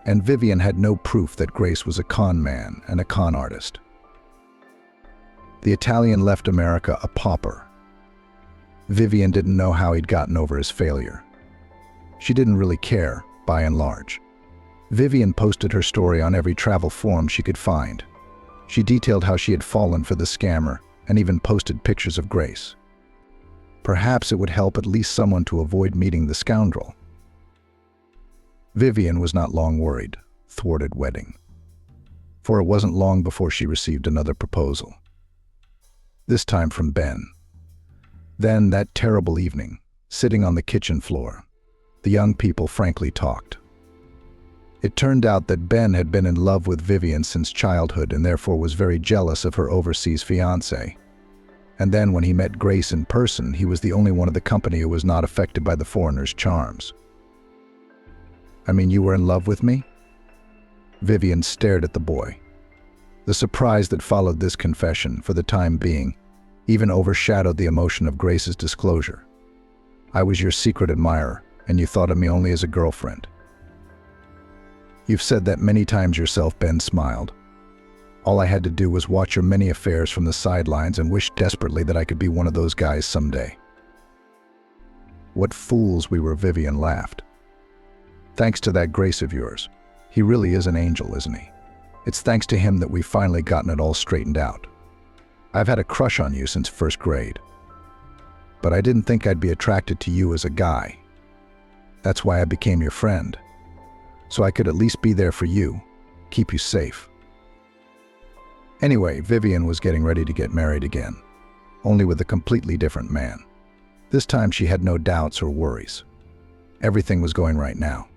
And Vivian had no proof that Grace was a con man and a con artist. The Italian left America a pauper. Vivian didn't know how he'd gotten over his failure. She didn't really care, by and large. Vivian posted her story on every travel forum she could find. She detailed how she had fallen for the scammer and even posted pictures of Grace. Perhaps it would help at least someone to avoid meeting the scoundrel. Vivian was not long worried, thwarted wedding. For it wasn't long before she received another proposal. This time from Ben. Then, that terrible evening, sitting on the kitchen floor, the young people frankly talked. It turned out that Ben had been in love with Vivian since childhood and therefore was very jealous of her overseas fiancé. And then when he met Grace in person, he was the only one of the company who was not affected by the foreigner's charms. "I mean, you were in love with me?" Vivian stared at the boy. The surprise that followed this confession, for the time being, even overshadowed the emotion of Grace's disclosure. "I was your secret admirer, and you thought of me only as a girlfriend." "You've said that many times yourself," Ben smiled. "All I had to do was watch your many affairs from the sidelines and wish desperately that I could be one of those guys someday." "What fools we were," Vivian laughed. "Thanks to that Grace of yours. He really is an angel, isn't he? It's thanks to him that we've finally gotten it all straightened out. I've had a crush on you since first grade. But I didn't think I'd be attracted to you as a guy. That's why I became your friend. So I could at least be there for you, keep you safe." Anyway, Vivian was getting ready to get married again, only with a completely different man. This time she had no doubts or worries. Everything was going right now.